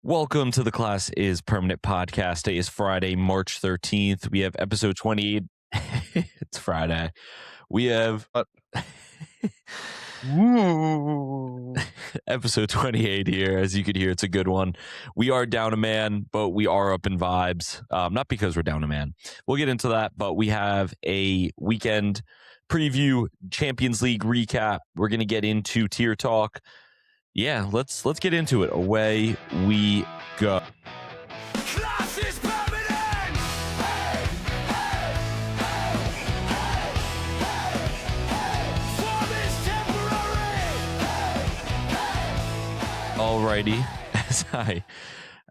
Welcome to the Class is Permanent podcast. Today is Friday, March 13th. We have episode 28. It's Friday. We have episode 28 here. As you can hear, it's a good one. We are down a man, but we are up in vibes. Not because we're down a man. We'll get into that, but we have a weekend preview, Champions League recap. We're going to get into tier talk. Yeah, let's get into it. Away we go. Class is permanent! Form is temporary! Alrighty,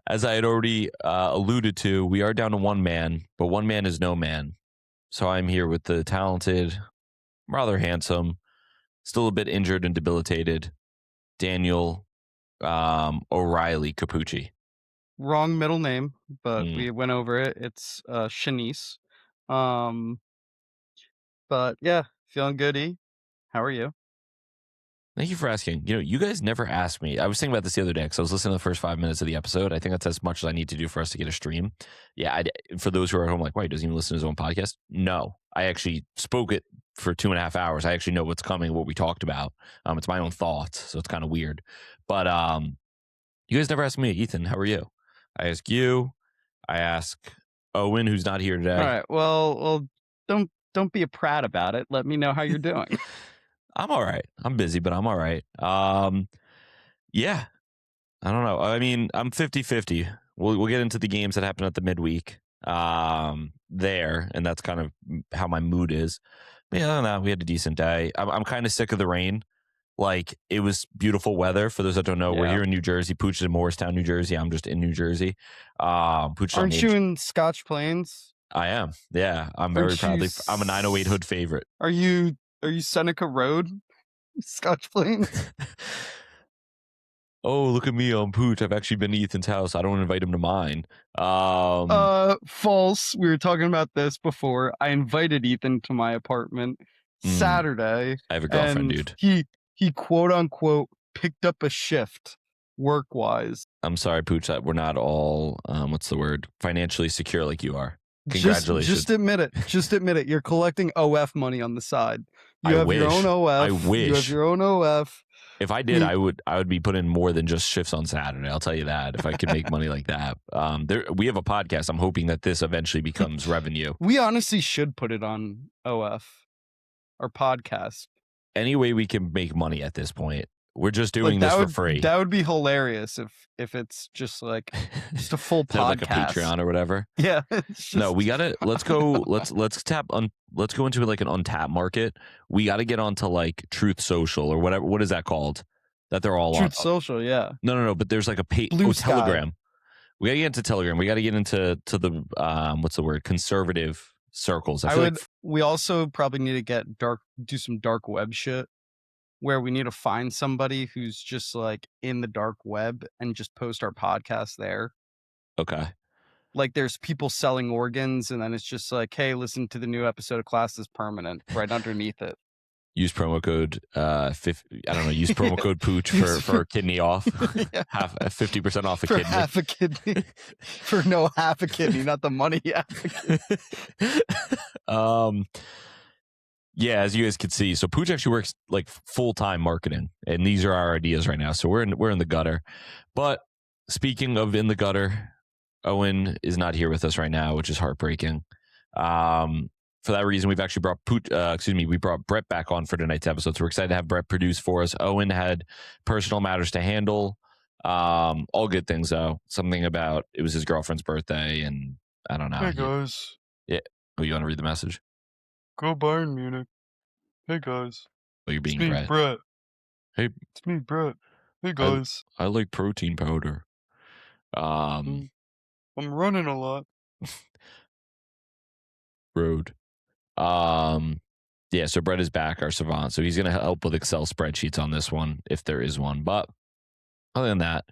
as I had already alluded to, we are down to one man, but one man is no man. So I'm here with the talented, rather handsome, still a bit injured and debilitated, Daniel O'Reilly Capucci. Wrong middle name, but we went over it. It's Shanice. But yeah, feeling good. E, how are you? Thank you for asking. You guys never asked me. I was thinking about this the other day because I was listening to the first 5 minutes of the episode. I think that's as much as I need to do for us to get a stream. Yeah, for those who are at home, like, why, does he even listen to his own podcast? No, I actually spoke it for 2.5 hours. I actually know what's coming, what we talked about. It's my own thoughts, so it's kind of weird. But you guys never asked me, Ethan, how are you? I ask you. I ask Owen, who's not here today. All right. Well, don't be a prat about it. Let me know how you're doing. I'm all right. I'm busy, but I'm all right. Yeah. I don't know. I mean, I'm 50-50. We'll get into the games that happen at the midweek there, and that's kind of how my mood is. But yeah, I don't know. We had a decent day. I'm kind of sick of the rain. Like, it was beautiful weather. For those that don't know, we're here in New Jersey. Pooch is in Morristown, New Jersey. I'm just in New Jersey. Pooch, aren't you in Scotch Plains? I am. Yeah, I'm very proudly. I'm a 908 Hood favorite. Are you Seneca Road, Scotch Plains? Oh, look at me on Pooch. I've actually been to Ethan's house. I don't invite him to mine. False. We were talking about this before. I invited Ethan to my apartment Saturday. I have a girlfriend, dude. He quote unquote picked up a shift work wise. I'm sorry, Pooch, that we're not all what's the word? Financially secure like you are. Congratulations. Just admit it. Just admit it. You're collecting OF money on the side. You have your own OF. I wish. You have your own OF. If I did, I would be putting more than just shifts on Saturday. I'll tell you that. If I could make money like that. We have a podcast. I'm hoping that this eventually becomes revenue. We honestly should put it on OF, our podcast. Any way we can make money at this point. We're just doing this for free. That would be hilarious if it's just a full podcast, like a Patreon or whatever. Yeah. No, we gotta. Let's go. Let's go into like an untapped market. We got to get onto like Truth Social or whatever. What is that called? That they're all Truth on. Social, yeah. No. But there's like a Telegram. We got to get into Telegram. We got to get into the what's the word? Conservative circles. We also probably need to do some dark web shit where we need to find somebody who's just like in the dark web and just post our podcast there. Okay. Like there's people selling organs and then it's just like, hey, listen to the new episode of Class is Permanent right underneath it. Use promo code use promo code Pooch for a kidney off. Yeah. 50% off a for kidney. Half a kidney. Half a kidney, not the money. Yeah, as you guys could see, so Pooch actually works like full-time marketing, and these are our ideas right now. So we're in the gutter. But speaking of in the gutter, Owen is not here with us right now, which is heartbreaking. For that reason, we've actually we brought Brett back on for tonight's episode. So we're excited to have Brett produce for us. Owen had personal matters to handle. All good things though. Something about it was his girlfriend's birthday, and I don't know. Hey guys. Yeah. Oh, you want to read the message? Go Bayern Munich. Hey guys. Oh, you're being it's me, Brett. Hey. It's me, Brett. Hey guys. I like protein powder. I'm running a lot. Road. Yeah, so Brett is back, our savant. So he's going to help with Excel spreadsheets on this one, if there is one. But other than that,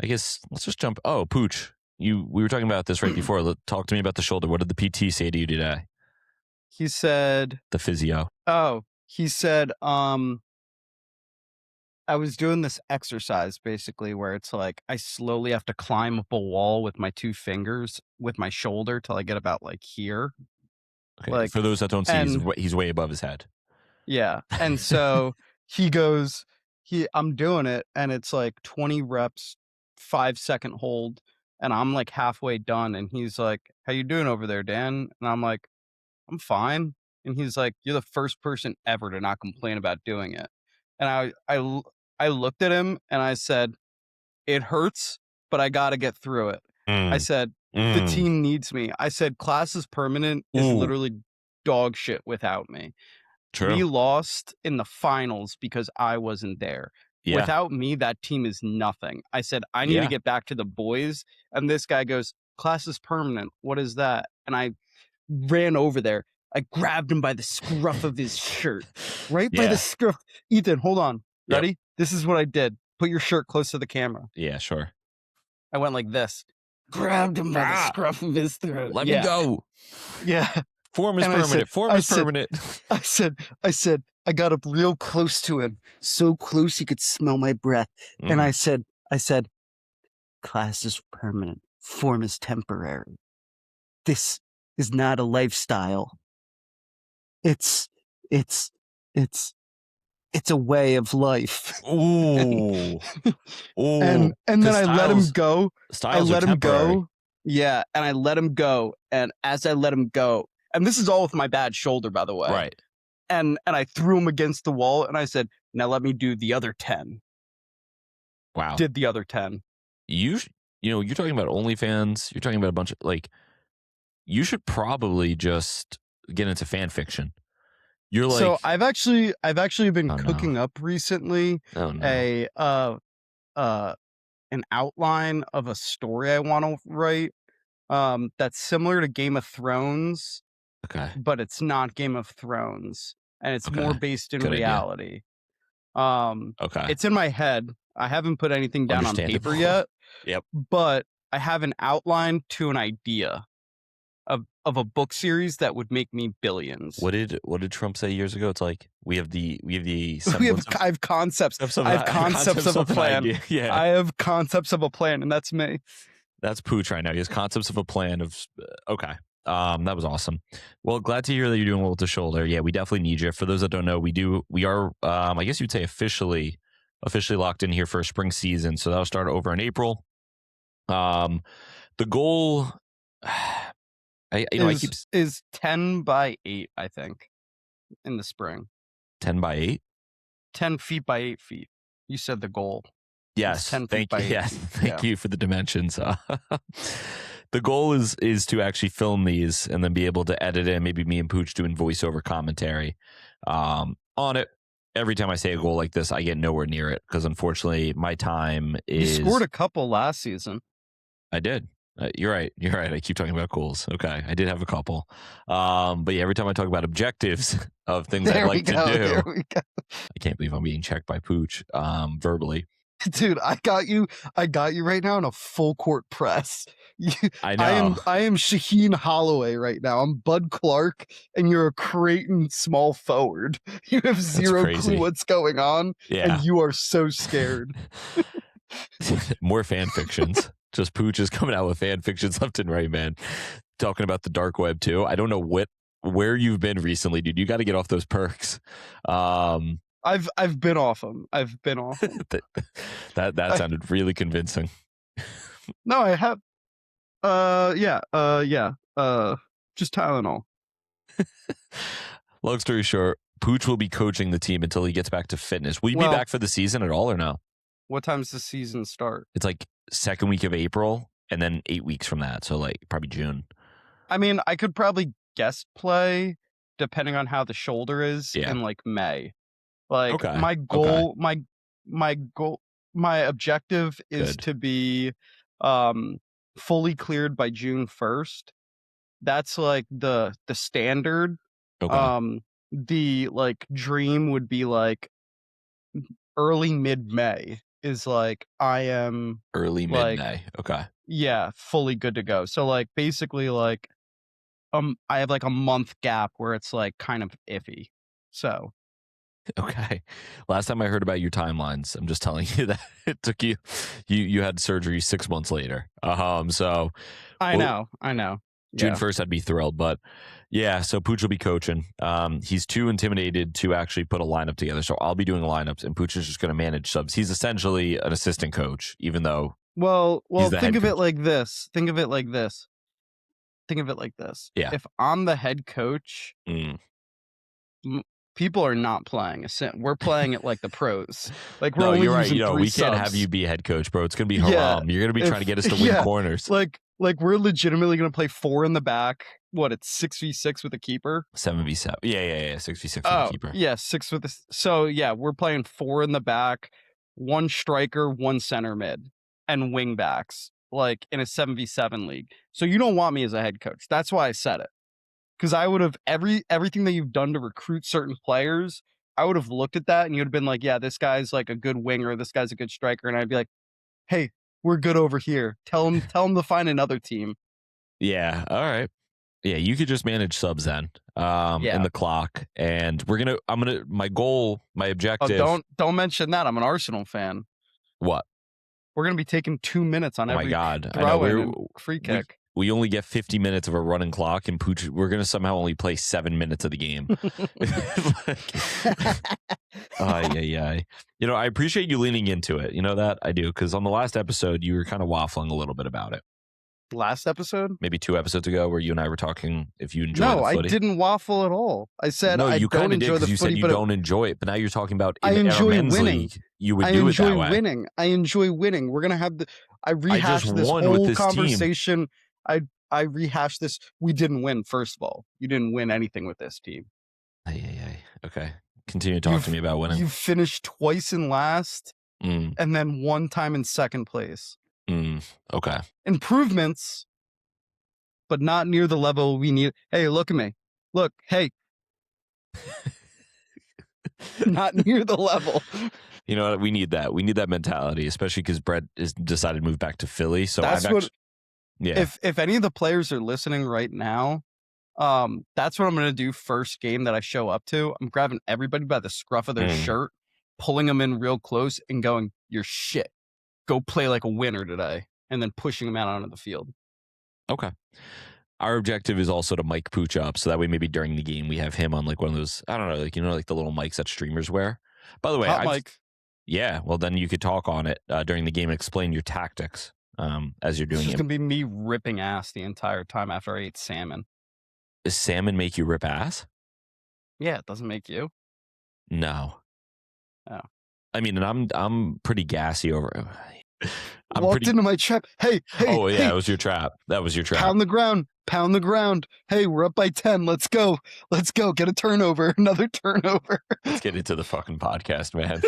I guess let's just jump. Oh, Pooch, we were talking about this right before. Talk to me about the shoulder. What did the PT say to you today? He said... The physio. Oh, he said, I was doing this exercise basically where it's like I slowly have to climb up a wall with my 2 fingers with my shoulder till I get about like here. Okay. Like, For those that don't see, and he's way above his head. yeah. And so he goes, I'm doing it, and it's like 20 reps, 5-second hold, and I'm like halfway done. And he's like, "How you doing over there, Dan?" And I'm like, "I'm fine." And he's like, "You're the first person ever to not complain about doing it." And I looked at him and I said, "It hurts, but I got to get through it." I said, "The team needs me." I said, "Class is permanent is Ooh. literally dog shit without me." True. We lost in the finals because I wasn't there. Yeah. Without me, that team is nothing. I said, "I need to get back to the boys." And this guy goes, "Class is permanent. What is that?" And I ran over there. I grabbed him by the scruff of his shirt. Right by the scruff. Ethan, hold on. Ready? Yep. This is what I did. Put your shirt close to the camera. Yeah, sure. I went like this. Grabbed him by the scruff of his throat. Let me go. Yeah. Form is And permanent. Form is permanent. I said, I got up real close to him. So close he could smell my breath. And I said, "Class is permanent. Form is temporary. This is not a lifestyle. It's a way of life." Ooh. Ooh. And then I let him go. Styles I are let him temporary. go. Yeah, and I let him go. And as I let him go, and this is all with my bad shoulder, by the way. Right. And I threw him against the wall, and I said, "Now let me do the other 10." Wow. Did the other 10. You're talking about OnlyFans. You're talking about a bunch of like. You should probably just get into fan fiction. You're like. So I've actually been cooking up recently an outline of a story I want to write. That's similar to Game of Thrones. Okay. But it's not Game of Thrones, and it's more based in Good idea. reality. Okay. It's in my head. I haven't put anything down on paper yet. Yep. But I have an outline to an idea of a book series that would make me billions. What did Trump say years ago? It's like we have the I have concepts. I have concepts of a plan. Yeah. I have concepts of a plan, and that's me. That's Pucc right now. He has concepts of a plan of okay. That was awesome. Well, glad to hear that you're doing well with the shoulder. Yeah, we definitely need you. For those that don't know, we are I guess you'd say officially locked in here for a spring season. So that'll start over in April. The goal is 10 by 8, I think, in the spring. 10 by 8? 10 feet by 8 feet. You said the goal. Yes. 10 feet by 8 Yes. feet. Thank you for the dimensions. The goal is to actually film these and then be able to edit it. Maybe me and Pucc doing voiceover commentary on it. Every time I say a goal like this, I get nowhere near it because unfortunately my time is. You scored a couple last season. I did. You're right. I keep talking about goals. Okay, I did have a couple. But yeah, every time I talk about objectives of things I'd like to do, There we go. I can't believe I'm being checked by Pucc verbally. Dude, I got you right now in a full court press. I know. I am Shaheen Holloway right now. I'm Bud Clark, and you're a Creighton small forward. You have zero clue what's going on, and you are so scared. More fan fictions. Just Pucc is coming out with fan fictions left and right, man. Talking about the dark web too. I don't know where you've been recently, dude. You got to get off those perks. I've been off them. I've been off them. that sounded really convincing. No, I have. Just Tylenol. Long story short, Pucc will be coaching the team until he gets back to fitness. Will you be back for the season at all or no? What time's the season start? It's like second week of April and then 8 weeks from that. So like probably June. I mean, I could probably guest play depending on how the shoulder is in like May. Like my goal, my objective is to be fully cleared by June 1st. That's like the standard. The like dream would be like early mid-May is like I am early mid-May. Okay. Yeah, fully good to go. So like basically like I have like a month gap where it's like kind of iffy. So Okay. Last time I heard about your timelines, I'm just telling you that it took you had surgery 6 months later. So I well, know. June Yeah. 1st, I'd be thrilled. But yeah, so Pooch will be coaching. He's too intimidated to actually put a lineup together. So I'll be doing the lineups, and Pooch is just going to manage subs. He's essentially an assistant coach, even though Well, he's the think head of it coach. like this. Think of it like this. Yeah. If I'm the head coach, Mm. people are not playing. We're playing it like the pros. Like we're No, only you're right. using You know, 3 we can't have subs. you be head coach, bro. It's going to be Yeah, haram. You're going to be trying to get us to win yeah, corners. like we're legitimately gonna play 4 in the back. What, it's 6v6 with a keeper? 7v7. Yeah. 6v6 with the Oh, keeper. yeah, 6 with the. So yeah, we're playing 4 in the back, 1 striker, 1 center mid, and wing backs, like in a 7v7 league. So you don't want me as a head coach. That's why I said it. Because I would have everything that you've done to recruit certain players, I would have looked at that and you'd have been like, yeah, this guy's like a good winger, this guy's a good striker, and I'd be like, hey, we're good over here. Tell him to find another team. Yeah. All right. Yeah, you could just manage subs then, in the clock, and my goal, my objective. Oh, don't mention that. I'm an Arsenal fan. What? We're gonna be taking 2 minutes on Oh my every God! I throw in know and free kick. we only get 50 minutes of a running clock, and Pooch, we're gonna somehow only play 7 minutes of the game. Yeah. You know, I appreciate you leaning into it. You know that I do, because on the last episode you were kind of waffling a little bit about it. Last episode? Maybe 2 episodes ago, where you and I were talking if you enjoy the No, footy. I didn't waffle at all. I said No, I you don't kind of did, enjoy the because you said footy, you but don't enjoy it. But now you're talking about I in our enjoy men's winning. league, you would I do it that enjoy way. winning. I enjoy winning. We're gonna have I rehashed this won with whole this team. conversation. I rehashed this. We didn't win. First of all, you didn't win anything with this team. Okay, continue to talk to me about winning. You finished twice in last, Mm, and then 1 time in second place. okay. Improvements, but not near the level we need. Hey, look at me. Look, hey. Not near the level. You know what? We need that. We need that mentality, especially because Brett has decided to move back to Philly. So yeah. If any of the players are listening right now, that's what I'm gonna do first game that I show up to. I'm grabbing everybody by the scruff of their shirt, pulling them in real close, and going, "You're shit. Go play like a winner today," and then pushing them out onto the field. Okay. Our objective is also to mic Pooch up, so that way maybe during the game we have him on like one of those, I don't know, like, you know, like the little mics that streamers wear. By the way, Hot mic. Yeah, well then you could talk on it during the game and explain your tactics as you're doing It's it. just gonna be me ripping ass the entire time after I ate salmon. Does salmon make you rip ass? Yeah, it doesn't make you. No. Oh. I mean, and I'm pretty gassy over. Walked into my trap. Hey. Oh yeah, hey. it was your trap. That was your trap. Pound the ground. Hey, we're up by 10. Let's go. Get a turnover. Another turnover. Let's get into the fucking podcast, man.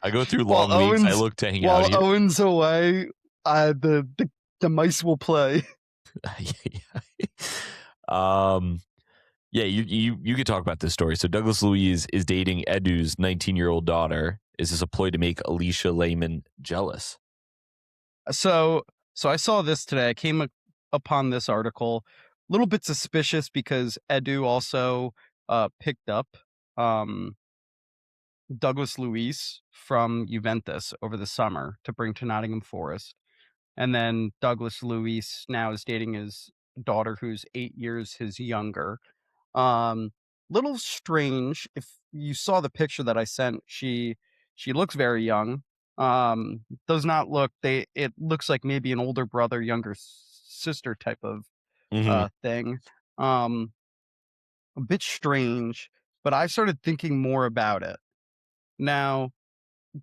I go through long While weeks. I look to hang out here. While Owen's away, the mice will play. Yeah, you could talk about this story. So Douglas Luiz is dating Edu's 19-year-old daughter. Is this a ploy to make Alicia Lehman jealous? So I saw this today. I came upon this article. A little bit suspicious because Edu also picked up Douglas Luiz from Juventus over the summer to bring to Nottingham Forest. And then Douglas Luiz now is dating his daughter, who's 8 years his younger. Little strange. If you saw the picture that I sent, she looks very young. Does not look. It looks like maybe an older brother, younger sister type of thing. A bit strange, but I started thinking more about it. Now,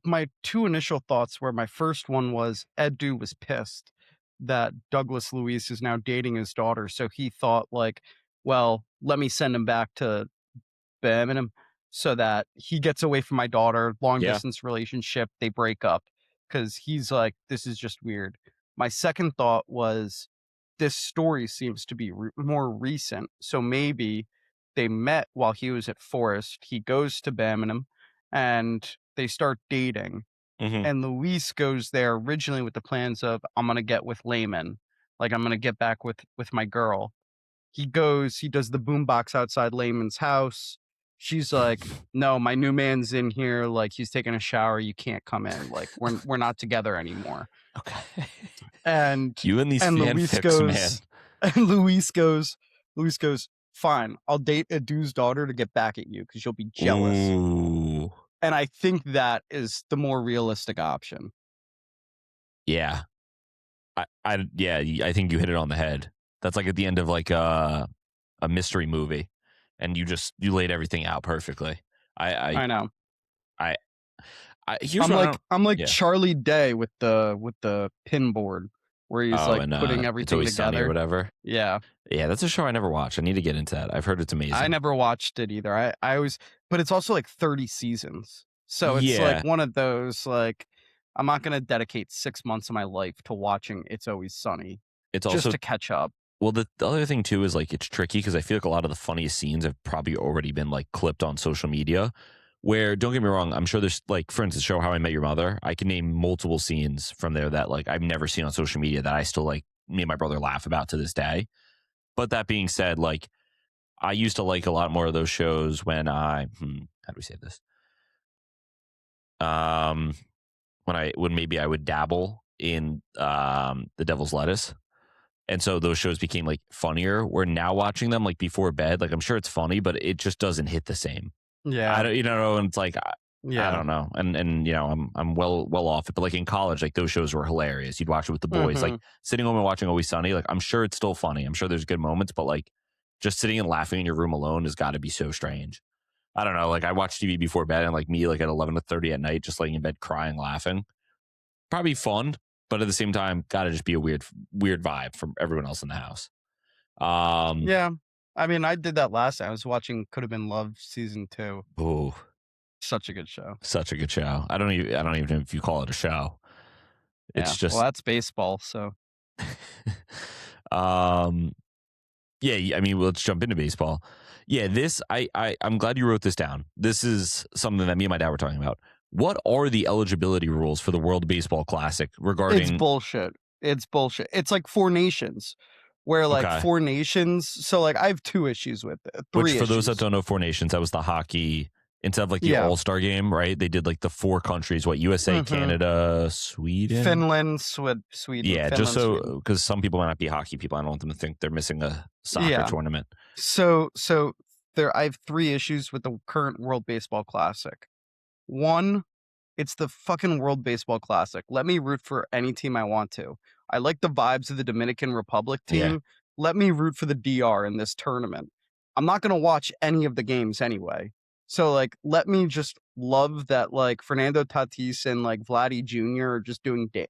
my 2 initial thoughts were, my first one was Edu was pissed that Douglas Luiz is now dating his daughter, so he thought like, well, let me send him back to Birmingham so that he gets away from my daughter. Long distance relationship, they break up, because he's like, this is just weird. My second thought was, this story seems to be more recent, so maybe they met while he was at Forest. He goes to Birmingham and they start dating. And Luis goes there originally with the plans of, I'm going to get with Lehman. Like, I'm going to get back with my girl. He does the boombox outside Lehman's house. she's like, no, my new man's in here, like he's taking a shower, you can't come in, like we're not together anymore. Okay. And You and these Luis fanfics, man. goes, and Luis goes, fine, I'll date a dude's daughter to get back at you because you'll be jealous. Ooh. And I think that is the more realistic option. Yeah. I think you hit it on the head. That's like at the end of like a mystery movie, and you laid everything out perfectly. I know. Here's what I'm like yeah. Charlie Day with the pin board where he's like and, putting It's everything Always Sunny or together. whatever. Yeah. Yeah, that's a show I never watched. I need to get into that. I've heard it's amazing. I never watched it either. I always, but it's also like 30 seasons. So it's Yeah. like one of those, like, I'm not going to dedicate 6 months of my life to watching It's Always Sunny It's just also to catch up. Well, the other thing too is like it's tricky because I feel like a lot of the funniest scenes have probably already been like clipped on social media. Where, don't get me wrong, I'm sure there's like, for instance, show How I Met Your Mother. I can name multiple scenes from there that like I've never seen on social media that I still like me and my brother laugh about to this day. But that being said, like I used to like a lot more of those shows when how do we say this? When maybe I would dabble in The Devil's Lettuce. And so those shows became like funnier. Where now watching them like before bed, like I'm sure it's funny, but it just doesn't hit the same. Yeah. I don't, and it's like, I don't know. And I'm well off it. But like in college, like those shows were hilarious. You'd watch it with the boys, like sitting home and watching Always Sunny. Like I'm sure it's still funny. I'm sure there's good moments, but like just sitting and laughing in your room alone has got to be so strange. I don't know. Like I watch TV before bed, and like me, like at 11:30 at night, just laying in bed crying, laughing. Probably fun, but at the same time, gotta just be a weird vibe from everyone else in the house. Yeah. I mean, I did that last time. I was watching Could Have Been Love season 2. Oh, Such a good show. such a good show. I don't even know if you call it a show. It's just well, that's baseball. So, yeah. I mean, let's jump into baseball. Yeah, I'm glad you wrote this down. This is something that me and my dad were talking about. What are the eligibility rules for the World Baseball Classic regarding? It's bullshit. It's like Four Nations, where like Four Nations. So like I have 2 issues with it. 3 Which, for issues. those that don't know, Four Nations, that was the hockey. Instead of like the All-Star game, right? They did like the 4 countries, USA, Canada, Sweden, Sweden. Yeah, Finland, just so, Sweden. because some people might not be hockey people. I don't want them to think they're missing a soccer tournament. So I have 3 issues with the current World Baseball Classic. 1, it's the fucking World Baseball Classic. Let me root for any team I want to. I like the vibes of the Dominican Republic team. Yeah. Let me root for the DR in this tournament. I'm not going to watch any of the games anyway. So like, let me just love that like Fernando Tatis and like Vladdy Jr. are just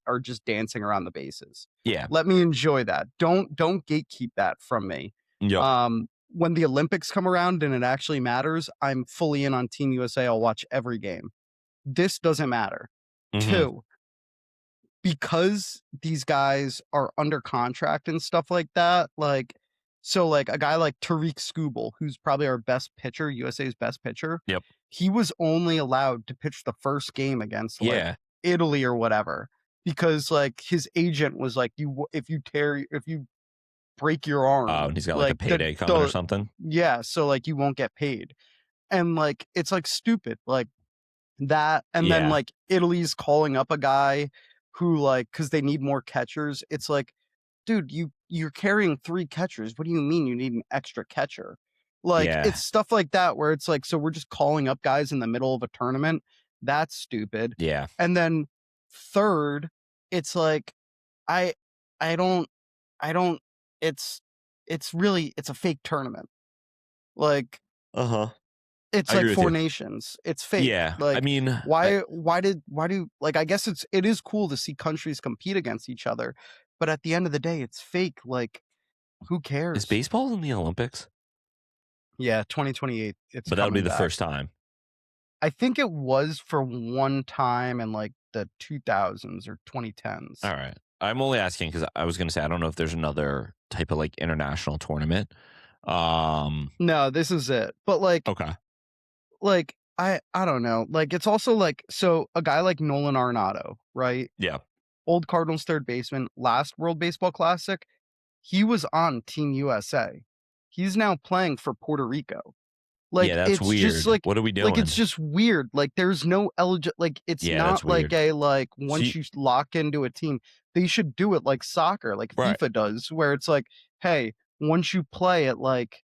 are just dancing around the bases. Yeah. Let me enjoy that. Don't gatekeep that from me. Yep. When the Olympics come around and it actually matters, I'm fully in on Team USA. I'll watch every game. This doesn't matter. 2, because these guys are under contract and stuff like that, like, so like a guy like Tariq Skubal, who's probably our best pitcher, USA's best pitcher. Yep. He was only allowed to pitch the first game against like Italy or whatever, because like his agent was like, if you break your arm, and he's got like a payday coming or something. Yeah, so like you won't get paid. And like it's like stupid. Like that, and then like Italy's calling up a guy who like, because they need more catchers. It's like, dude, you're carrying 3 catchers. What do you mean you need an extra catcher? Like it's stuff like that where it's like, so we're just calling up guys in the middle of a tournament. That's stupid. Yeah. And then 3rd, it's like I don't it's a fake tournament. Like it's like Four Nations. It's fake. Yeah. Like, I mean, why do like, I guess it is cool to see countries compete against each other, but at the end of the day, it's fake. Like, who cares? Is baseball in the Olympics? Yeah, 2028. But that would be the first time. I think it was for one time in like the 2000s or 2010s. All right. I'm only asking because I was going to say, I don't know if there's another type of like international tournament. No, this is it. But like, like, I don't know. Like, it's also like, so a guy like Nolan Arenado, right? Yeah. Old Cardinals third baseman, last World Baseball Classic, he was on Team USA. He's now playing for Puerto Rico. Like, Yeah, that's it's weird. just like What are we doing? it's just weird. Like, there's no like, it's Yeah, that's not like weird. a like once See- you lock into a team, they should do it like soccer, like Right. FIFA does, where it's like, hey, once you play at like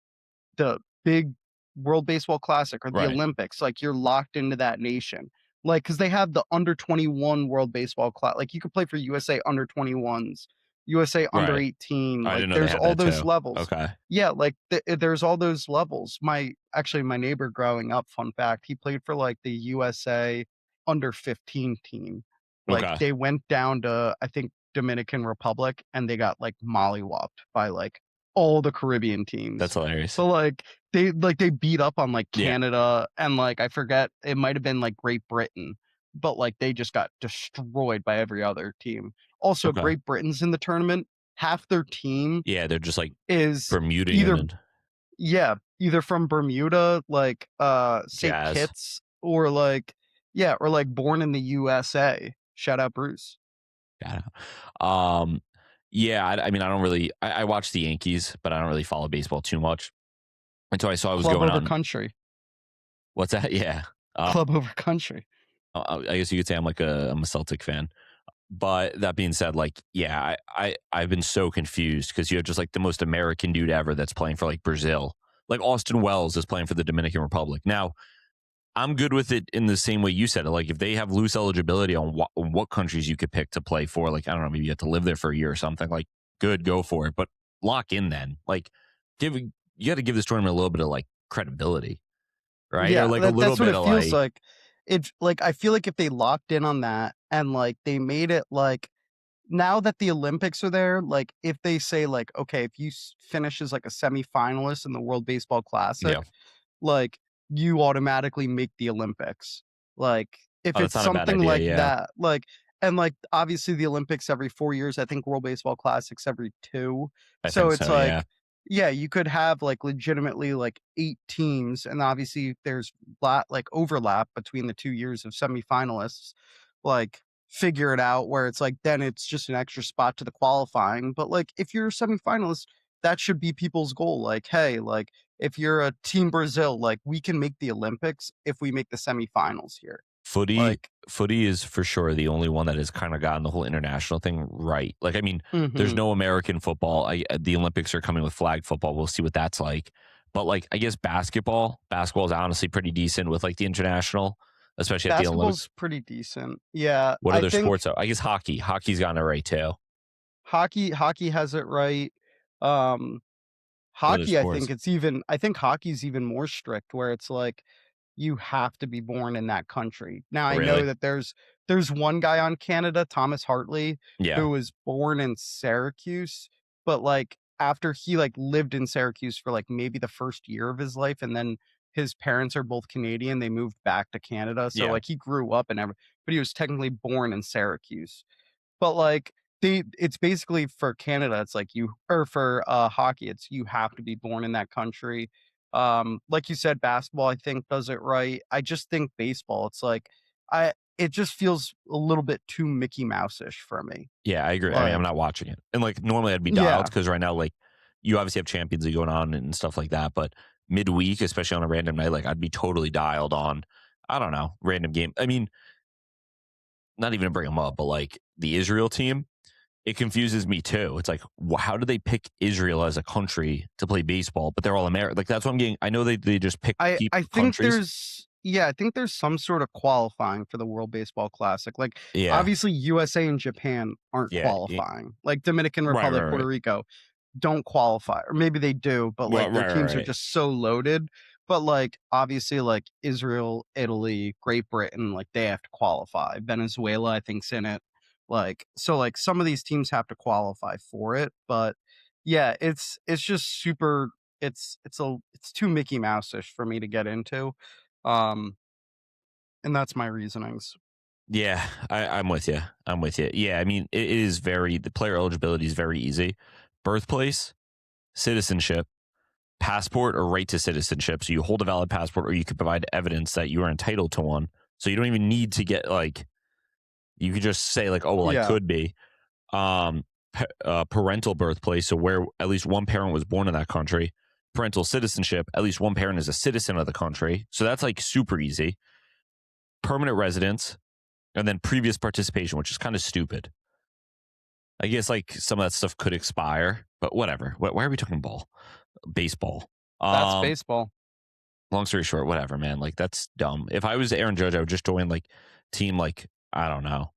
the big World Baseball Classic or the Right. Olympics, like you're locked into that nation. Like, because they have the under 21 World Baseball Class. Like, you could play for USA under 21s, USA under Right. 18. I Like, didn't know they there's had all that those too. levels. Okay. Yeah, like there's all those levels. My neighbor growing up, fun fact, he played for like the USA under 15 team. Like Okay. they went down to I think Dominican Republic and they got like mollywopped by like all the Caribbean teams. That's hilarious. So like they beat up on like Yeah. Canada and like I forget it might have been like Great Britain, but like they just got destroyed by every other team. Also, Okay. Great Britain's in the tournament. Half their team Yeah, they're just like is Bermudian either and either from Bermuda, like St. Jazz. Kitts, or like or like born in the USA. Shout out Bruce. Shout out. Yeah, I mean, I don't really. I watch the Yankees, but I don't really follow baseball too much until I saw it was Club going over on. country. What's that? Yeah. Club over country. I guess you could say I'm a Celtic fan. But that being said, like, yeah, I've been so confused because you have just like the most American dude ever that's playing for like Brazil. Like Austin Wells is playing for the Dominican Republic. Now, I'm good with it in the same way you said it. Like if they have loose eligibility on what countries you could pick to play for, like, I don't know, maybe you have to live there for a year or something, like good, go for it. But lock in then. Like you got to give this tournament a little bit of like credibility, right? Yeah, or like a little that's what bit it of feels like. It's like I feel like if they locked in on that and like they made it like now that the Olympics are there, like if they say like, okay, if you finish as like a semifinalist in the World Baseball Classic, Yeah. like you automatically make the Olympics. Like if Oh, it's that's not a bad something idea, like yeah. that, like and like obviously the Olympics every 4 years. I think World Baseball Classics every 2. I So think it's so, like yeah. yeah, you could have like legitimately like 8 teams, and obviously there's like overlap between the 2 years of semifinalists. Like figure it out where it's like then it's just an extra spot to the qualifying. But like if you're a semifinalist, that should be people's goal. Like, hey, like if you're a team Brazil, like we can make the Olympics if we make the semifinals here. Footy is for sure the only one that has kind of gotten the whole international thing right. Like, I mean, there's no American football. The Olympics are coming with flag football. We'll see what that's like. But like, I guess basketball is honestly pretty decent with like the international, especially at the Olympics. Basketball's pretty decent. Yeah. What other sports? I guess hockey. Hockey's gotten it right too. Hockey has it right. Hockey, I think hockey's even more strict where it's like you have to be born in that country. Now I know Really? that there's one guy on Canada, Thomas Hartley, Yeah. who was born in Syracuse, but like after he like lived in Syracuse for like maybe the first year of his life, and then his parents are both Canadian, they moved back to Canada. So Yeah. like he grew up but he was technically born in Syracuse. But like it's basically for Canada, it's like for hockey, it's you have to be born in that country. Like you said, basketball, I think does it right. I just think baseball, it's like it just feels a little bit too Mickey Mouse-ish for me. Yeah, I agree. I mean, I'm not watching it. And like normally I'd be Yeah. dialed because right now, like you obviously have Champions League going on and stuff like that. But midweek, especially on a random night, like I'd be totally dialed on, I don't know, random game. I mean, not even to bring them up, but like the Israel team, it confuses me too. It's like, how do they pick Israel as a country to play baseball? But they're all American. Like that's what I'm getting. I know they just pick I think countries. I think there's some sort of qualifying for the World Baseball Classic. Like Yeah. obviously USA and Japan aren't qualifying. Like Dominican Republic, Puerto Rico don't qualify, or maybe they do, but like their teams are just so loaded. But like obviously like Israel, Italy, Great Britain, like they have to qualify. Venezuela, I think's in it. Like so like some of these teams have to qualify for it. But yeah, it's just super it's too Mickey Mouse-ish for me to get into. And that's my reasonings. Yeah, I'm with you. Yeah, I mean, it is the player eligibility is very easy. Birthplace, citizenship, passport, or right to citizenship. So you hold a valid passport, or you could provide evidence that you are entitled to one. So you don't even need to get like, you could just say like, oh, well, I could be. Parental birthplace, so where at least one parent was born in that country. parental citizenship, at least one parent is a citizen of the country. So that's like super easy. Permanent residence, and then previous participation, which is kind of stupid. I guess like some of that stuff could expire, but whatever. Why are we talking baseball? That's baseball. Long story short, whatever, man. Like that's dumb. If I was Aaron Judge, I would just join like team, like, I don't know,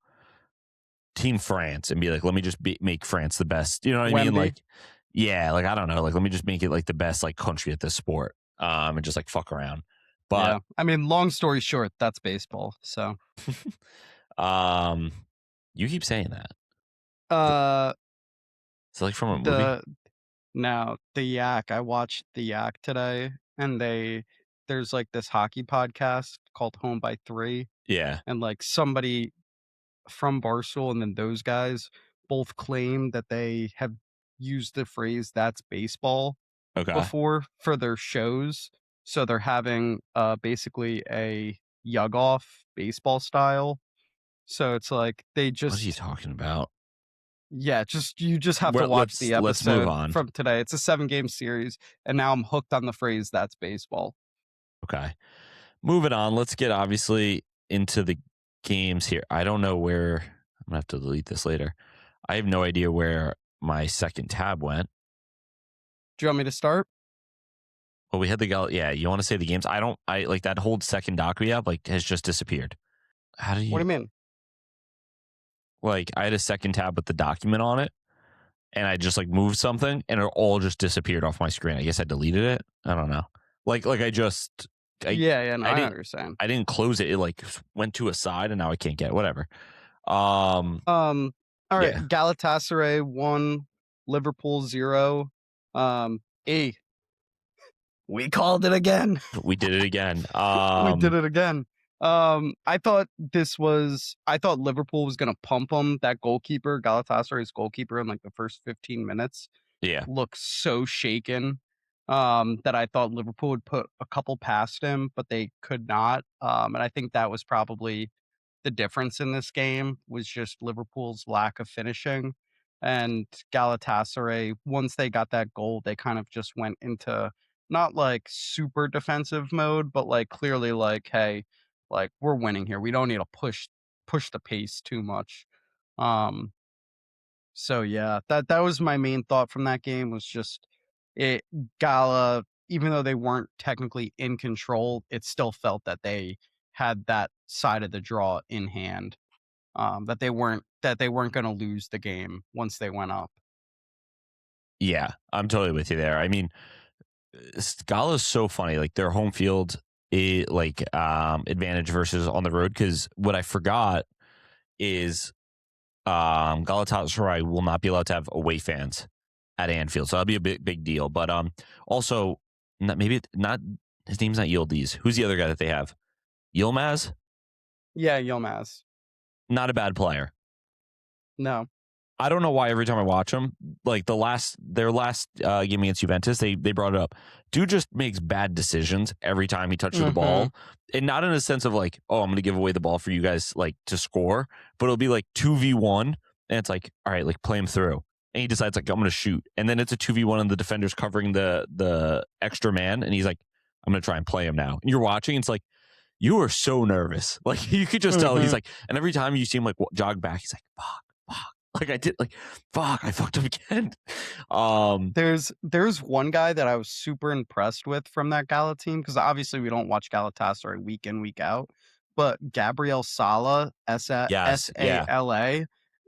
Team France, and be like, let me just make France the best. You know what I mean? Wemby. Like, yeah, like I don't know, like let me just make it like the best like country at this sport, and just like fuck around. But yeah, I mean, long story short, that's baseball. So, you keep saying that. It's like from a movie. No, the Yak. I watched the Yak today, and there's like this hockey podcast called Home by Three, Yeah. and like somebody from Barstool and then those guys both claim that they have used the phrase "that's baseball" Okay. before for their shows. So they're having basically a yug off baseball style. So it's like they What are you just talking about? yeah, you just have to watch the Let's move episode on. from today. It's a 7-game series, and now I'm hooked on the phrase "that's baseball." Okay. Moving on. Let's get obviously into the games here. I don't know where I'm gonna have to delete this later. I have no idea where my second tab went. Do you want me to start? Well, we had yeah, you want to say the games? I like that whole second doc we have like has just disappeared. How do you What do you mean? Like I had a second tab with the document on it, and I just like moved something and it all just disappeared off my screen. I guess I deleted it. I don't know. Like I just Yeah, no, I didn't understand. I didn't close it. It like went to a side and now I can't get it. Whatever. All right, yeah. Galatasaray 1, Liverpool 0. E. We called it again. We did it again. We did it again. I thought Liverpool was gonna pump them. That goalkeeper, Galatasaray's goalkeeper, in like the first 15 minutes, Yeah. looked so shaken. That I thought Liverpool would put a couple past him, but they could not. And I think that was probably the difference in this game was just Liverpool's lack of finishing. And Galatasaray, once they got that goal, they kind of just went into not like super defensive mode, but like clearly like, hey, like we're winning here. We don't need to push the pace too much. Um, so yeah, that was my main thought from that game was just it Gala, even though they weren't technically in control, it still felt that they had that side of the draw in hand. That they weren't going to lose the game once they went up. Yeah, I'm totally with you there. I mean, Scala is so funny. Like their home field, advantage versus on the road. Because what I forgot is Galatasaray will not be allowed to have away fans at Anfield, so that'll be a big deal. But also not his name's not Yildiz. Who's the other guy that they have? Yilmaz? Yeah, Yilmaz. Not a bad player. No. I don't know why every time I watch him, like their last game against Juventus, they brought it up. Dude just makes bad decisions every time he touches the ball, and not in a sense of like, oh, I'm going to give away the ball for you guys like to score, but it'll be like 2v1, and it's like, all right, like play him through, and he decides like I'm going to shoot, and then it's a 2v1 and the defender's covering the extra man, and he's like, I'm going to try and play him now, and you're watching, it's like you are so nervous, like you could just tell he's like, and every time you see him like jog back, he's like, fuck. Like I did, like, fuck, I fucked up again. There's one guy that I was super impressed with from that Gala team, because obviously we don't watch Galatasaray week in, week out, but Gabriel Sala, Sala, and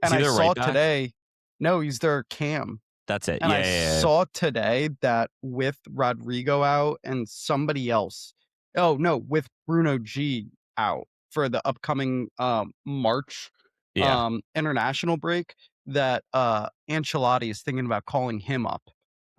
I saw today, no, he's their cam. That's it. And I saw today that with Rodrigo out and somebody else, with Bruno G out for the upcoming March international break, that Ancelotti is thinking about calling him up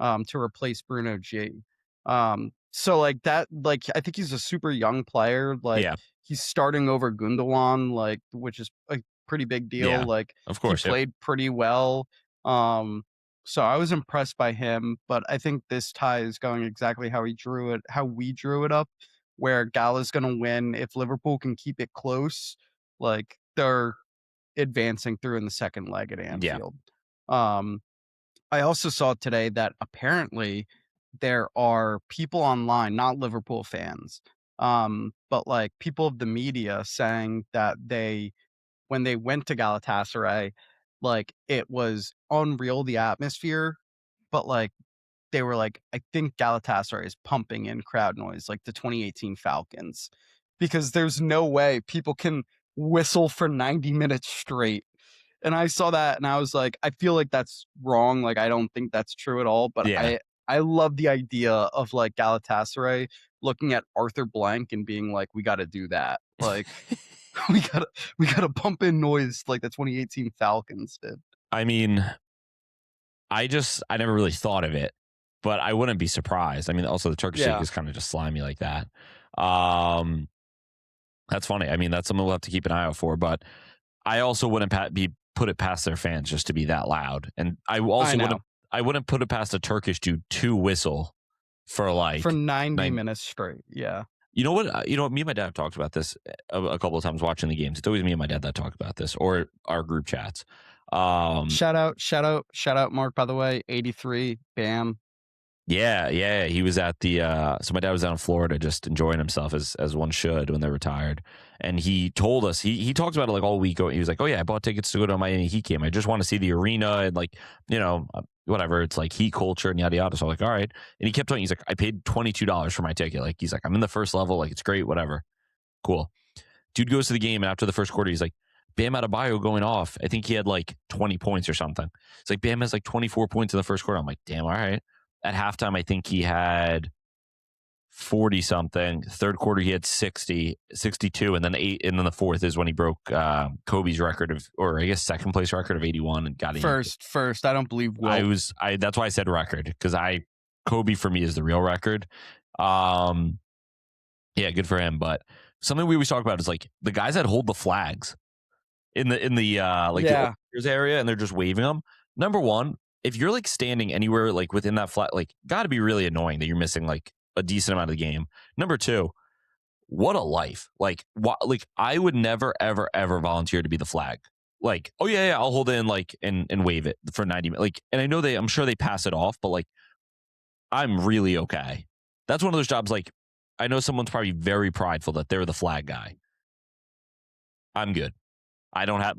to replace Bruno G. So like that, like I think he's a super young player. Like he's starting over Gundogan, like which is a pretty big deal. Yeah, like of course, he played pretty well. So I was impressed by him, but I think this tie is going exactly how we drew it up, where Gala's going to win if Liverpool can keep it close. Like they're advancing through in the second leg at Anfield. I also saw today that apparently there are people online, not Liverpool fans, but like people of the media saying that when they went to Galatasaray, like it was unreal, the atmosphere, but like they were like, I think Galatasaray is pumping in crowd noise like the 2018 Falcons, because there's no way people can whistle for 90 minutes straight. And I saw that and I was like, I feel like that's wrong. Like, I don't think that's true at all. But Yeah. I love the idea of like Galatasaray looking at Arthur Blank and being like, we got to do that. Like, we gotta pump in noise like the 2018 Falcons did. I mean, I never really thought of it, but I wouldn't be surprised. I mean, also the Turkish league is kind of just slimy like that. That's funny. I mean, that's something we'll have to keep an eye out for. But I also wouldn't put it past their fans just to be that loud, and I wouldn't put it past a Turkish dude to whistle for 90 minutes straight. Yeah. You know what? Me and my dad have talked about this a couple of times watching the games. It's always me and my dad that talk about this, or our group chats. Shout out, Mark. By the way, 83, bam. Yeah. He was at the. So my dad was down in Florida, just enjoying himself as one should when they're retired. And he told us he talks about it like all week. He was like, "Oh yeah, I bought tickets to go to a Miami Heat game. I just want to see the arena and like whatever. It's like Heat culture and yada yada." So I'm like, all right. And he kept telling me, he's like, "I paid $22 for my ticket. Like he's like, I'm in the first level. Like it's great. Whatever, cool." Dude goes to the game and after the first quarter, he's like, Bam Adebayo going off. I think he had like 20 points or something. It's like Bam has like 24 points in the first quarter. I'm like, damn, all right. At halftime, I think he had 40 something. Third quarter, he had 60, 62, and then the fourth is when he broke Kobe's record or I guess second place record of 81 and got first. I don't believe Will. That's why I said record, because Kobe for me is the real record. Yeah, good for him. But something we always talk about is like the guys that hold the flags in the the area and they're just waving them. Number one, if you're like standing anywhere like within that flag, like got to be really annoying that you're missing like a decent amount of the game. Number two, what a life. Like I would never ever ever volunteer to be the flag. Like, oh yeah, I'll hold it in like and wave it for 90 minutes. Like, and I know I'm sure they pass it off, but like I'm really okay. That's one of those jobs like I know someone's probably very prideful that they're the flag guy. I'm good. I don't have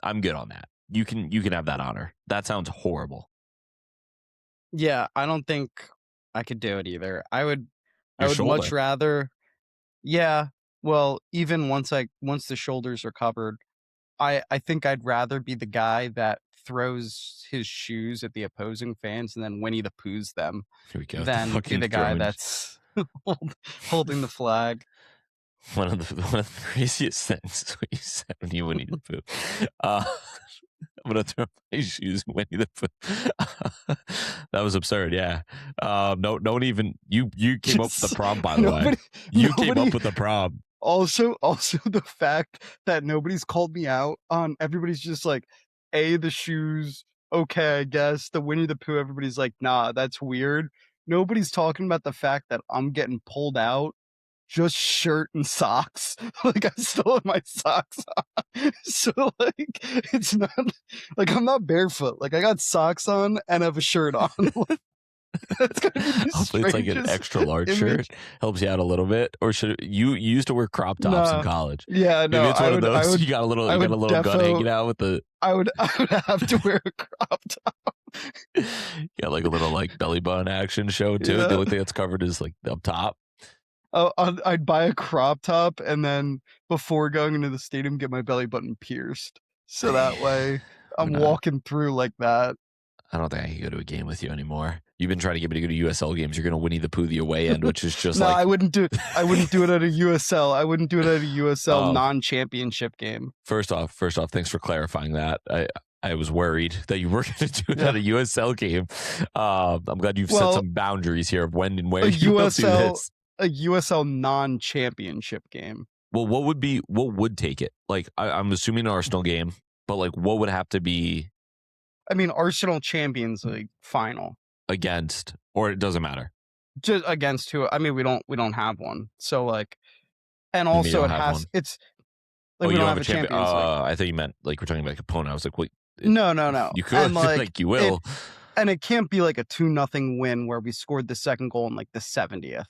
I'm good on that. You can have that honor. That sounds horrible. Yeah, I don't think I could do it either. I would shoulder. Much rather. Yeah, well, even once the shoulders are covered, I think I'd rather be the guy that throws his shoes at the opposing fans and then Winnie the Poohs them Here we go. than be the guy that's holding the flag. One of the craziest things you said when you Winnie the Pooh. I'm gonna throw my shoes Winnie the Pooh. That was absurd. Yeah. No one even you came up with the prompt, by the way. You came up with the prompt. Also the fact that nobody's called me out on. Everybody's just like, the shoes, okay, I guess. The Winnie the Pooh, everybody's like, nah, that's weird. Nobody's talking about the fact that I'm getting pulled out. Just shirt and socks. Like I still have my socks on. So like it's not like I'm not barefoot. Like I got socks on and have a shirt on. That's gonna be the hopefully it's like an extra large shirt. Helps you out a little bit. Or should you used to wear crop tops in college? Yeah, no. Maybe it's one of those. You got a little gun hanging out with the I would have to wear a crop top. Yeah, like a little like belly button action show too. Yeah. The only thing that's covered is like up top. Oh, I'd buy a crop top and then before going into the stadium, get my belly button pierced. So that way I'm walking through like that. I don't think I can go to a game with you anymore. You've been trying to get me to go to USL games. You're going to Winnie the Pooh the away end, which is just I wouldn't do it at a USL. I wouldn't do it at a USL non-championship game. First off, thanks for clarifying that. I was worried that you were going to do it at a USL game. I'm glad you've set some boundaries here of when and where you will do this. A USL non-championship game. Well, what would take it? Like, I'm assuming an Arsenal game, but like, what would have to be? I mean, Arsenal Champions League final against, or it doesn't matter. Just against who? I mean, we don't have one. So like, and also it has. It's like we don't have a Champions League. I thought you meant like we're talking about like opponent. I was like, wait. No. You could and, like you will. and it can't be like a 2-0 win where we scored the second goal in like the 70th.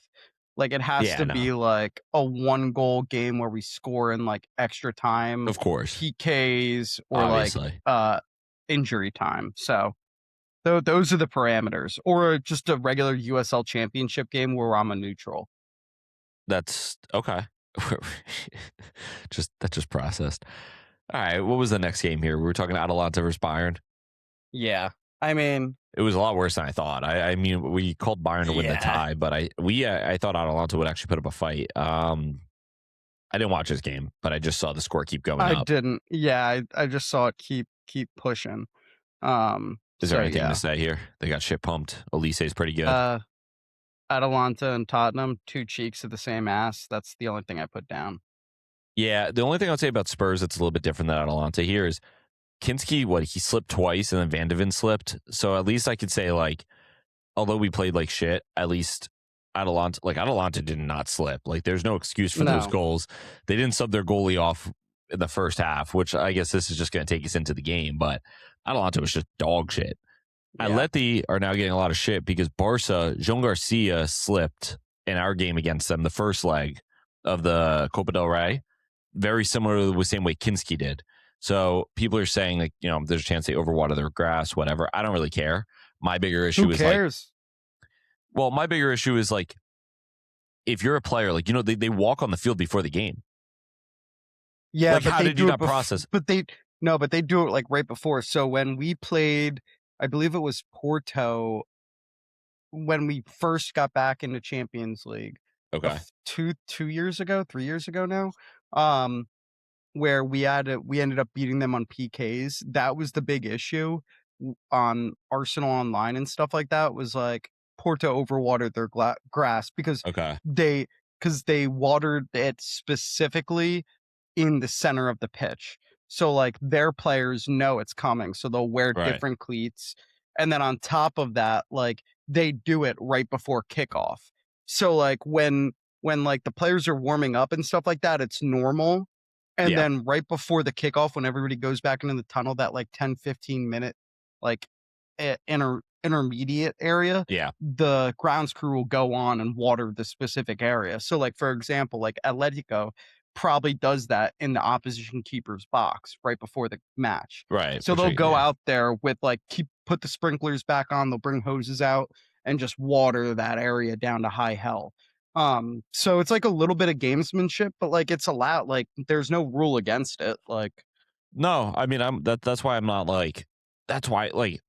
Like it has to be like a 1-goal game where we score in like extra time, Of course. PKs, or Obviously. like injury time. So those are the parameters, or just a regular USL championship game where I'm a neutral. That's okay. Just processed. All right. What was the next game here? We were talking Atalanta versus Bayern. Yeah. I mean, It was a lot worse than I thought. I mean, we called Bayern to win the tie, but I thought Atalanta would actually put up a fight. I didn't watch this game, but I just saw the score keep going I up. didn't. Yeah, I just saw it keep pushing. Is there anything to say here? They got shit pumped. Elise's pretty good. Atalanta and Tottenham, 2 cheeks of the same ass. That's the only thing I put down. Yeah, the only thing I'd say about Spurs that's a little bit different than Atalanta here is Kinski, he slipped twice and then Van de Ven slipped. So at least I could say, like, although we played like shit, at least Atalanta did not slip. Like, there's no excuse for those goals. They didn't sub their goalie off in the first half, which I guess this is just going to take us into the game, but Atalanta was just dog shit. Yeah. Atleti are now getting a lot of shit because Barca, João Garcia slipped in our game against them, the first leg of the Copa del Rey, very similar to the same way Kinski did. So people are saying, like, there's a chance they overwater their grass, whatever. I don't really care. My bigger issue Who cares? My bigger issue is, like, if you're a player, like, they walk on the field before the game. Yeah, like, how did you not process? But they do it like right before. So when we played, I believe it was Porto, when we first got back into Champions League. Okay. 3 years ago now. Where we ended up beating them on PKs. That was the big issue on Arsenal Online and stuff like that. Was like Porto overwatered their grass because they watered it specifically in the center of the pitch. So like their players know it's coming, so they'll wear different cleats. And then on top of that, like they do it right before kickoff. So like when like the players are warming up and stuff like that, it's normal. And then right before the kickoff, when everybody goes back into the tunnel, that like 10-15 minute like intermediate area, the grounds crew will go on and water the specific area. So like, for example, like Atletico probably does that in the opposition keeper's box right before the match. Right. So they'll go out there with like put the sprinklers back on, they'll bring hoses out and just water that area down to high hell. So it's like a little bit of gamesmanship, but like it's allowed, like there's no rule against it. Like, no, I mean, that's why I'm not like, that's why, like,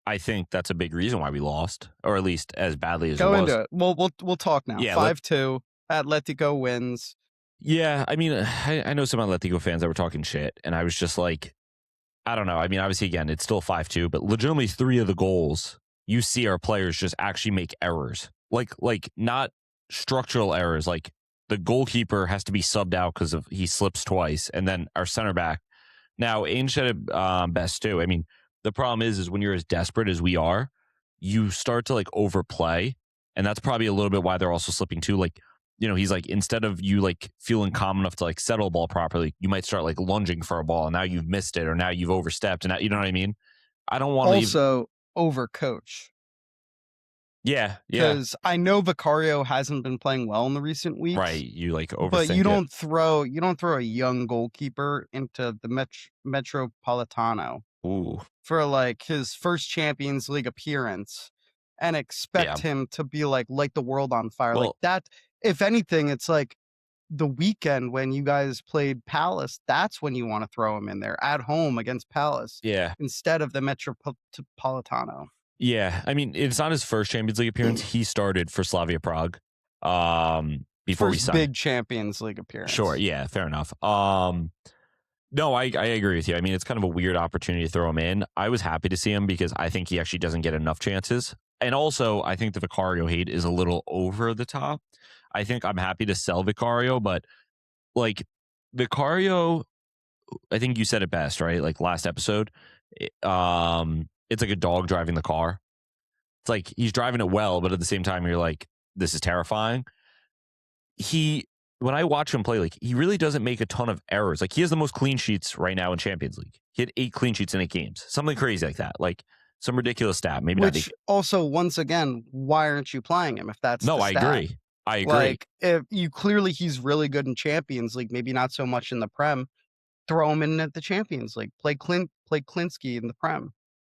I think that's a big reason why we lost, or at least as badly as it was. Go into it. We'll talk now. Yeah, 5-2, Atletico wins. Yeah, I mean, I know some Atletico fans that were talking shit, and I was just like, I don't know. I mean, obviously, again, it's still 5-2, but legitimately 3 of the goals, you see our players just actually make errors. Like not structural errors. Like the goalkeeper has to be subbed out because he slips twice, and then our center back. Now, Ainge said it best too. I mean, the problem is when you're as desperate as we are, you start to like overplay, and that's probably a little bit why they're also slipping too. Like, he's like, instead of you like feeling calm enough to like settle a ball properly, you might start like lunging for a ball, and now you've missed it, or now you've overstepped, and now, you know what I mean? I don't want to also overcoach. Yeah. Because I know Vicario hasn't been playing well in the recent weeks. Right. You like overthink but you don't throw a young goalkeeper into the Metropolitano for like his first Champions League appearance and expect him to be like light the world on fire. Like that. If anything, it's like the weekend when you guys played Palace, that's when you want to throw him in there at home against Palace. Yeah. Instead of the Metropolitano. Yeah, I mean, it's not his first Champions League appearance. He started for Slavia Prague before we signed. Big Champions League appearance. Sure, yeah, fair enough. No, I agree with you. I mean, it's kind of a weird opportunity to throw him in. I was happy to see him because I think he actually doesn't get enough chances. And also, I think the Vicario hate is a little over the top. I think I'm happy to sell Vicario, but like Vicario, I think you said it best, right? Like last episode, it's like a dog driving the car. It's like he's driving it well, but at the same time, you're like, this is terrifying. When I watch him play, like he really doesn't make a ton of errors. Like he has the most clean sheets right now in Champions League. He had 8 clean sheets in 8 games, something crazy like that. Like some ridiculous stat. Maybe not. Which also, once again, why aren't you playing him if that's No, the I stat? agree. I agree. Like, if you clearly he's really good in Champions League, maybe not so much in the Prem. Throw him in at the Champions League. Play Klinsky in the Prem.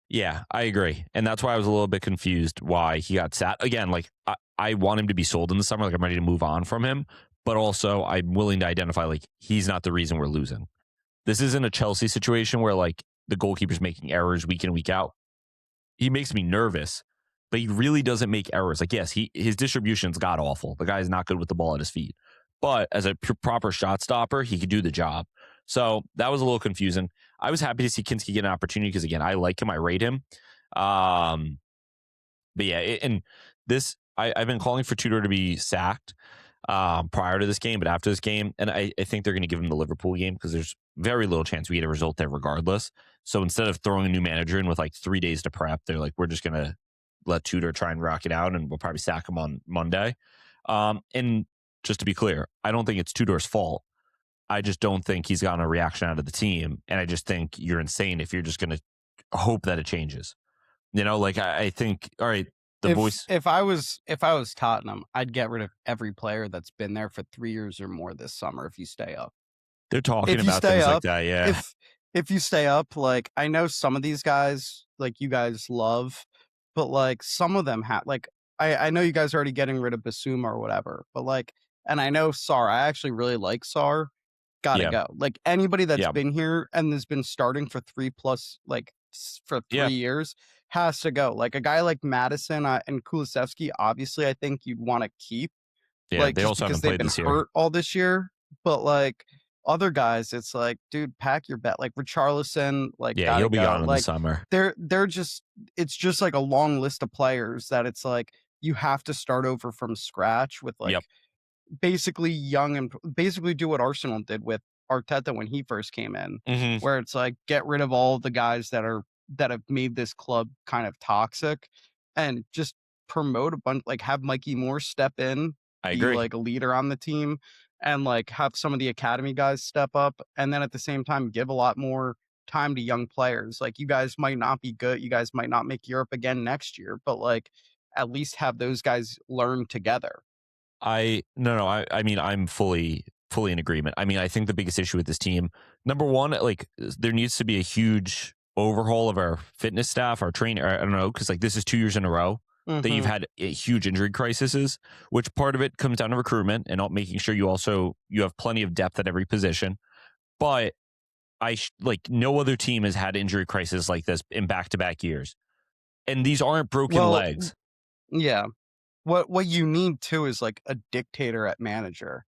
Yeah, I agree. And that's why I was a little bit confused why he got sat. Again, like I want him to be sold in the summer. Like I'm ready to move on from him. But also I'm willing to identify like he's not the reason we're losing. This isn't a Chelsea situation where like the goalkeeper's making errors week in, week out. He makes me nervous, but he really doesn't make errors. Like, yes, his distribution's god awful. The guy's not good with the ball at his feet. But as a proper shot stopper, he could do the job. So that was a little confusing. I was happy to see Kinski get an opportunity because, again, I like him. I rate him. But yeah, and this, I've been calling for Tudor to be sacked prior to this game, but after this game, and I think they're going to give him the Liverpool game because there's very little chance we get a result there regardless. So instead of throwing a new manager in with like 3 days to prep, they're like, we're just going to let Tudor try and rock it out, and we'll probably sack him on Monday. And just to be clear, I don't think it's Tudor's fault. I just don't think he's gotten a reaction out of the team. And I just think you're insane if you're just going to hope that it changes. You know, like I think, all right, If I was Tottenham, I'd get rid of every player that's been there for 3 years or more this summer if you stay up. They're talking If you about stay things like up, that, yeah. If you stay up, like I know some of these guys, like you guys love, but like some of them have, like I know you guys are already getting rid of Basuma or whatever, but like, and I know Sar, I actually really like Sar. Gotta Yeah. go. Like anybody that's Yeah. been here and has been starting for 3+ for 3 Yeah. years has to go. Like a guy like Madison and Kulusevski, obviously, I think you'd want to keep. Yeah, Like they just also because haven't they've played been this year. hurt all this year. But like other guys, it's like, dude, pack your bet. Like Richarlison, like Yeah, gotta he'll be go. gone in the Like summer. they're just, it's just like a long list of players that it's like you have to start over from scratch with like Yep. basically young and basically do what Arsenal did with Arteta when he first came in, Mhm. where it's like get rid of all the guys that have made this club kind of toxic and just promote a bunch, like have Mikey Moore step in, I be agree. like a leader on the team, and like have some of the academy guys step up, and then at the same time give a lot more time to young players. Like you guys might not be good, you guys might not make Europe again next year, but like at least have those guys learn together. I mean, I'm fully in agreement. I mean, I think the biggest issue with this team, number one, like there needs to be a huge overhaul of our fitness staff, our training. I don't know, because like this is 2 years in a row that you've had huge injury crises, which part of it comes down to recruitment and making sure you have plenty of depth at every position. But like no other team has had injury crisis like this in back-to-back years, and these aren't broken legs. Yeah. What you need too is like a dictator at manager.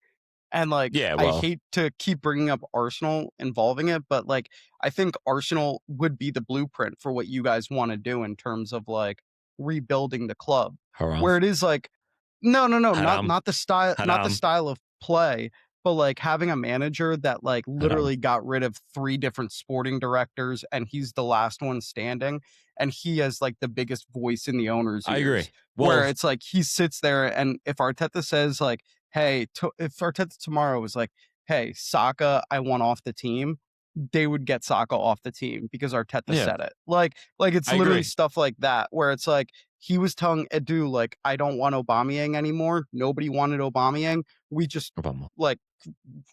And like, Yeah, I well, hate to keep bringing up Arsenal involving it, but like, I think Arsenal would be the blueprint for what you guys want to do in terms of like rebuilding the club, haram. where it is like, no, Haram. not the style, not the Haram. style of play, but like having a manager that like literally got rid of 3 different sporting directors and he's the last one standing, and he has like the biggest voice in the owner's ears. I agree. Where Well, it's like he sits there, and if Arteta says like, hey, if Arteta tomorrow was like, hey, Saka, I want off the team, they would get Saka off the team because Arteta Yeah. said it. Like it's I literally agree. stuff like that where it's like he was telling Edu like, I don't want Aubameyang anymore. Nobody wanted Aubameyang. We just like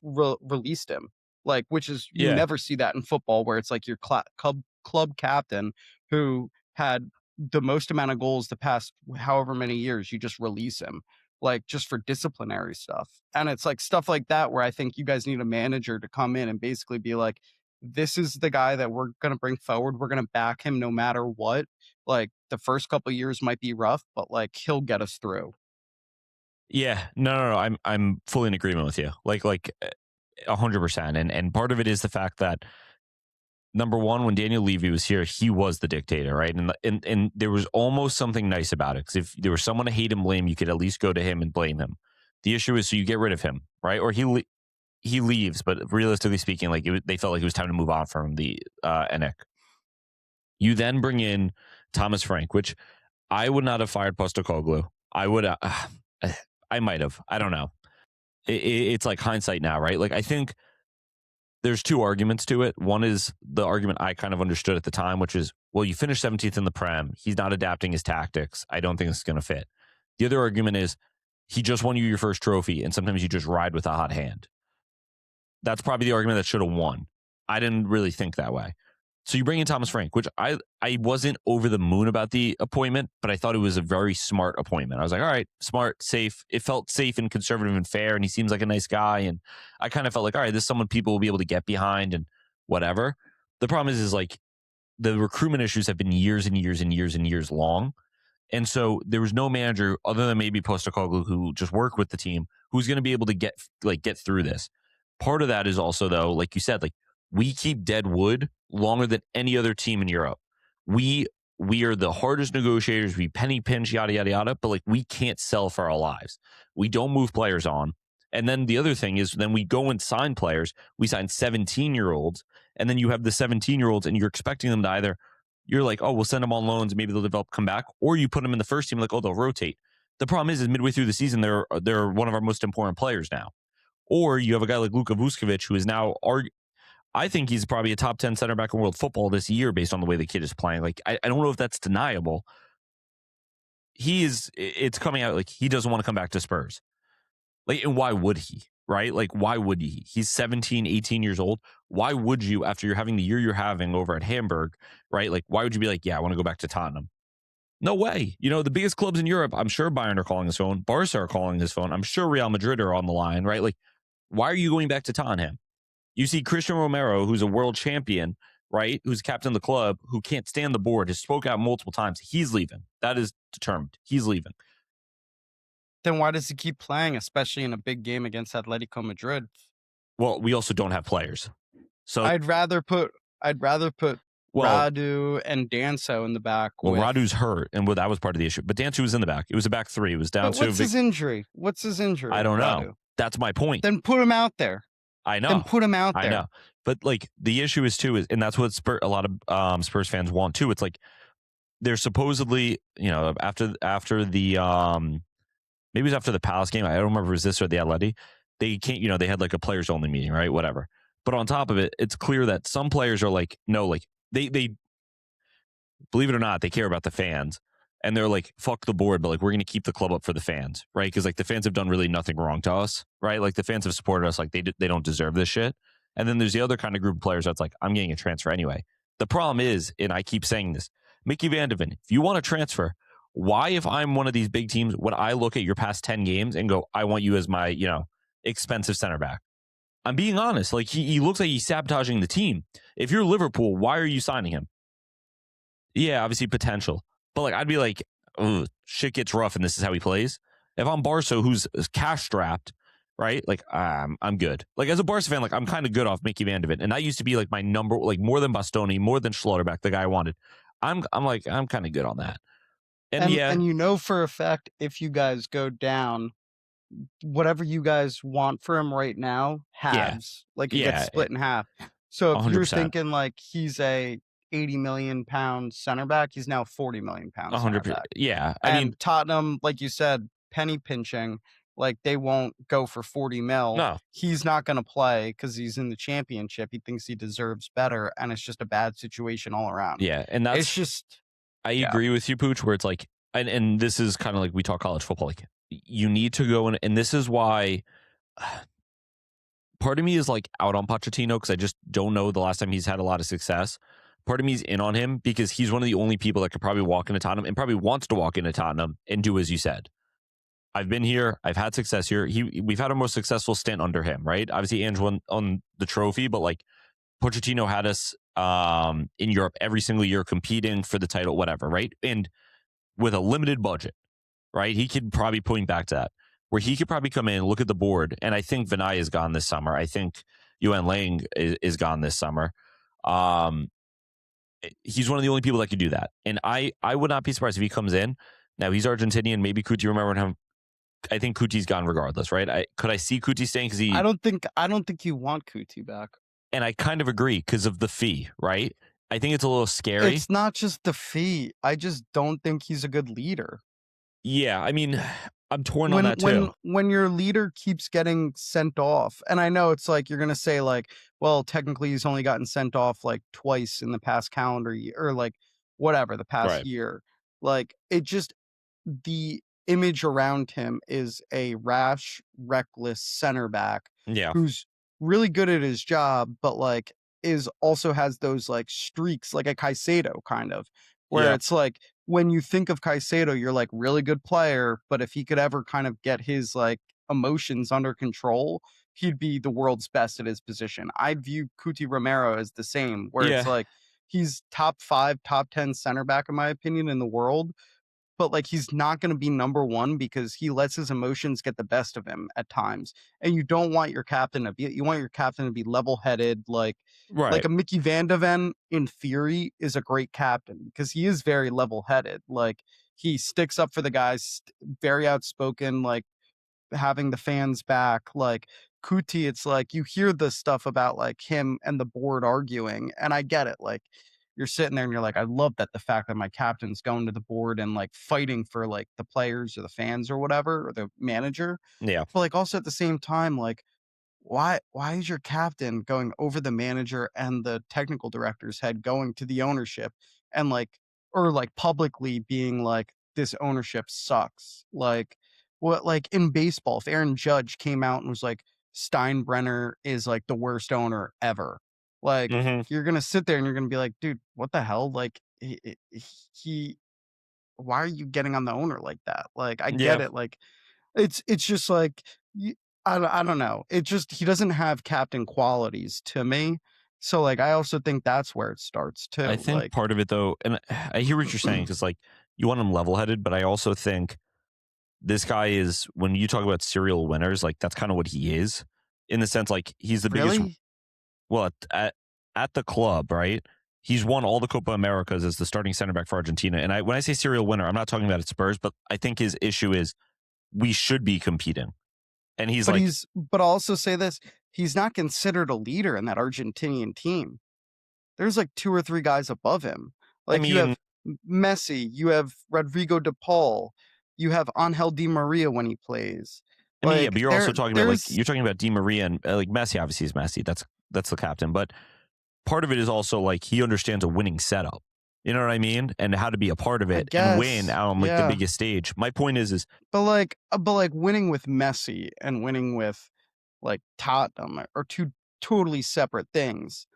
released him. Like, which is you Yeah. never see that in football where it's like your club captain who had the most amount of goals the past however many years, you just release him, like just for disciplinary stuff. And it's like stuff like that where I think you guys need a manager to come in and basically be like, this is the guy that we're going to bring forward. We're going to back him no matter what. Like the first couple of years might be rough, but like he'll get us through. Yeah, no. I'm fully in agreement with you. Like 100%. And part of it is the fact that number one, when Daniel Levy was here, he was the dictator, right? And there was almost something nice about it because if there was someone to hate and blame, you could at least go to him and blame him. The issue is, so you get rid of him, right? Or he leaves, but realistically speaking, like they felt like it was time to move on from the Enek. You then bring in Thomas Frank, which I would not have fired Postecoglou. I would, I might have. I don't know. It's like hindsight now, right? Like I think there's two arguments to it. One is the argument I kind of understood at the time, which is, well, you finished 17th in the Prem. He's not adapting his tactics. I don't think it's going to fit. The other argument is he just won you your first trophy, and sometimes you just ride with a hot hand. That's probably the argument that should have won. I didn't really think that way. So you bring in Thomas Frank, which I wasn't over the moon about the appointment, but I thought it was a very smart appointment. I was like, all right, smart, safe. It felt safe and conservative and fair, and he seems like a nice guy. And I kind of felt like, all right, this is someone people will be able to get behind and whatever. The problem is like the recruitment issues have been years and years and years and years long. And so there was no manager other than maybe Postecoglou who just worked with the team who's going to be able to get through this. Part of that is also, though, like you said, like we keep dead wood longer than any other team in Europe. We are the hardest negotiators. We penny pinch, yada, yada, yada, but like we can't sell for our lives. We don't move players on. And then the other thing is then we go and sign players. We sign 17-year-olds, and then you have the 17-year-olds and you're expecting them to either, you're like, oh, we'll send them on loans, maybe they'll develop, come back, or you put them in the first team, like, oh, they'll rotate. The problem is midway through the season, they're one of our most important players now. Or you have a guy like Luka Vucevic, who is now, I think he's probably a top 10 center back in world football this year based on the way the kid is playing. Like, I don't know if that's deniable. It's coming out like he doesn't want to come back to Spurs. Like, and why would he, right? Like, why would he? He's 17, 18 years old. Why would you, after you're having the year you're having over at Hamburg, right? Like, why would you be like, yeah, I want to go back to Tottenham? No way. You know, the biggest clubs in Europe, I'm sure Bayern are calling his phone. Barca are calling his phone. I'm sure Real Madrid are on the line, right? Like, why are you going back to Tottenham? You see Christian Romero, who's a world champion, right? Who's captain of the club, who can't stand the board, has spoke out multiple times. He's leaving. That is determined. He's leaving. Then why does he keep playing, especially in a big game against Atletico Madrid? Well, we also don't have players. So I'd rather put Radu and Danso in the back. Well, Radu's hurt, and that was part of the issue. But Danso was in the back. It was a back three. It was down to. What's his injury? What's his injury? I don't know. Radu? That's my point. Then put him out there. I know. Then put him out there. I know. But like the issue is too, and that's what a lot of Spurs fans want too. It's like they're supposedly, you know, after the maybe it was after the Palace game. I don't remember if it was this or the Atleti. They can't, you know, they had like a players only meeting, right? Whatever. But on top of it, it's clear that some players are like, no, like they believe it or not, they care about the fans. And they're like, fuck the board, but like, we're going to keep the club up for the fans, right? Because like the fans have done really nothing wrong to us, right? Like the fans have supported us like they don't deserve this shit. And then there's the other kind of group of players that's like, I'm getting a transfer anyway. The problem is, and I keep saying this, Mickey Van de Ven, if you want to transfer, why, if I'm one of these big teams, would I look at your past 10 games and go, I want you as my, you know, expensive center back? I'm being honest. Like he looks like he's sabotaging the team. If you're Liverpool, why are you signing him? Yeah, obviously potential. But like I'd be like, shit gets rough and this is how he plays. If I'm Barca, who's cash strapped, right? Like I'm good. Like as a Barca fan, like I'm kind of good off Mickey Van de Ven. And that used to be like my number, like more than Bastoni, more than Schlotterbeck, the guy I wanted. I'm kind of good on that. And yeah, and you know for a fact, if you guys go down, whatever you guys want for him right now, halves. Like it gets split in half. So if 100%. You're thinking like he's a 80 million pound center back, he's now 40 million pounds. 100%. Yeah. I mean, Tottenham, like you said, penny pinching, like they won't go for 40 mil. No. He's not going to play because he's in the championship. He thinks he deserves better. And it's just a bad situation all around. Yeah. And that's it's just. I agree with you, Pucc, where it's like, and this is kind of like we talk college football, like you need to go in, and this is why part of me is like out on Pochettino because I just don't know the last time he's had a lot of success. Part of me is in on him because he's one of the only people that could probably walk into Tottenham and probably wants to walk into Tottenham and do as you said. I've been here. I've had success here. We've had a more successful stint under him, right? Obviously, Ange won on the trophy, but like Pochettino had us in Europe every single year competing for the title, whatever, right? And with a limited budget, right? He could probably point back to that, where he could probably come in, look at the board, and I think Vinay is gone this summer. I think Yuan Lang is gone this summer. He's one of the only people that could do that. And I would not be surprised if he comes in. Now, he's Argentinian. Maybe Kuti, remember him. I think Kuti's gone regardless, right? Could I see Kuti staying? Because I don't think you want Kuti back. And I kind of agree because of the fee, right? I think it's a little scary. It's not just the fee. I just don't think he's a good leader. Yeah, I mean, I'm torn on that too. When your leader keeps getting sent off, and I know it's like you're gonna say like, well, technically he's only gotten sent off like twice in the past calendar year, or like whatever the past Right. year. Like it just the image around him is a rash, reckless center back Yeah. who's really good at his job, but like is also has those like streaks, like a Caicedo kind of, where Yeah. it's like when you think of Caicedo, you're like really good player, but if he could ever kind of get his like emotions under control, he'd be the world's best at his position. I view Cuti Romero as the same, where it's Yeah. like he's top 5, top 10 center back, in my opinion, in the world, but like he's not going to be number one because he lets his emotions get the best of him at times. And you don't want your captain to be, you want your captain to be level-headed, like Right. a Mickey Van de Ven in theory is a great captain because he is very level-headed. Like he sticks up for the guys, very outspoken, like having the fans back. Like Kuti, it's like you hear the stuff about like him and the board arguing, and I get it. Like you're sitting there and you're like, I love that the fact that my captain's going to the board and like fighting for like the players or the fans or whatever, or the manager. Yeah. But like also at the same time, like why is your captain going over the manager and the technical director's head, going to the ownership and like, or like publicly being like, this ownership sucks? Like what, like in baseball, if Aaron Judge came out and was like, Steinbrenner is like the worst owner ever, like Mm-hmm. you're gonna sit there and you're gonna be like, dude, what the hell? Like he why are you getting on the owner like that? Like I get Yeah. it. Like it's just like I don't know. It just he doesn't have captain qualities to me. So like I also think that's where it starts too. I think Like part of it though, and I hear what you're saying, because like you want him level-headed, but I also think this guy is, when you talk about serial winners, like that's kind of what he is, in the sense like he's the biggest. really, Well, at the club, right? He's won all the Copa Americas as the starting center back for Argentina. And when I say serial winner, I'm not talking about at Spurs, but I think his issue is we should be competing. And he's like, but I'll also say this: he's not considered a leader in that Argentinian team. There's like 2 or 3 guys above him. Like you have Messi, you have Rodrigo de Paul, you have Angel Di Maria when he plays. I mean, yeah, Like, but you're also talking about like there's- you're talking about Di Maria and like Messi. Obviously, is Messi. That's the captain. But part of it is also like he understands a winning setup. You know what I mean? And how to be a part of it and win guess, on like yeah. the biggest stage. My point is But like winning with Messi and winning with like Tottenham are 2 totally separate things.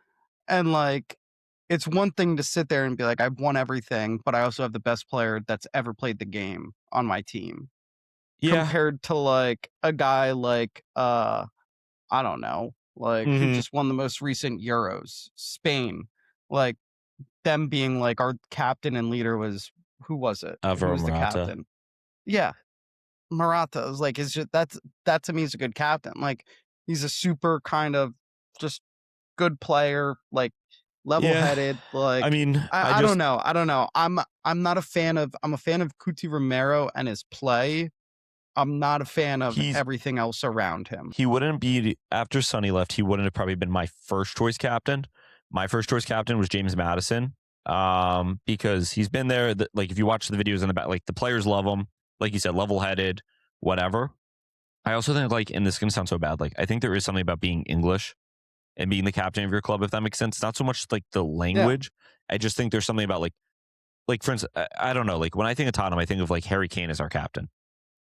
And like it's one thing to sit there and be like, I've won everything, but I also have the best player that's ever played the game on my team. yeah, Compared to like a guy like I don't know, like who Mhm. just won the most recent Euros, Spain. Like them being like our captain and leader was, who was it? Who Alvaro was the Morata. captain? Yeah. Morata is like, it's just that to me is a good captain. Like he's a super kind of just good player, like level-headed. Like I mean, I don't know. I don't know. I'm not a fan of. I'm a fan of Cuti Romero and his play. I'm not a fan of everything else around him. He wouldn't be, after Sonny left, he wouldn't have probably been my first choice captain. My first choice captain was James Madison, because he's been there. Like if you watch the videos in the back, like the players love him. Like you said, level-headed, whatever. I also think like, and this is going to sound so bad, like I think there is something about being English and being the captain of your club, if that makes sense. Not so much like the language. I just think there's something about like for instance, I don't know, like when I think of Tottenham, I think of like Harry Kane as our captain.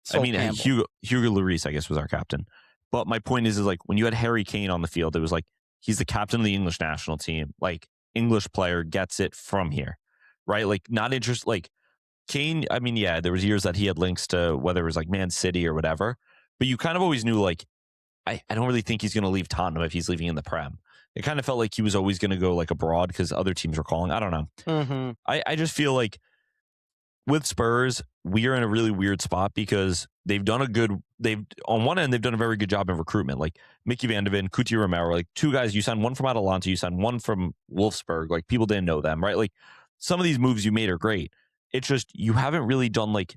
Sol I mean, Campbell. Hugo Lloris, I guess, was our captain. But my point is like when you had Harry Kane on the field, it was like he's the captain of the English national team. Like English player gets it from here, right? Like not interest. Like Kane. I mean, yeah, there was years that he had links to whether it was like Man City or whatever. But you kind of always knew like I don't really think he's going to leave Tottenham if he's leaving in the Prem. It kind of felt like he was always going to go like abroad because other teams were calling. I don't know. Mm-hmm. I just feel like with Spurs, we are in a really weird spot because they've done on one end, they've done a very good job in recruitment. Like Mickey Van de Ven, Cuti Romero, like 2 guys, you signed one from Atalanta, you signed one from Wolfsburg. Like people didn't know them, right? Like some of these moves you made are great. It's just, you haven't really done like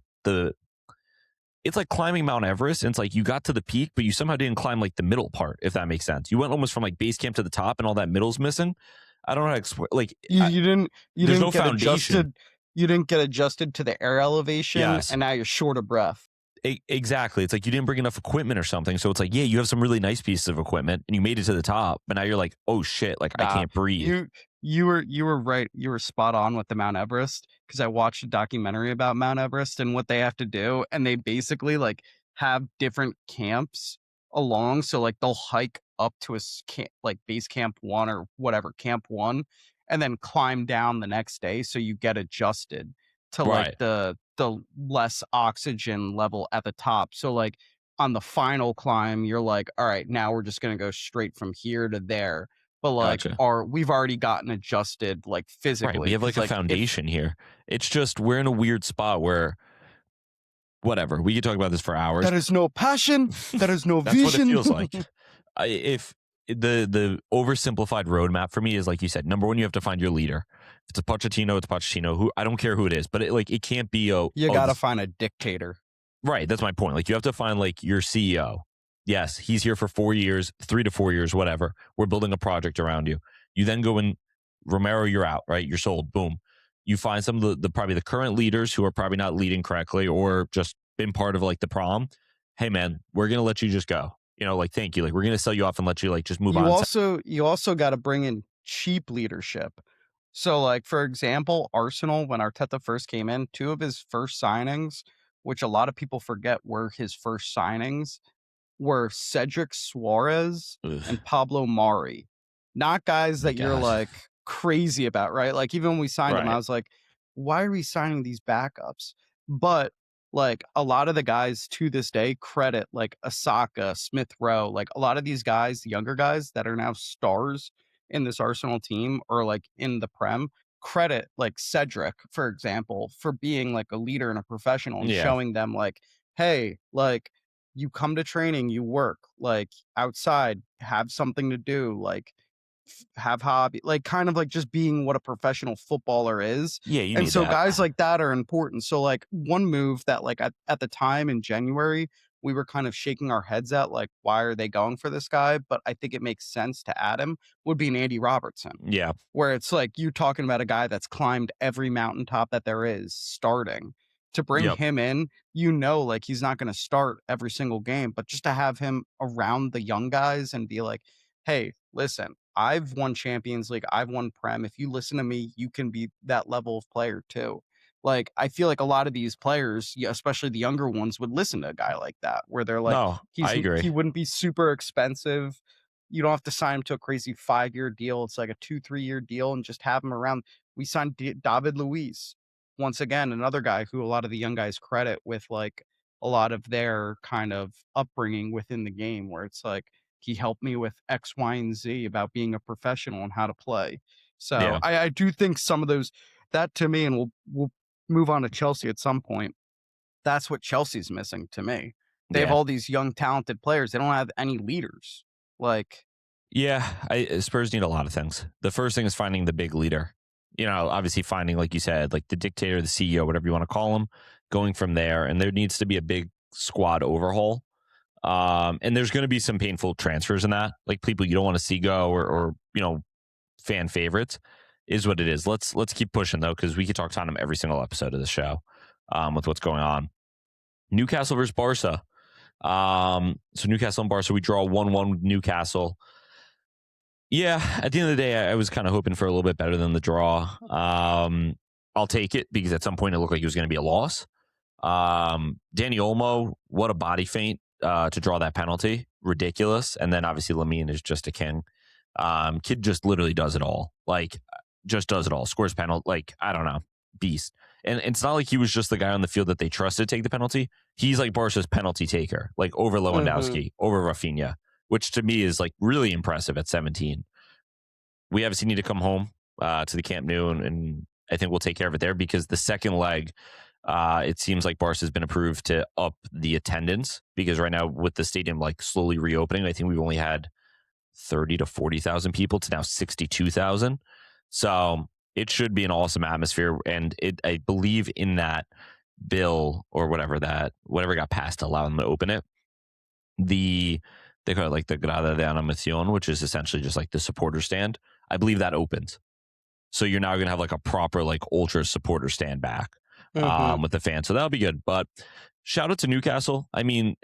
it's like climbing Mount Everest. And it's like you got to the peak, but you somehow didn't climb like the middle part, if that makes sense. You went almost from like base camp to the top and all that middle's missing. I don't know how to explain. Like You didn't there's no get foundation. adjusted. You didn't get adjusted to the air elevation, Yes. and now you're short of breath. Exactly. It's like you didn't bring enough equipment or something. So it's like, yeah, you have some really nice pieces of equipment and you made it to the top, but now you're like, oh shit, like I Nah, can't breathe. You were right. You were spot on with the Mount Everest because I watched a documentary about Mount Everest and what they have to do, and they basically like have different camps along. So like they'll hike up to like base camp 1 or whatever camp 1, and then climb down the next day. So you get adjusted to like Right. the less oxygen level at the top. So like on the final climb, you're like, all right, now we're just gonna go straight from here to there. But like Gotcha. we've already gotten adjusted like Right. physically. We have like 'Cause, a like, if foundation here. It's just we're in a weird spot where whatever. We could talk about this for hours. there is no passion, there is no That's vision. what it feels like. If the oversimplified roadmap for me is like you said, number one, you have to find your leader. If it's a Pochettino, it's Pochettino. Who I don't care who it is, but it can't be You gotta find a dictator. right. That's my point. Like you have to find like your CEO. Yes, he's here for 4 years, 3 to 4 years, whatever. We're building a project around you. You then go in, Romero, you're out, right? You're sold. Boom. You find some of the probably the current leaders who are probably not leading correctly or just been part of like the prom. Hey man, we're gonna let you just go. Like thank you. Like we're gonna sell you off and let you like just move on. You also got to bring in cheap leadership. So like for example, Arsenal, when Arteta first came in, 2 of his first signings, which a lot of people forget were his first signings, were Cedric Suarez Ugh, and Pablo Mari. Not guys my that you're God. like crazy about, right? Like even when we signed him, Right. I was like, why are we signing these backups? But like a lot of the guys to this day credit like Asaka, Smith Rowe, like a lot of these guys, the younger guys that are now stars in this Arsenal team or like in the Prem, credit like Cedric, for example, for being like a leader and a professional and Yeah. showing them like, hey, like you come to training, you work like outside, have something to do, like have hobby, like kind of like just being what a professional footballer is. Yeah, you And need so that. guys like that are important. So like one move that like at the time in January, we were kind of shaking our heads at like, why are they going for this guy? But I think it makes sense to add him would be an Andy Robertson, Yeah. where it's like you talking about a guy that's climbed every mountaintop that there is starting. To bring Yep. him in, like he's not going to start every single game, but just to have him around the young guys and be like, hey, listen, I've won Champions League, I've won Prem. If you listen to me, you can be that level of player too. Like, I feel like a lot of these players, especially the younger ones, would listen to a guy like that, where they're like, No, I agree. he wouldn't be super expensive. You don't have to sign him to a crazy 5-year deal. It's like a 2-3 year deal and just have him around. We signed David Luiz. Once again, another guy who a lot of the young guys credit with like a lot of their kind of upbringing within the game, where it's like he helped me with X, Y, and Z about being a professional and how to play. So Yeah. I do think some of those, that to me, and we'll move on to Chelsea at some point. That's what Chelsea's missing to me. They have Yeah. all these young, talented players. They don't have any leaders. Like, Yeah, Spurs need a lot of things. The first thing is finding the big leader. Obviously finding, like you said, like the dictator, the CEO, whatever you want to call him, going from there. And there needs to be a big squad overhaul. And there's going to be some painful transfers in that, like people you don't want to see go or fan favorites is what it is. Let's keep pushing though, because we could talk Tottenham every single episode of the show with what's going on. Newcastle versus Barca. So Newcastle and Barca, we draw 1-1 with Newcastle. Yeah, at the end of the day, I was kind of hoping for a little bit better than the draw. I'll take it because at some point it looked like it was going to be a loss. Danny Olmo, what a body feint to draw that penalty. Ridiculous. And then obviously Lamine is just a king. Kid just literally does it all. Like, just does it all. Scores penalty. Like, I don't know. Beast. And it's not like he was just the guy on the field that they trusted to take the penalty. He's like Barca's penalty taker, like over Lewandowski, over Rafinha, which to me is like really impressive at 17. We obviously need to come home to the Camp Nou, and I think we'll take care of it there because the second leg, it seems like Barca's been approved to up the attendance because right now with the stadium like slowly reopening, I think we've only had 30 to 40,000 people to now 62,000. So it should be an awesome atmosphere. And I believe in that bill or whatever got passed to allow them to open it. They call it like the Grada de Animación, which is essentially just like the supporter stand. I believe that opens. So you're now going to have like a proper like ultra supporter stand back with the fans. So that'll be good. But shout out to Newcastle. I mean,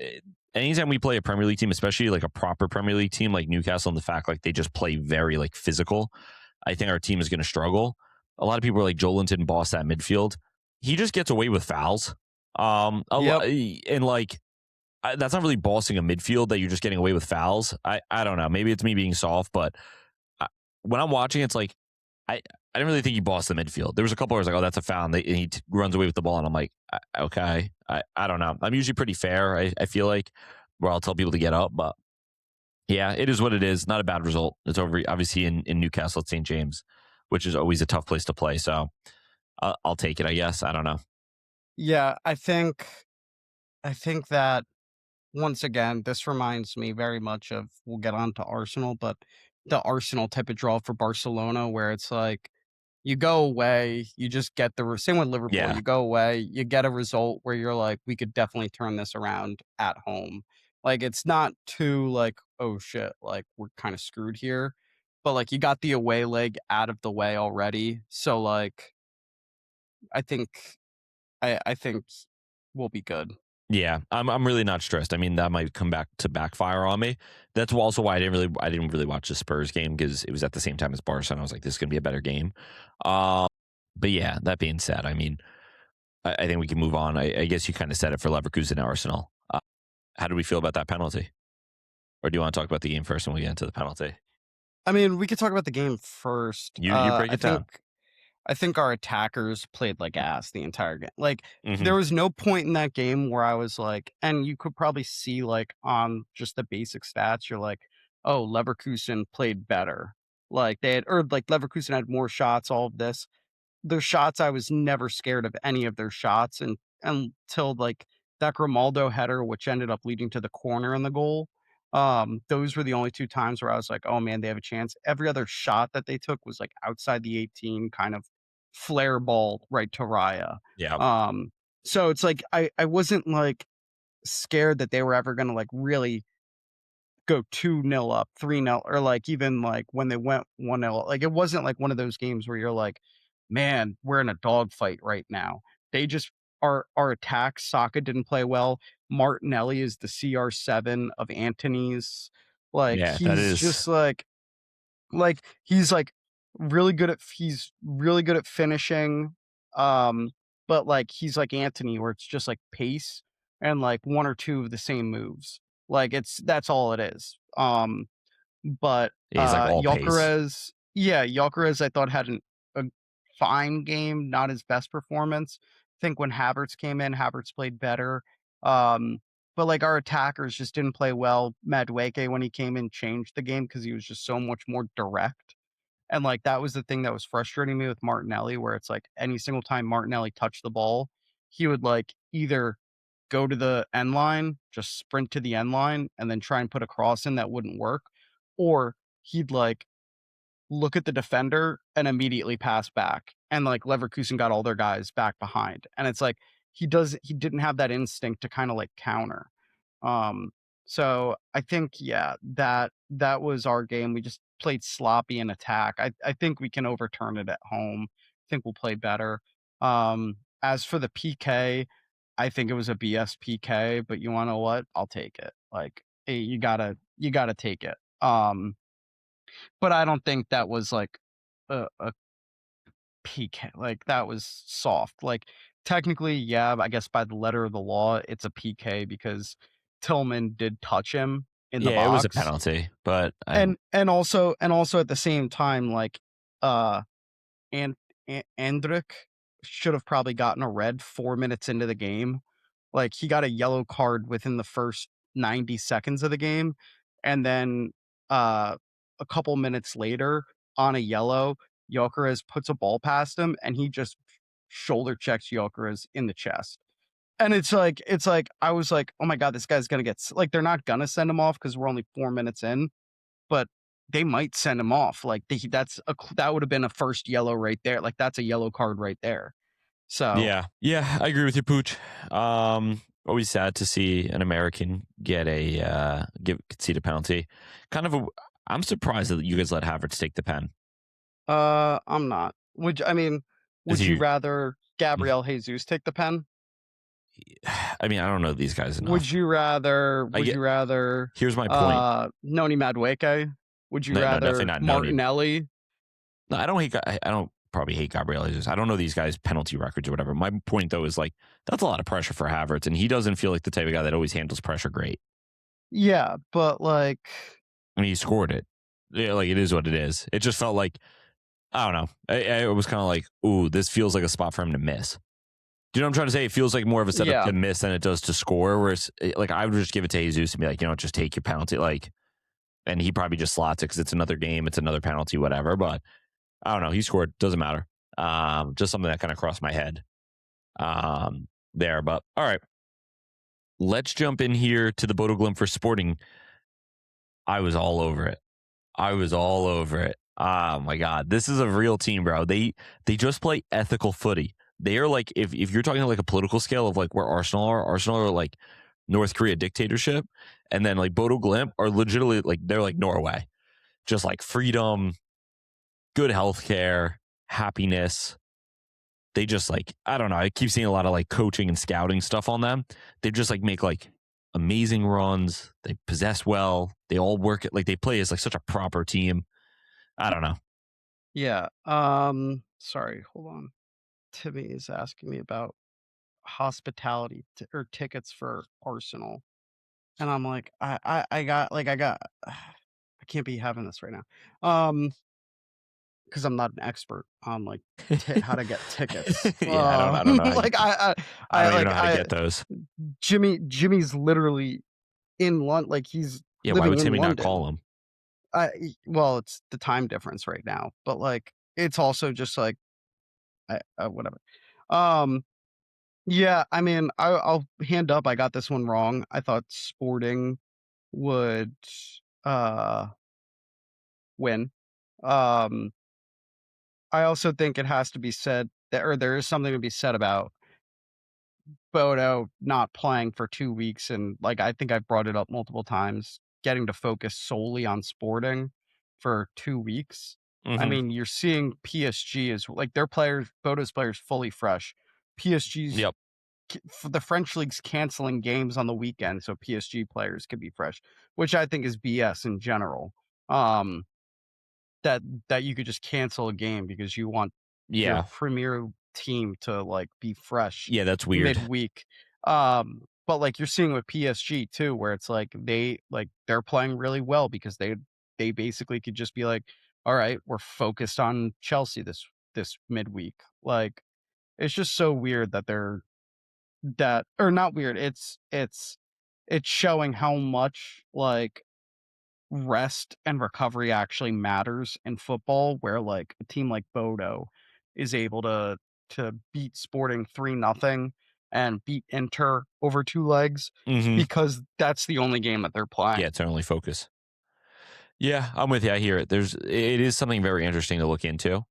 anytime we play a Premier League team, especially like a proper Premier League team like Newcastle, and the fact like they just play very like physical, I think our team is going to struggle. A lot of people are like Joelinton boss that midfield. He just gets away with fouls. And like that's not really bossing a midfield that you're just getting away with fouls. I don't know. Maybe it's me being soft, but when I'm watching, it's like I didn't really think he bossed the midfield. There was a couple where I was like, oh, that's a foul, and he runs away with the ball, and I'm like, okay, I don't know. I'm usually pretty fair. I feel like where I'll tell people to get up, but yeah, it is what it is. Not a bad result. It's over obviously in Newcastle at St. James, which is always a tough place to play. So I'll take it, I guess. I don't know. Yeah, I think that once again, this reminds me very much of, we'll get on to Arsenal, but the Arsenal type of draw for Barcelona, where it's like you go away, you just get same with Liverpool. Yeah. You go away, you get a result where you're like, we could definitely turn this around at home. Like, it's not too like, oh shit, like we're kind of screwed here, but like you got the away leg out of the way already. So like, I think we'll be good. Yeah, I'm really not stressed. I mean, that might come back to backfire on me. That's also why I didn't really watch the Spurs game, because it was at the same time as Barca, and I was like, this is gonna be a better game. But yeah, that being said, I mean, I think we can move on. I guess you kind of said it for Leverkusen and Arsenal. How do we feel about that penalty? Or do you want to talk about the game first and we get into the penalty? I mean, we could talk about the game first. You break it down. I think our attackers played like ass the entire game. Like, Mhm. there was no point in that game where I was like, and you could probably see like on just the basic stats, you're like, oh, Leverkusen played better. Like Leverkusen had more shots, all of this. Their shots, I was never scared of any of their shots, and until like that Grimaldo header, which ended up leading to the corner and the goal. Those were the only two times where I was like, oh man, they have a chance. Every other shot that they took was like outside the 18, kind of flare ball right to Raya. Yeah. So it's like I wasn't like scared that they were ever gonna like really go 2-0 up, 3-0, or like even like when they went 1-0. Like, it wasn't like one of those games where you're like, man, we're in a dogfight right now. They just our attack, Saka didn't play well. Martinelli is the CR7 of Antony's. Like, Yeah, that he's is just like he's like he's really good at finishing. But like he's like Antony, where it's just like pace and like one or two of the same moves. Like, that's all it is. But he's like all pace. Gyökeres I thought had a fine game, not his best performance. I think when Havertz came in, Havertz played better. But like our attackers just didn't play well. Madueke, when he came in, changed the game because he was just so much more direct. And like that was the thing that was frustrating me with Martinelli, where it's like any single time Martinelli touched the ball, he would like either go to the end line, just sprint to the end line, and then try and put a cross in that wouldn't work, or he'd like look at the defender and immediately pass back. And like Leverkusen got all their guys back behind. And it's like he didn't have that instinct to kind of like counter. So I think, yeah, that was our game. We just played sloppy in attack. I think we can overturn it at home. I think we'll play better. As for the PK, I think it was a BS PK, but you want to know what? I'll take it. Like, hey, you gotta take it. But I don't think that was like a PK. Like, that was soft. Like, technically, yeah, I guess by the letter of the law, it's a PK because Tillman did touch him in the box. Yeah, it was a penalty, but and also at the same time, like, and Endrick should have probably gotten a red 4 minutes into the game. Like, he got a yellow card within the first 90 seconds of the game, and then a couple minutes later, on a yellow, Gyökeres puts a ball past him, and he just shoulder checks Gyökeres in the chest. And it's like I was like, oh my god, this guy's gonna get like, they're not gonna send him off because we're only 4 minutes in, but they might send him off. Like, that would have been a first yellow right there. Like, that's a yellow card right there. So yeah, I agree with you, Pucc. Always sad to see an American get concede a penalty. I'm surprised that you guys let Havertz take the pen. I'm not. Would you rather Gabriel Jesus take the pen? I mean, I don't know these guys enough. Would you rather? Here's my point. Noni Madueke? Would you No, rather definitely not Noni. Martinelli? No, I don't probably hate Gabriel Jesus. I don't know these guys' penalty records or whatever. My point though is like that's a lot of pressure for Havertz, and he doesn't feel like the type of guy that always handles pressure great. Yeah, but like, I mean, he scored it. Yeah, like it is what it is. It just felt like I don't know. I was kind of like, ooh, this feels like a spot for him to miss. Do you know what I'm trying to say? It feels like more of a setup to miss than it does to score. Whereas, like, I would just give it to Jesus and be like, just take your penalty. Like, and he probably just slots it because it's another game, it's another penalty, whatever. But I don't know. He scored. Doesn't matter. Just something that kind of crossed my head there. But all right. Let's jump in here to the Bodo Glimt for Sporting. I was all over it. Oh my God. This is a real team, bro. They just play ethical footy. They are like, if you're talking like a political scale of like where Arsenal are like North Korea dictatorship. And then like Bodo Glimt are legitimately like, they're like Norway. Just like freedom, good healthcare, happiness. They just like, I don't know. I keep seeing a lot of like coaching and scouting stuff on them. They just like make like amazing runs. They possess well. They all work it. Like they play as like such a proper team. I don't know. Yeah. Sorry, hold on. Timmy is asking me about hospitality or tickets for Arsenal, and I'm like, I can't be having this right now, because I'm not an expert on like how to get tickets. Yeah, I don't know. Like I don't even know how to get those. Jimmy's literally in London. Like he's Yeah, why would living in Timmy not London. call him? Well, it's the time difference right now, but like it's also just like whatever. Yeah, I mean, I'll hand up. I got this one wrong. I thought Sporting would win. I also think it has to be said that, or there is something to be said about Bodo not playing for 2 weeks, and like I think I've brought it up multiple times, getting to focus solely on Sporting for 2 weeks. I mean, you're seeing PSG is like their players, Bodo's players, fully fresh. PSG's Yep. the French league's canceling games on the weekend so PSG players could be fresh, which I think is BS in general. That you could just cancel a game because you want your Yeah. premier team to like be fresh Yeah, that's weird. midweek. But like you're seeing with PSG too, where it's like they're playing really well because they basically could just be like, all right, we're focused on Chelsea this midweek. Like it's just so weird that or not weird. It's showing how much like rest and recovery actually matters in football, where like a team like Bodo is able to beat Sporting 3-0 and beat Inter over 2 legs because that's the only game that they're playing. Yeah, it's their only focus. Yeah, I'm with you. I hear it. It is something very interesting to look into.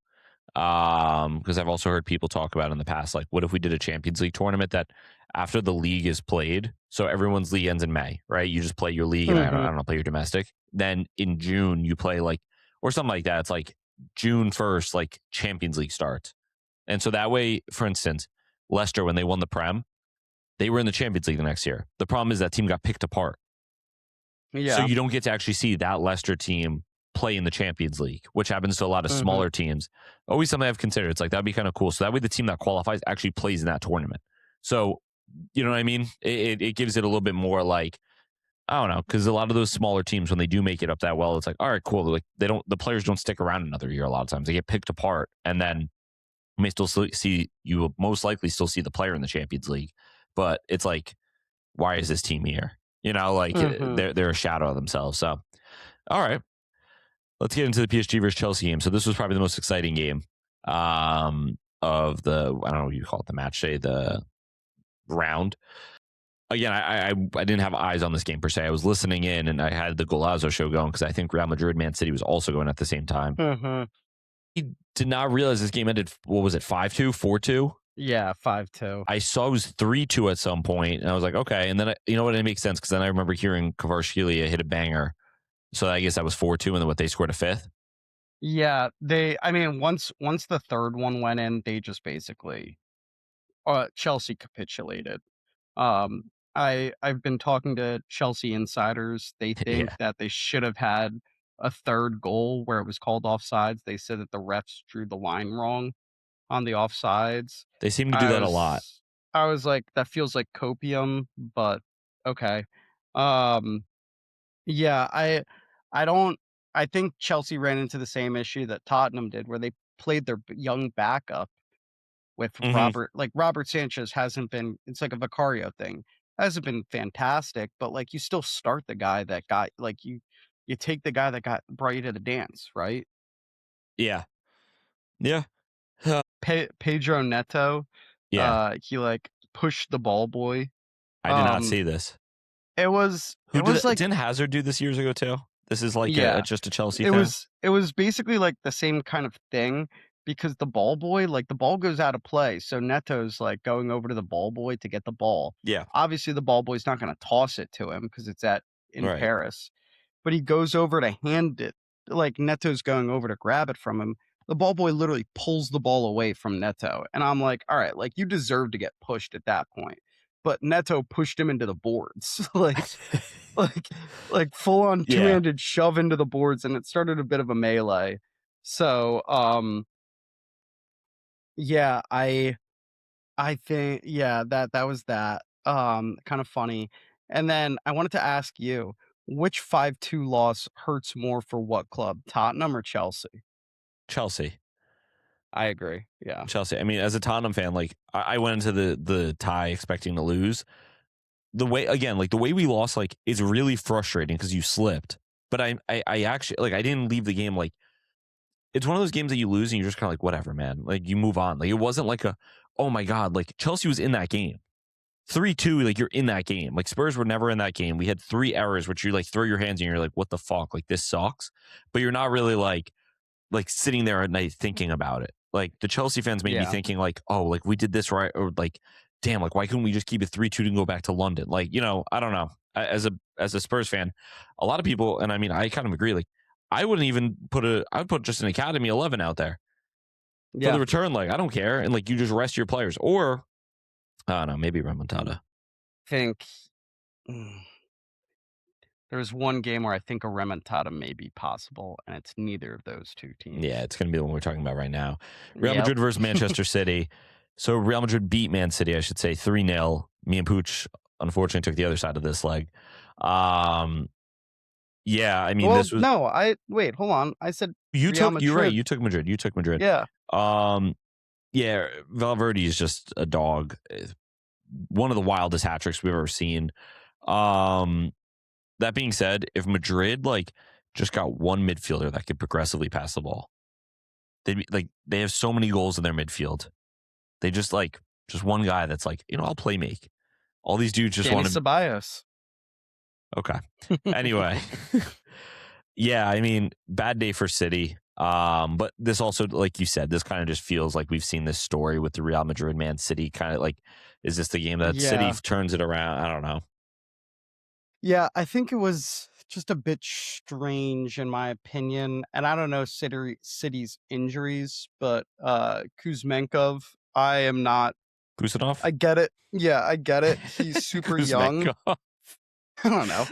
Because I've also heard people talk about in the past, like, what if we did a Champions League tournament that after the league is played, so everyone's league ends in May, right? You just play your league, and I don't know, play your domestic. Then in June you play like, or something like that. It's like June 1st, like Champions League starts, and so that way, for instance, Leicester when they won the Prem, they were in the Champions League the next year. The problem is that team got picked apart. Yeah. So you don't get to actually see that Leicester team play in the Champions League, which happens to a lot of smaller teams. Always something I've considered. It's like, that'd be kind of cool. So that way the team that qualifies actually plays in that tournament. So, you know what I mean? It gives it a little bit more like, I don't know, because a lot of those smaller teams, when they do make it up that well, it's like, all right, cool. Like the players don't stick around another year a lot of times. They get picked apart, and then you may still see, you will most likely still see the player in the Champions League. But it's like, why is this team here? You know, like they're a shadow of themselves. So, all right, let's get into the PSG versus Chelsea game. So this was probably the most exciting game of the, I don't know what you call it, the match day, the round. Again, I didn't have eyes on this game per se. I was listening in, and I had the Golazo show going because I think Real Madrid, Man City was also going at the same time. He did not realize this game ended, what was it, 5-2, 4-2? Yeah, 5-2. I saw it was 3-2 at some point, and I was like, okay. And then, you know what, it makes sense, because then I remember hearing Kvaratskhelia hit a banger. So I guess that was 4-2, and then what, they scored a fifth? Yeah, I mean, once the third one went in, they just basically Chelsea capitulated. I've been talking to Chelsea insiders. They think Yeah. that they should have had a third goal where it was called offsides. They said that the refs drew the line wrong on the offsides. They seem to do I that a lot. was I was like, that feels like copium, but okay. Um, yeah, I don't I think Chelsea ran into the same issue that Tottenham did, where they played their young backup with Mhm. Robert Sanchez hasn't been, it's like a Vicario thing. Hasn't been fantastic, but like you still start the guy that got like you take the guy that got brought you to the dance, right? Yeah. Yeah. Pedro Neto, Yeah. he like pushed the ball boy. I did not Um, see this. it Who did was it? like, Didn't Hazard do this years ago too? This is like yeah, just a Chelsea thing? it was basically like the same kind of thing because the ball boy, like the ball goes out of play, so Neto's like going over to the ball boy to get the ball. Yeah. Obviously, the ball boy's not going to toss it to him because it's at in Right. Paris, but he goes over to hand it. Like Neto's going over to grab it from him. The ball boy literally pulls the ball away from Neto, and I'm like, all right, like you deserve to get pushed at that point. But Neto pushed him into the boards, like like full on Yeah. two-handed shove into the boards, and it started a bit of a melee. So yeah, I think, yeah, that was that. Kind of funny. And then I wanted to ask you, which 5-2 loss hurts more for what club, Tottenham or Chelsea? Chelsea. I agree. Yeah. Chelsea. I mean, as a Tottenham fan, like I went into the tie expecting to lose. The way again, like the way we lost, like is really frustrating because you slipped. But I actually like I didn't leave the game like it's one of those games that you lose and you're just kind of like whatever, man. Like you move on. Like it wasn't like a oh my god, like Chelsea was in that game. 3-2, like you're in that game. Like Spurs were never in that game. We had 3 errors, which you like throw your hands and you're like, what the fuck? Like this sucks. But you're not really like sitting there at night thinking about it. Like the Chelsea fans may be Yeah. thinking like, oh, like we did this right, or like, damn, like why couldn't we just keep it 3-2 and go back to London? Like, I don't know. As a Spurs fan, a lot of people, and I mean, I kind of agree. Like, I wouldn't even I would put just an Academy 11 out there for the Yeah. return. Like, I don't care, and like you just rest your players, or I don't know, maybe remontada. Think mm, there's one game where I think a remontada may be possible, and it's neither of those two Yeah, teams. it's going to be the one we're talking about right now. Real Yep. Madrid versus Manchester City. So Real Madrid beat Man City, I should say, 3-0. Me and Pooch, unfortunately, took the other side of this leg. Yeah, I mean, Well, this was no, wait, hold on. I said Real you're right. Madrid. You took Madrid. You took Madrid. Yeah. Um, yeah, Valverde is just a dog. One of the wildest hat tricks we've ever seen. That being said, if Madrid like just got one midfielder that could progressively pass the ball, they'd be like they have so many goals in their midfield. They just just one guy that's like, I'll play make. All these dudes just Danny want to. Ceballos. Okay. Anyway, yeah, I mean, bad day for City. But this also, like you said, this kind of just feels like we've seen this story with the Real Madrid Man City. Kind of like, is this the game that City Yeah. turns it around? I don't know. Yeah, I think it was just a bit strange in my opinion. And I don't know City's injuries, but Kuzmenkov, I am not Kusanov? I get it. Yeah, I get it. He's super young. Kuzmenko. I don't know.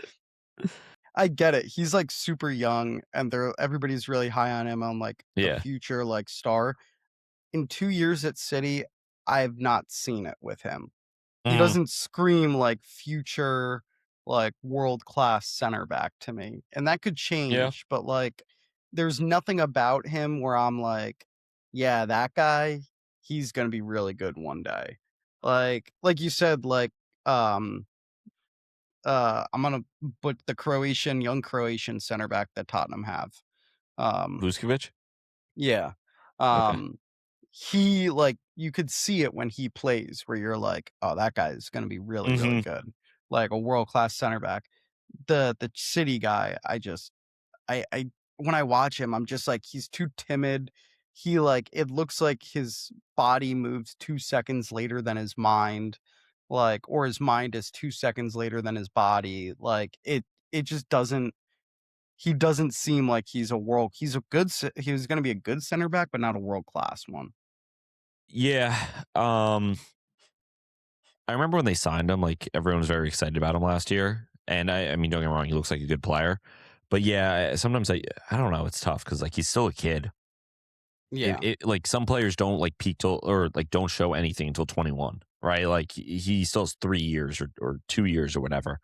I get it. He's like super young and everybody's really high on him on like the Yeah. future like star. In 2 years at City, I've not seen it with him. He Mhm. doesn't scream like future, like world class center back to me. And that could Yeah. change, but like there's nothing about him where I'm like, yeah, that guy, he's gonna be really good one day. Like you said, like um I'm gonna put the young Croatian center back that Tottenham have. Um Vuskovic? yeah. Okay. Um he like you could see it when he plays where you're like, oh, that guy is going to be really, really Hmm. good. Like a world class center back. The City guy, I when I watch him, I'm just like he's too timid. He like it looks like his body moves 2 seconds later than his mind, like or his mind is 2 seconds later than his body. Like it just doesn't he doesn't seem like he was going to be a good center back but not a world class one. Yeah. I remember when they signed him, like everyone was very excited about him last year. And I mean, don't get me wrong, he looks like a good player. But yeah, sometimes I don't know, it's tough because like he's still a kid. Yeah. Like some players don't like peak till or like don't show anything until 21, right? Like he still has 3 years or 2 years or whatever.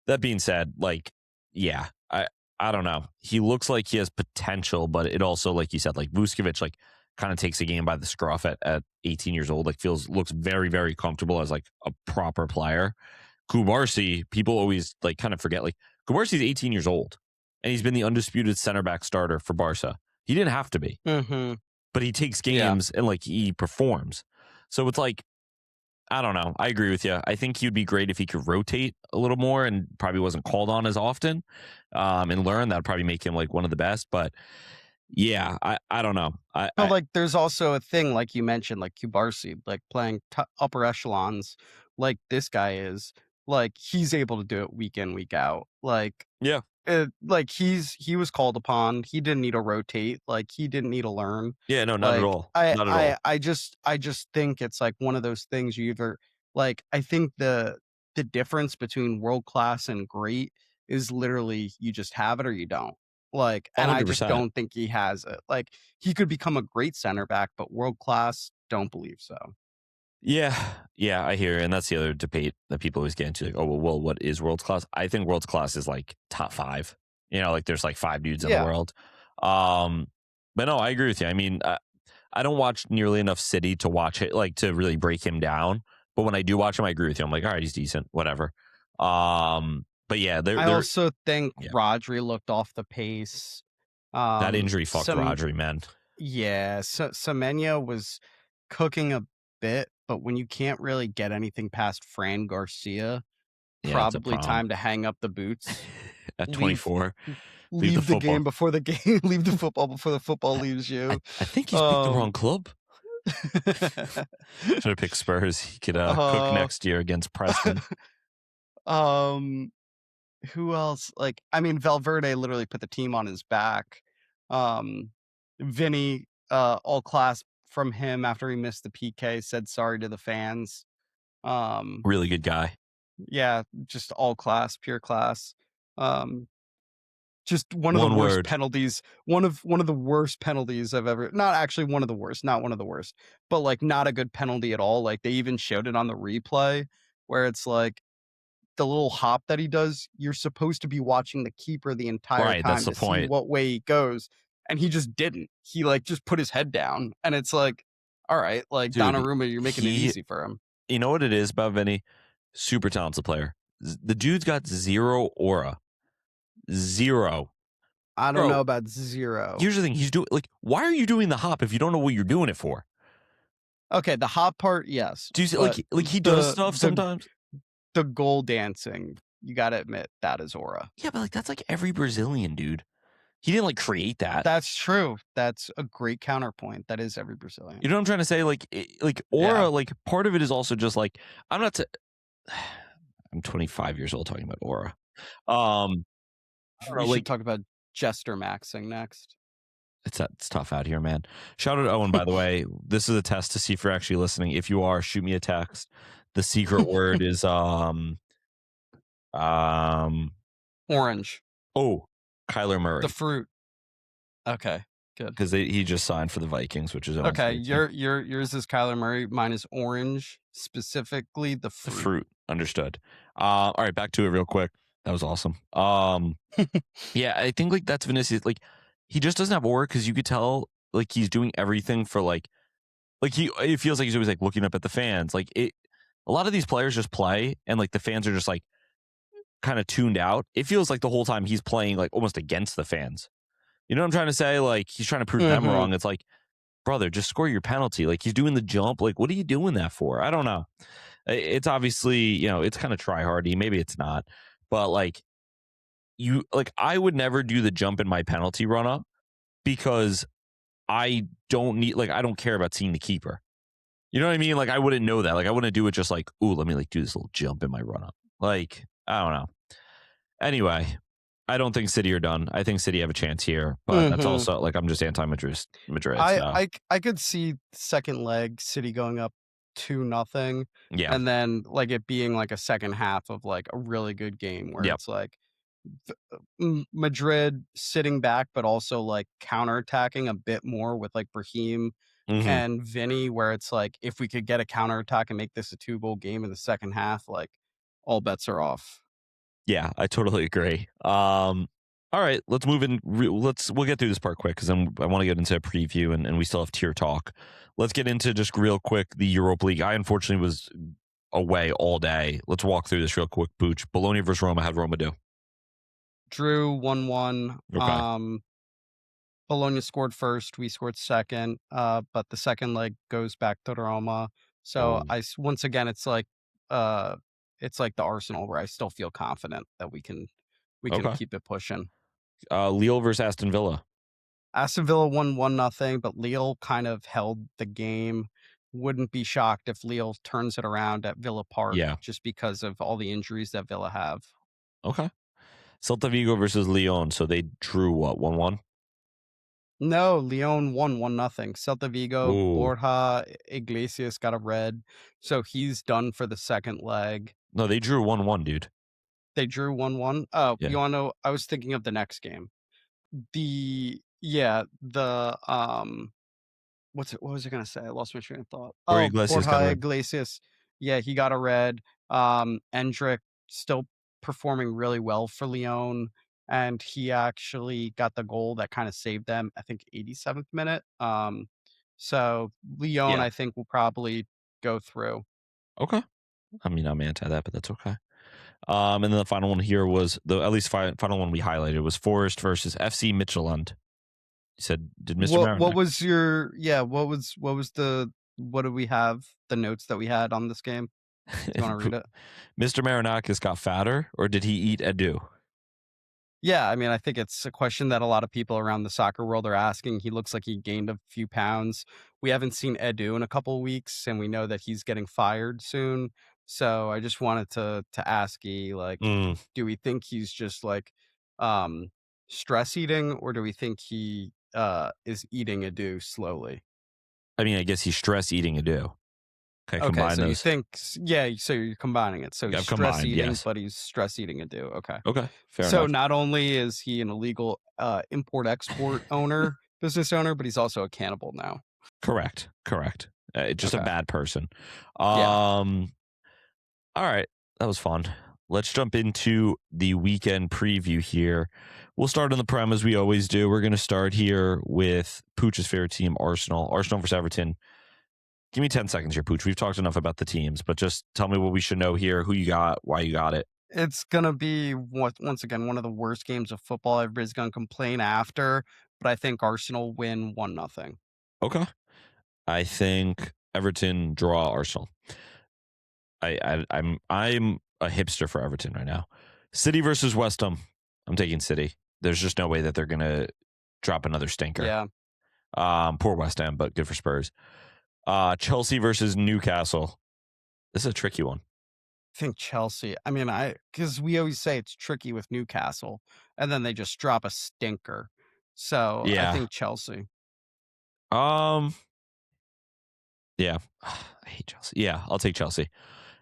That being said, like, yeah, I don't know. He looks like he has potential, but it also, like you said, like Vucevic, like kind of takes the game by the scruff at 18 years old. Like looks very, very comfortable as like a proper player. Kubarsi, people always like kind of forget, like Kubarsi's 18 years old and he's been the undisputed center back starter for Barca. He didn't have to be, but he takes games and like he performs. So it's like, I don't know. I agree with you. I think he'd be great if he could rotate a little more and probably wasn't called on as often and learn. That would probably make him like one of the best. But yeah, I don't know. But like, there's also a thing like you mentioned, like Kubarsi, like playing upper echelons, like this guy is. Like he's able to do it week in, week out. Like yeah, like he was called upon. He didn't need to rotate. Like he didn't need to learn. yeah, no, not Like at all. Not at all. I just think it's like one of those things you either like. I think the difference between world class and great is literally you just have it or you don't. Like, and I just 100%. don't think he has it. Like he could become a great center back, but world class, don't believe so. Yeah, I hear, and that's the other debate that people always get into. Like, oh well, what is world class? I think world class is like top 5. You know, like there's like 5 dudes in the world. But no, I agree with you. I mean, I don't watch nearly enough City to watch it, like to really break him down. But when I do watch him, I agree with you. I'm like, all right, he's decent, whatever. But yeah, I also think yeah. Rodri looked off the pace. That injury fucked Rodri, man. Yeah, so Semenya was cooking a bit, but when you can't really get anything past Fran Garcia, probably time to hang up the boots. At 24. Leave the game before the game. Leave the football before the football leaves you. I think he's picked the wrong club. Should have picked Spurs. He could cook next year against Preston. Who else? Like, I mean, Valverde literally put the team on his back. Vinny, all class from him after he missed the PK, said sorry to the fans. Really good guy. Yeah, just all class, pure class. Just one of the worst penalties. One of the worst penalties I've ever. Not actually one of the worst. Not one of the worst. But like not a good penalty at all. Like they even showed it on the replay where it's like the little hop that he does. You're supposed to be watching the keeper the entire time to see what way he goes, and he just didn't. He like just put his head down, and it's like, all right, like dude, Donnarumma, you're making it easy for him. You know what it is about Vinny? Super talented player. The dude's got zero aura. Zero. I don't know about zero. Here's the thing. He's doing like, why are you doing the hop if you don't know what you're doing it for? Okay, the hop part, yes. Do you see, like he does stuff sometimes? The goal dancing, you got to admit, that is aura. Yeah, but like that's like every Brazilian dude. He didn't like create that. That's true. That's a great counterpoint. That is every Brazilian. You know what I'm trying to say? Like aura, like part of it is also just like I'm 25 years old talking about aura. We should talk about Jester maxing next. It's tough out here, man. Shout out to Owen, by the way. This is a test to see if you're actually listening. If you are, shoot me a text. The secret word is orange. Oh, Kyler Murray. The fruit. Okay, good. Because he just signed for the Vikings, which is okay. Yours is Kyler Murray. Mine is orange, specifically the fruit. The fruit. Understood. All right, back to it real quick. That was awesome. Yeah, I think like that's Vinicius. Like he just doesn't have aura because you could tell like he's doing everything for like it feels like he's always like looking up at the fans. Like a lot of these players just play and like the fans are just like kind of tuned out. It feels like the whole time he's playing like almost against the fans. You know what I'm trying to say? Like he's trying to prove them wrong. It's like, brother, just score your penalty. Like he's doing the jump. Like what are you doing that for? I don't know. It's obviously, it's kind of try hardy. Maybe it's not. But like I would never do the jump in my penalty run up because I don't care about seeing the keeper. You know what I mean? Like I wouldn't know that. Like I wouldn't do it just like, ooh, let me like do this little jump in my run up. Like, I don't know. Anyway, I don't think City are done. I think City have a chance here, but that's also like I'm just anti-Madrid. I could see second leg City going up 2-0, Yeah. and then like it being like a second half of like a really good game where Yep. it's like Madrid sitting back, but also like counterattacking a bit more with like Brahim Mhm. and Vinny, where it's like if we could get a counterattack and make this a 2-goal game in the second half, like all bets are off. Yeah, I totally agree. All right, let's move in. We'll get through this part quick because then I want to get into a preview and we still have tier talk. Let's get into just real quick the Europa League. I unfortunately was away all day. Let's walk through this real quick. Pooch, Bologna versus Roma. How'd Roma do? Drew 1-1. Okay. Bologna scored first, we scored second, but the second leg goes back to Roma. So Oh. once again, it's like the Arsenal where I still feel confident that we can Okay. keep it pushing. Lille versus Aston Villa. Aston Villa won 1-0, but Lille kind of held the game. Wouldn't be shocked if Lille turns it around at Villa Park Yeah. just because of all the injuries that Villa have. Okay. Celta Vigo versus Lyon. So they drew what, 1-1? No, Lyon won 1-0. Celta Vigo, Ooh. Borja Iglesias got a red, so he's done for the second leg. No, they drew 1-1, dude. They drew 1-1. Oh, Yeah. you want to know? I was thinking of the next game. What was I gonna say? I lost my train of thought. Borja Oh, Iglesias got a Borja red. Iglesias. Yeah, he got a red. Endrick still performing really well for Lyon, and he actually got the goal that kind of saved them. I think 87th minute. So Lyon, Yeah. I think, will probably go through. Okay. I mean, I'm anti that, but that's okay. And then the final one here was final one we highlighted was Forest versus FC Midtjylland. You said, did Mr. What Maron? was your what did we have the notes that we had on this game? Do you want to read it? Mr. Marinakis got fatter, or did he eat Edu? Yeah, I mean, I think it's a question that a lot of people around the soccer world are asking. He looks like he gained a few pounds. We haven't seen Edu in a couple of weeks, and we know that he's getting fired soon. So I just wanted to ask you, like, do we think he's just like stress eating, or do we think he is eating Edu slowly? I mean, I guess he's stress eating Edu. Okay, Okay, combine so you those. think, yeah, so you're combining it. So he's I've stress combined, eating, yes. but he's stress eating Edu. Okay. Okay, fair So enough. not only is he an illegal import-export business owner, but he's also a cannibal now. Correct. Just a Okay. bad person. Yeah. All right, that was fun. Let's jump into the weekend preview here. We'll start on the Prem as we always do. We're going to start here with Pooch's favorite team, Arsenal. Arsenal versus Everton. Give me 10 seconds here, Pooch. We've talked enough about the teams, but just tell me what we should know here, who you got, why you got it. It's going to be, once again, one of the worst games of football. Everybody's going to complain after, but I think Arsenal win 1-0. Okay. I think Everton draw Arsenal. I'm a hipster for Everton right now. City versus West Ham. I'm taking City. There's just no way that they're going to drop another stinker. Yeah. Poor West Ham, but good for Spurs. Chelsea versus Newcastle. This is a tricky one. I think Chelsea. I mean, because we always say it's tricky with Newcastle, and then they just drop a stinker. So Yeah. I think Chelsea. Yeah. I hate Chelsea. Yeah, I'll take Chelsea.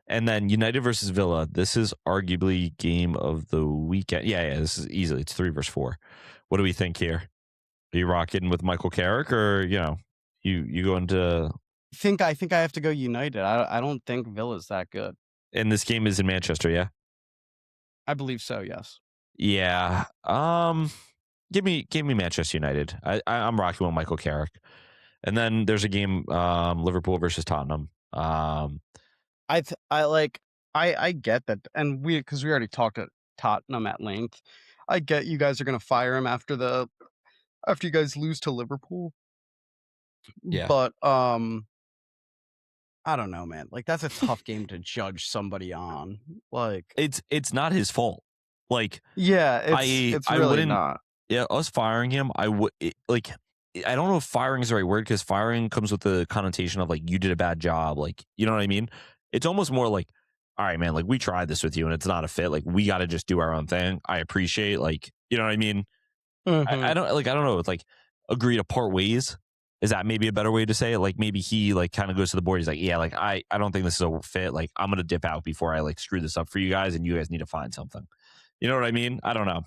And then United versus Villa. This is arguably game of the weekend. Yeah, this is easily. It's 3 versus 4. What do we think here? Are you rocking with Michael Carrick, or you go into? I think I have to go United. I don't think Villa's that good. And this game is in Manchester, yeah? I believe so, yes. Yeah. Give me Manchester United. I'm rocking with Michael Carrick. And then there's a game, Liverpool versus Tottenham. I get that, and because we already talked at Tottenham at length. I get you guys are gonna fire him after you guys lose to Liverpool. Yeah. But I don't know, man. Like, that's a tough game to judge somebody on. Like, it's not his fault. Like, yeah, it's really wouldn't, not. Yeah, us firing him, I would like. I don't know if firing is the right word, because firing comes with the connotation of like you did a bad job. Like, you know what I mean? It's almost more like, all right, man, like we tried this with you and it's not a fit. Like, we got to just do our own thing. I appreciate, like, you know what I mean? Mhm. I don't know. It's like agree to part ways. Is that maybe a better way to say it? Like maybe he like kind of goes to the board. He's like, yeah, like I don't think this is a fit. Like I'm gonna dip out before I like screw this up for you guys, and you guys need to find something. You know what I mean? I don't know.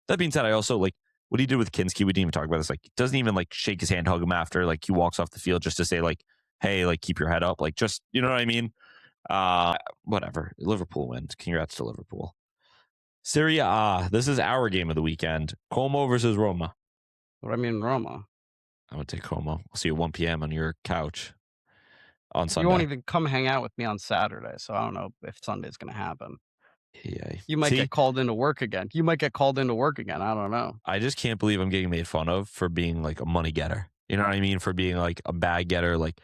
That being said, I also like what he did with Kinski. We didn't even talk about this. Like doesn't even like shake his hand, hug him after. Like he walks off the field just to say like, hey, like keep your head up. Like just you know what I mean? Whatever. Liverpool wins. Congrats to Liverpool. Serie A. This is our game of the weekend. Como versus Roma. What I mean, Roma. I would take Como. We'll see you at 1 p.m. on your couch on Sunday. You won't even come hang out with me on Saturday, so I don't know if Sunday's going to happen. Yeah. You might get called into work again. I don't know. I just can't believe I'm getting made fun of for being like a money getter. You know what I mean? For being like a bag getter, like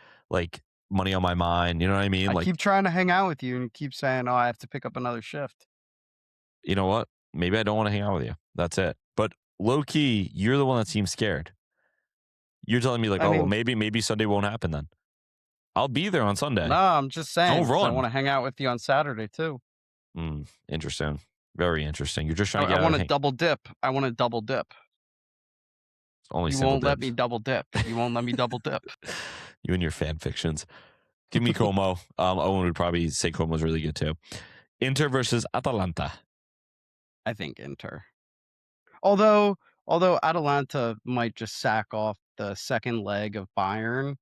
money on my mind. You know what I mean? I Like keep trying to hang out with you and keep saying, oh, I have to pick up another shift. You know what? Maybe I don't want to hang out with you. That's it. But low key, you're the one that seems scared. You're telling me like, well, maybe Sunday won't happen then. I'll be there on Sunday. No, I'm just saying. Don't run. I want to hang out with you on Saturday too. Interesting. Very interesting. You're just trying to get I want to double dip. Only you won't let me double dip. You and your fan fictions. Give me Como. Owen would probably say Como's really good too. Inter versus Atalanta. I think Inter. Although Atalanta might just sack off the second leg of Bayern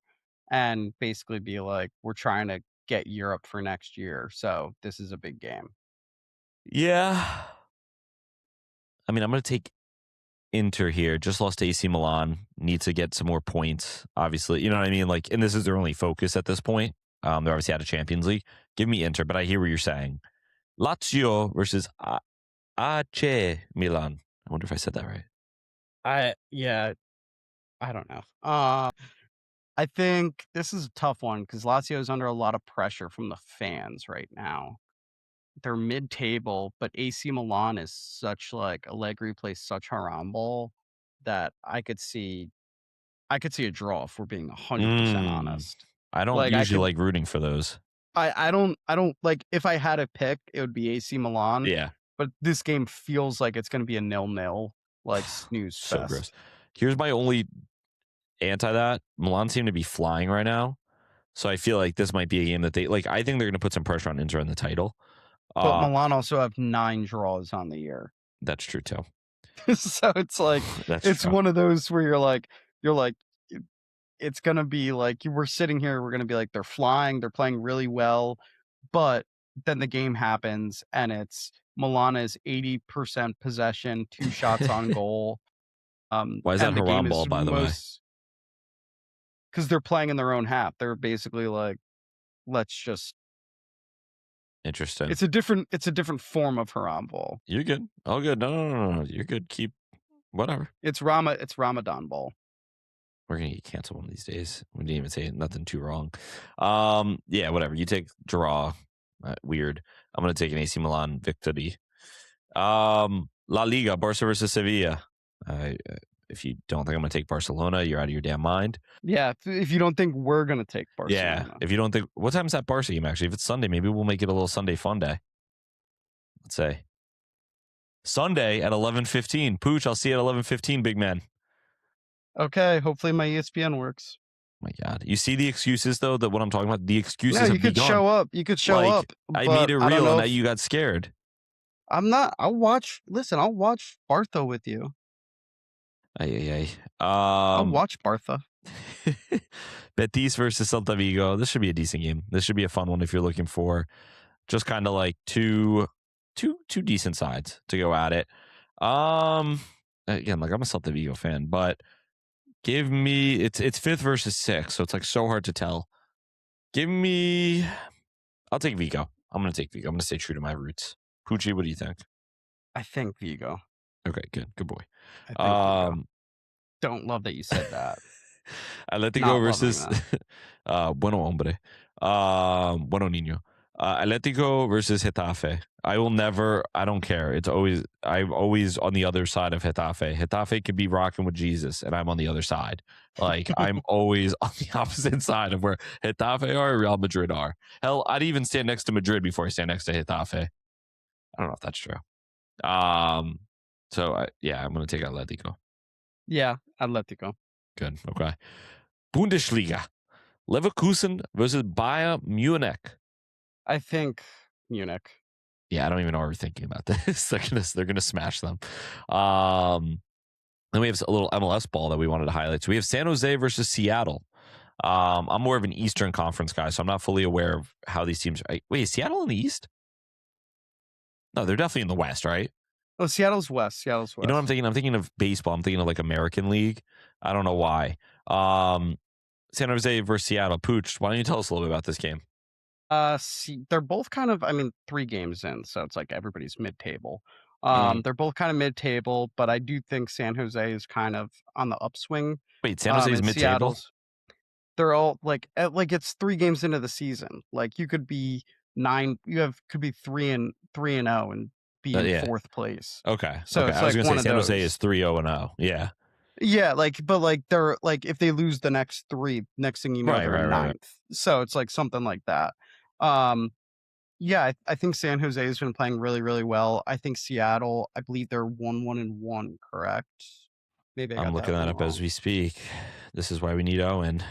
and basically be like, we're trying to get Europe for next year. So this is a big game. Yeah. I mean, I'm going to take Inter here. Just lost to AC Milan. Need to get some more points, obviously. You know what I mean? Like, and this is their only focus at this point. They're obviously out of Champions League. Give me Inter, but I hear what you're saying. Lazio versus AC Milan. I wonder if I said that right. I don't know. I think this is a tough one because Lazio is under a lot of pressure from the fans right now. They're mid-table, but AC Milan is such like Allegri plays such harambol that I could see a draw if we're being 100% honest. I don't usually like rooting for those. I don't like if I had a pick, it would be AC Milan. Yeah. But this game feels like it's going to be a 0-0, like snooze So fest. gross. Here's my only anti that. Milan seem to be flying right now. So I feel like this might be a game that they like. I think they're going to put some pressure on Inter in the title. But Milan also have 9 draws on the year. That's true too. So it's like it's true. One of those where you're like it's gonna be like we're sitting here, we're gonna be like they're flying, they're playing really well, but then the game happens and it's Milan is 80% possession, 2 shots on goal. Why is that harambol, by the way? Because they're playing in their own half. They're basically like, let's just. Interesting. It's a different form of harambol. You're good. All good. No. You're good. Keep whatever. It's Ramadan ball. We're gonna get canceled one of these days. We didn't even say nothing too wrong. Yeah, whatever. You take draw. Weird. I'm gonna take an AC Milan victory. La Liga, Barca versus Sevilla. If you don't think I'm gonna take Barcelona, you're out of your damn mind. Yeah, if you don't think we're gonna take Barcelona. Yeah, if you don't think, what time is that Barca game actually? If it's Sunday, maybe we'll make it a little Sunday fun day. Let's say Sunday at 11:15. Pucc, I'll see you at 11:15, big man. Okay, hopefully my ESPN works. My God, you see the excuses though. That what I'm talking about. The excuses. No, you could show up. You could show up. I made it real, and now you got scared. I'm not. I'll watch Bartha with you. I'll watch Bartha. Betis versus Celta Vigo. This should be a decent game. This should be a fun one if you're looking for just kind of like two decent sides to go at it. Again, like I'm a Celta Vigo fan, but give me it's 5th versus 6th, so it's like so hard to tell. I'll take Vigo. I'm gonna take Vigo. I'm gonna stay true to my roots. Pucci, what do you think? I think Vigo. Okay, good boy. Don't love that you said that. Atletico versus Bueno Hombre. Bueno Niño. Atletico versus Getafe. I don't care. I'm always on the other side of Getafe. Getafe could be rocking with Jesus, and I'm on the other side. Like, I'm always on the opposite side of where Getafe are and Real Madrid are. Hell, I'd even stand next to Madrid before I stand next to Getafe. I don't know if that's true. I'm going to take Atletico. Yeah, Atletico. Good. Okay. Bundesliga. Leverkusen versus Bayern Munich. I think Munich. Yeah, I don't even know what we're thinking about this. They're gonna smash them. Then we have a little MLS ball that we wanted to highlight. So we have San Jose versus Seattle. I'm more of an Eastern Conference guy, so I'm not fully aware of how these teams are. Wait, is Seattle in the East? No, they're definitely in the West, right? Oh, Seattle's West. Seattle's West. You know what I'm thinking? I'm thinking of baseball. I'm thinking of like American League. I don't know why. San Jose versus Seattle. Pooch, why don't you tell us a little bit about this game? They're both kind of, 3 games in, so it's like everybody's mid-table. Mm. They're both kind of mid-table, but I do think San Jose is kind of on the upswing. Wait, San Jose's and mid-table? Seattle's, they're all like it's 3 games into the season. Like you could be 9, could be 3-0 and be in Yeah. 4th place. Okay. So okay. it's I was like gonna one say of San Jose those. is 3-0-0. Yeah. Yeah, but they're like if they lose the next 3, next thing you know, they're in Right. 9th. So it's like something like that. Yeah, I think San Jose has been playing really, really well. I think Seattle, I believe they're 1-1-1, correct? Maybe I got I'm looking that up as we speak. This is why we need Owen.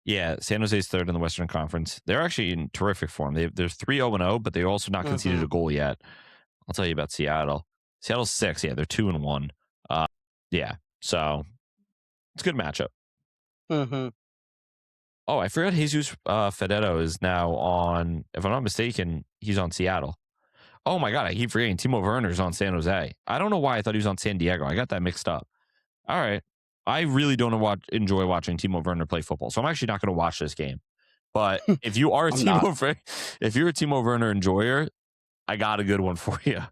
Yeah, San Jose's 3rd in the Western Conference. They're actually in terrific form. They're 3-0-0, but they're also not conceded a goal yet. I'll tell you about Seattle. Seattle's 6. Yeah, they're 2-1. Yeah, so it's a good matchup. Mm-hmm. Oh, I forgot Jesus Fedetto is now on, if I'm not mistaken, he's on Seattle. Oh my God, I keep forgetting Timo Werner's on San Jose. I don't know why I thought he was on San Diego. I got that mixed up. All right. I really don't enjoy watching Timo Werner play football, so I'm actually not going to watch this game. But if you are if you're a Timo Werner enjoyer, I got a good one for you.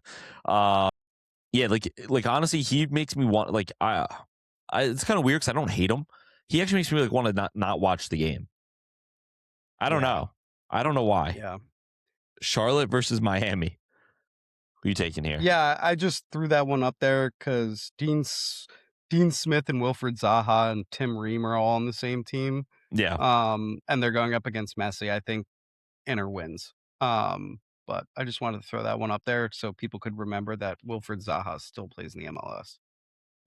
Yeah, like honestly, he makes me want it's kind of weird because I don't hate him. He actually makes me like want to not watch the game. I don't know. I don't know why. Yeah. Charlotte versus Miami. Who are you taking here? Yeah, I just threw that one up there because Dean Smith and Wilfred Zaha and Tim Ream are all on the same team. Yeah. And they're going up against Messi. I think Inter wins. But I just wanted to throw that one up there so people could remember that Wilfred Zaha still plays in the MLS.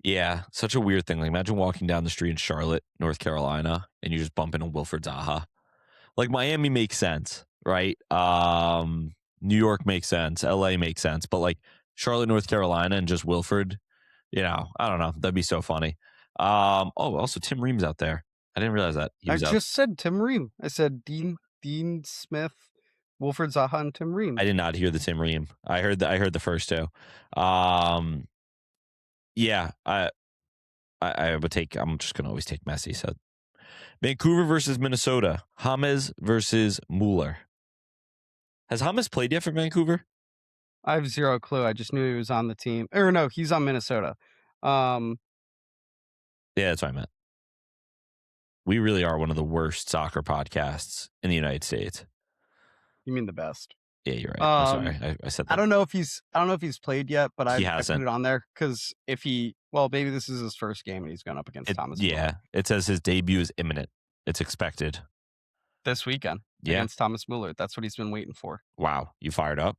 Yeah, such a weird thing. Like imagine walking down the street in Charlotte, North Carolina, and you just bump into Wilfred Zaha. Like Miami makes sense, right? New York makes sense, LA makes sense, but like Charlotte, North Carolina, and just Wilfred, I don't know. That'd be so funny. Also Tim Ream's out there. I didn't realize that he was out. Just said Tim Ream. I said Dean Smith, Wilfred Zaha, and Tim Ream. I did not hear the Tim Ream. I heard the first 2. Yeah, I would take. I'm just gonna always take Messi. So, Vancouver versus Minnesota. James versus Mueller. Has James played yet for Vancouver? I have 0 clue. I just knew he was on the team. Or no, he's on Minnesota. Yeah, that's what I meant. We really are one of the worst soccer podcasts in the United States. You mean the best? Yeah, you're right. I'm sorry. I said that. I don't know if he's played yet, but I put it on there because maybe this is his first game and he's going up against Thomas. Yeah, it says his debut is imminent. It's expected this weekend against Thomas Mueller. That's what he's been waiting for. Wow, you fired up?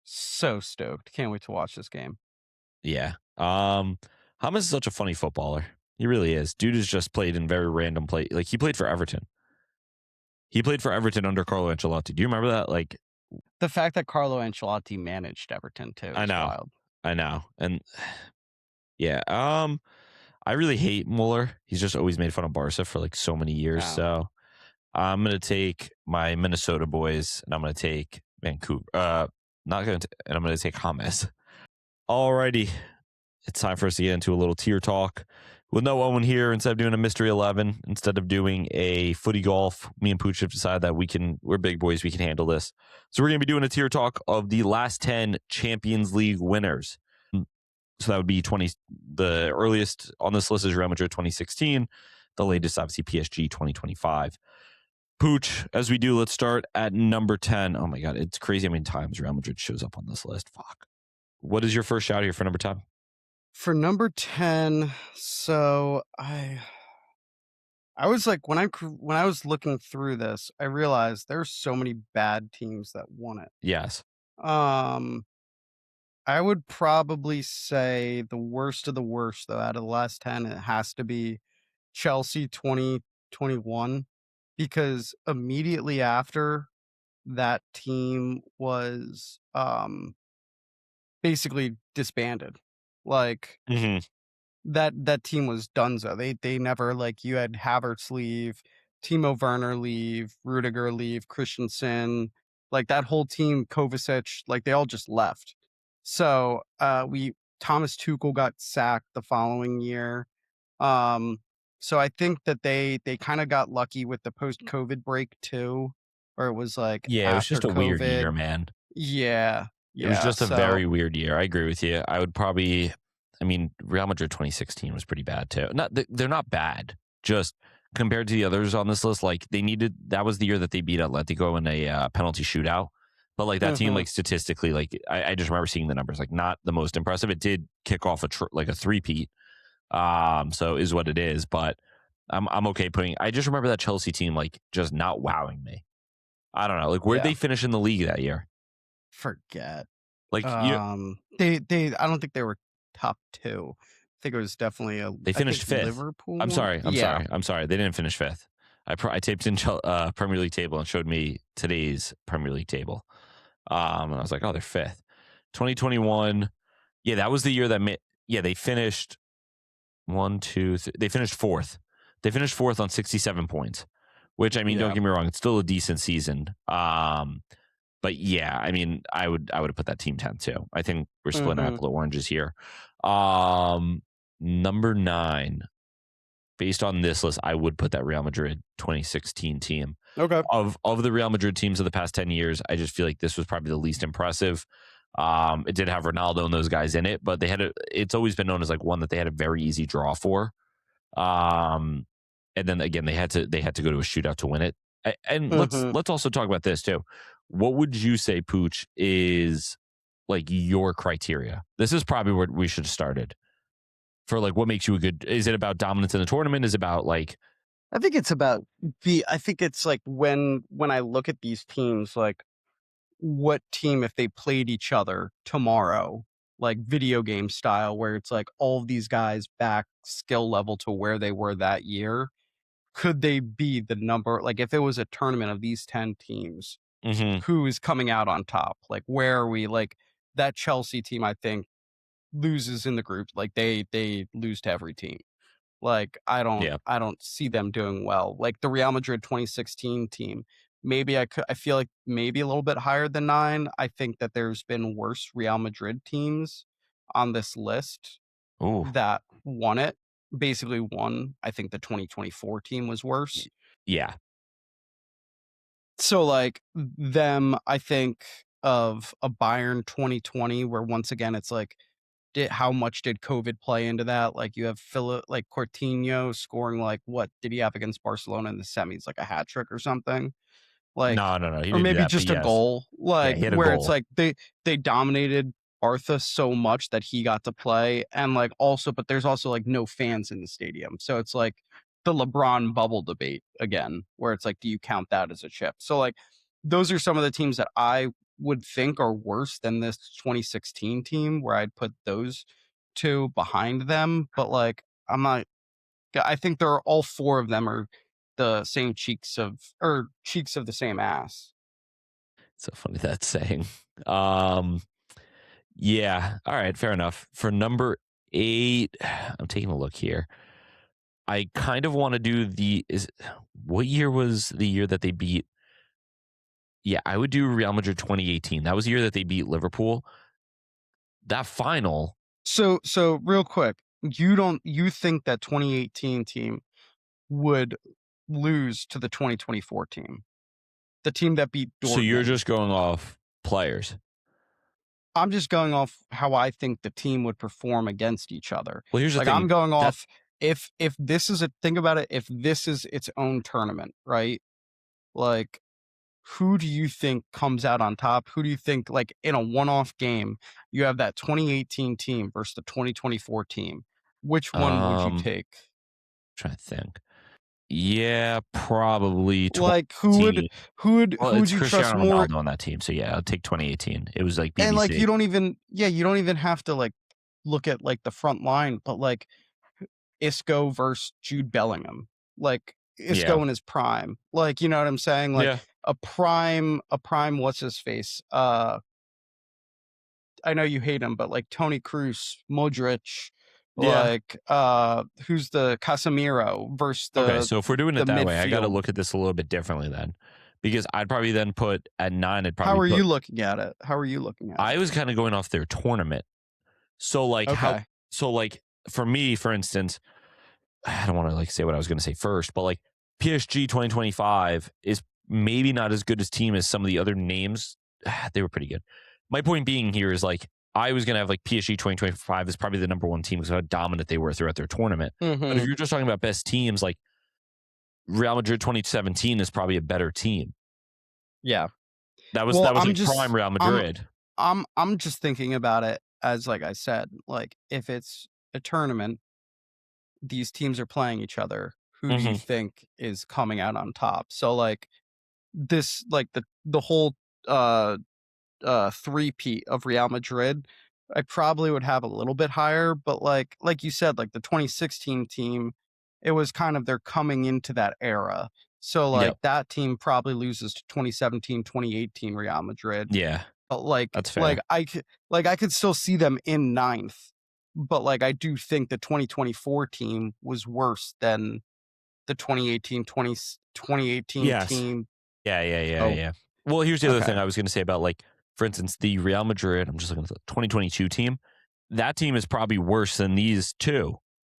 So stoked! Can't wait to watch this game. Yeah. James is such a funny footballer. He really is. Dude has just played in very random play. Like he played for Everton. He played for Everton under Carlo Ancelotti. Do you remember that? Like the fact that Carlo Ancelotti managed Everton too. I know. Wild. I know. And yeah, I really hate Mueller. He's just always made fun of Barca for like so many years. Yeah. So I'm gonna take my Minnesota boys, and I'm gonna take Vancouver. And I'm gonna take James. Alrighty, it's time for us to get into a little tier talk. With no Owen here, instead of doing a mystery 11, instead of doing a footy golf, me and Pooch have decided that we're big boys, we can handle this. So we're going to be doing a tier talk of the last 10 Champions League winners. So that would be the earliest on this list is Real Madrid 2016. The latest, obviously, PSG 2025. Pooch, as we do, let's start at number 10. Oh my God, it's crazy how many times Real Madrid shows up on this list. Fuck. What is your first shout here for number 10? For number 10, so I was like, when I was looking through this, I realized there's so many bad teams that won it. Yes. I would probably say the worst of the worst, though, out of the last 10, it has to be Chelsea 2021, because immediately after that team was basically disbanded. Like Mm-hmm. that team was donezo. They never, like, you had Havertz leave, Timo Werner leave, Rudiger leave, Christensen, like that whole team, Kovacic, like they all just left. So we Thomas Tuchel got sacked the following year. Um, so I think that they kind of got lucky with the post-COVID break too, where it was like Yeah, it was after just a weird year, COVID. man. Yeah, It was yeah. just a So very weird year. I agree with you. I would probably, I mean, Real Madrid 2016 was pretty bad too. They're not bad. Just compared to the others on this list, like that was the year that they beat Atletico in a penalty shootout. But like that team, mhm, like statistically, like I just remember seeing the numbers, like not the most impressive. It did kick off like a three-peat. So is what it is. But I'm okay putting. I just remember that Chelsea team like just not wowing me. I don't know. Like where'd yeah, they finish in the league that year? forget. Like you, They I don't think they were top two. I think it was definitely They I think finished fifth. Liverpool I'm one. sorry. I'm Yeah. sorry. I'm sorry. They didn't finish fifth. I taped in Premier League table and showed me today's Premier League table. And I was like, oh, they're fifth. 2021. Yeah, that was the year that they finished one, two, they finished fourth. They finished fourth on 67 points, which I mean, don't Yeah. get me wrong, it's still a decent season. But yeah, I mean, I would have put that team 10 too. I think we're splitting Mhm. apple to oranges here. Number 9, based on this list, I would put that Real Madrid 2016 team. Okay. Of the Real Madrid teams of the past 10 years, I just feel like this was probably the least impressive. It did have Ronaldo and those guys in it, but it's always been known as like one that they had a very easy draw for. And then again, they had to go to a shootout to win it. And Mhm. let's also talk about this too. What would you say, Pooch, is like your criteria? This is probably where we should have started for like what makes you a good. Is it about dominance in the tournament? Is it about like I think it's like when I look at these teams, like what team, if they played each other tomorrow, like video game style, where it's like all of these guys back skill level to where they were that year, could they be the number, like if it was a tournament of these 10 teams, mm-hmm, who is coming out on top? Like where are we? Like that Chelsea team, I think, loses in the group. Like they lose to every team. Like yeah, I don't see them doing well. Like the Real Madrid 2016 team, maybe I feel like maybe a little bit higher than 9. I think that there's been worse Real Madrid teams on this list ooh, that won it. Basically won. I think the 2024 team was worse. yeah. So like them, I think of a Bayern 2020, where once again it's like, how much did COVID play into that? Like you have like Coutinho scoring, like what did he have against Barcelona in the semis? Like a hat trick or something? Like, No, he or didn't do maybe that. But just a yes, goal, yeah, like he had a where it's goal. like they dominated Bartha so much that he got to play, and like also, but there's also like no fans in the stadium, so it's like the LeBron bubble debate again, where it's like, do you count that as a chip? So like, those are some of the teams that I would think are worse than this 2016 team, where I'd put those two behind them, but like I'm not. I think they're all 4 of them are the same cheeks of the same ass. So funny that saying. Yeah. All right. Fair enough. For number 8, I'm taking a look here. I kind of want to do what year was the year that they beat? Yeah, I would do Real Madrid 2018. That was the year that they beat Liverpool. That final. So real quick, you think that 2018 team would lose to the 2024 team, the team that beat So you're Dortmund? just going off players. I'm just going off how I think the team would perform against each other. Well, here's the Like I'm thing. going That off, if this is a, think about it, if this is its own tournament, right? Like who do you think comes out on top? Who do you think, like in a one-off game, you have that 2018 team versus the 2024 team? Which one would you take? trying to think. Yeah, probably. Like who Well, would it's you trust Cristiano more? Ronaldo on that team. So yeah, I'll take 2018. It was like BBC. And like you don't even have to like look at like the front line, but like Isco versus Jude Bellingham. Like Isco Yeah. in his prime. Like, you know what I'm saying? Like Yeah. a prime what's his face? I know you hate him, but like Tony Cruz, Modric, Yeah. like who's the Casemiro versus Okay, so if we're doing the it that way, I got to midfield. look at this a little bit differently then, because I'd probably then put at 9. I'd probably How are put, you looking at it? How are you looking at I it? was kind of going off their tournament. So like Okay. so like for me, for instance, I don't want to like say what I was going to say first, but like PSG 2025 is maybe not as good as team as some of the other names. They were pretty good. My point being here is like I was going to have like PSG 2025 is probably the number 1 team because of how dominant they were throughout their tournament. But if you're just talking about best teams, like Real Madrid 2017 is probably a better team. Yeah. That was like prime Real Madrid. I'm just thinking about it as like I said, like if it's a tournament, these teams are playing each other. Who do you think is coming out on top? So like this, like the whole three-peat of Real Madrid, I probably would have a little bit higher, but like you said, like the 2016 team, it was kind of they're coming into that era. So like Yep. that team probably loses to 2017, 2018 Real Madrid. Yeah. But like That's fair. I could still see them in 9th. But like I do think the 2024 team was worse than the 2018 Yes. team. Yeah. Well, here's the other thing I was going to say about like, for instance, the Real Madrid, I'm just looking at the 2022 team. That team is probably worse than these two.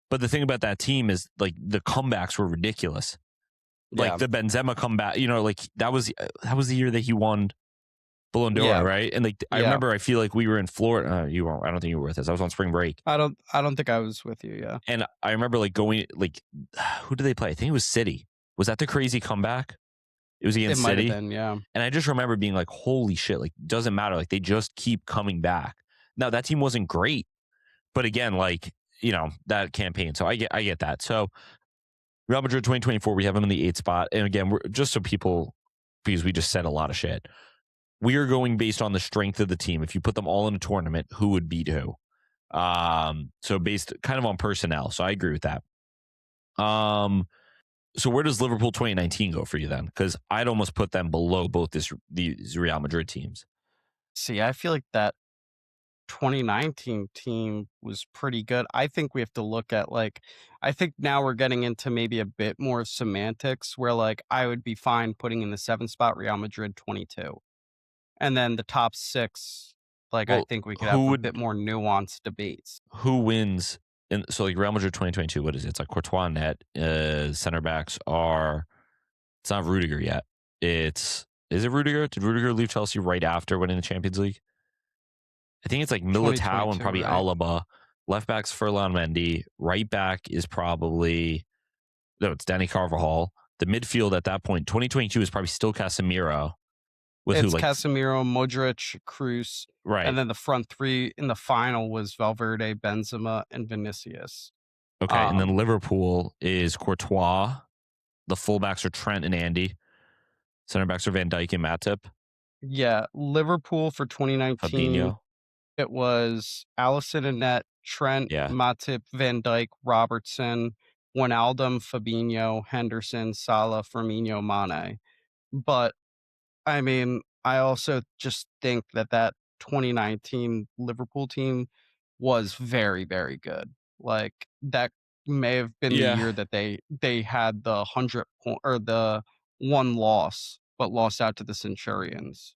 But the thing about that team is like the comebacks were ridiculous. Like the Benzema comeback, you know, like that was the year that he won Ballon d'Or, right? And like I remember, I feel like we were in Florida. You weren't. I don't think you were with us. I was on spring break. I don't think I was with you. Yeah. And I remember like going like, who did they play? I think it was City. Was that the crazy comeback? It was against City. Might have been, yeah. And I just remember being like, holy shit, like doesn't matter. Like they just keep coming back. Now that team wasn't great, but again, like, you know, that campaign. So I get that. So Real Madrid 2024, we have them in the 8th spot. And again, we're just so people, because we just said a lot of shit. We are going based on the strength of the team. If you put them all in a tournament, who would beat who? So based kind of on personnel. So I agree with that. So where does Liverpool 2019 go for you then? Because I'd almost put them below both these Real Madrid teams. See, I feel like that 2019 team was pretty good. I think we have to look at like, I think now we're getting into maybe a bit more semantics where like I would be fine putting in the 7th spot Real Madrid 22. And then the top 6, like I think we could have a bit more nuanced debates. Who wins? So like Real Madrid 2022, what is it? It's like Courtois net. Center backs are, it's not Rudiger yet. Is it Rudiger? Did Rudiger leave Chelsea right after winning the Champions League? I think it's like Militao and probably right? Alaba. Left back's Ferland Mendy. Right back is probably, no, it's Danny Carvajal. The midfield at that point, 2022 is probably still Casemiro. It's Casemiro, Modric, Cruz. Right. And then the front 3 in the final was Valverde, Benzema, and Vinicius. Okay. And then Liverpool is Courtois. The fullbacks are Trent and Andy. Center backs are Van Dijk and Matip. Yeah. Liverpool for 2019. Fabinho. It was Alisson and net, Trent, Matip, Van Dijk, Robertson, Wijnaldum, Fabinho, Henderson, Salah, Firmino, Mane. But I mean, I also just think that 2019 Liverpool team was very, very good. Like that may have been the year that they had the 100 point or the 1 loss, but lost out to the Centurions.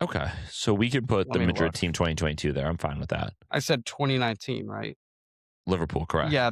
Okay, so we could put the Madrid team 2022 there. I'm fine with that. I said 2019, right? Liverpool, correct? Yeah,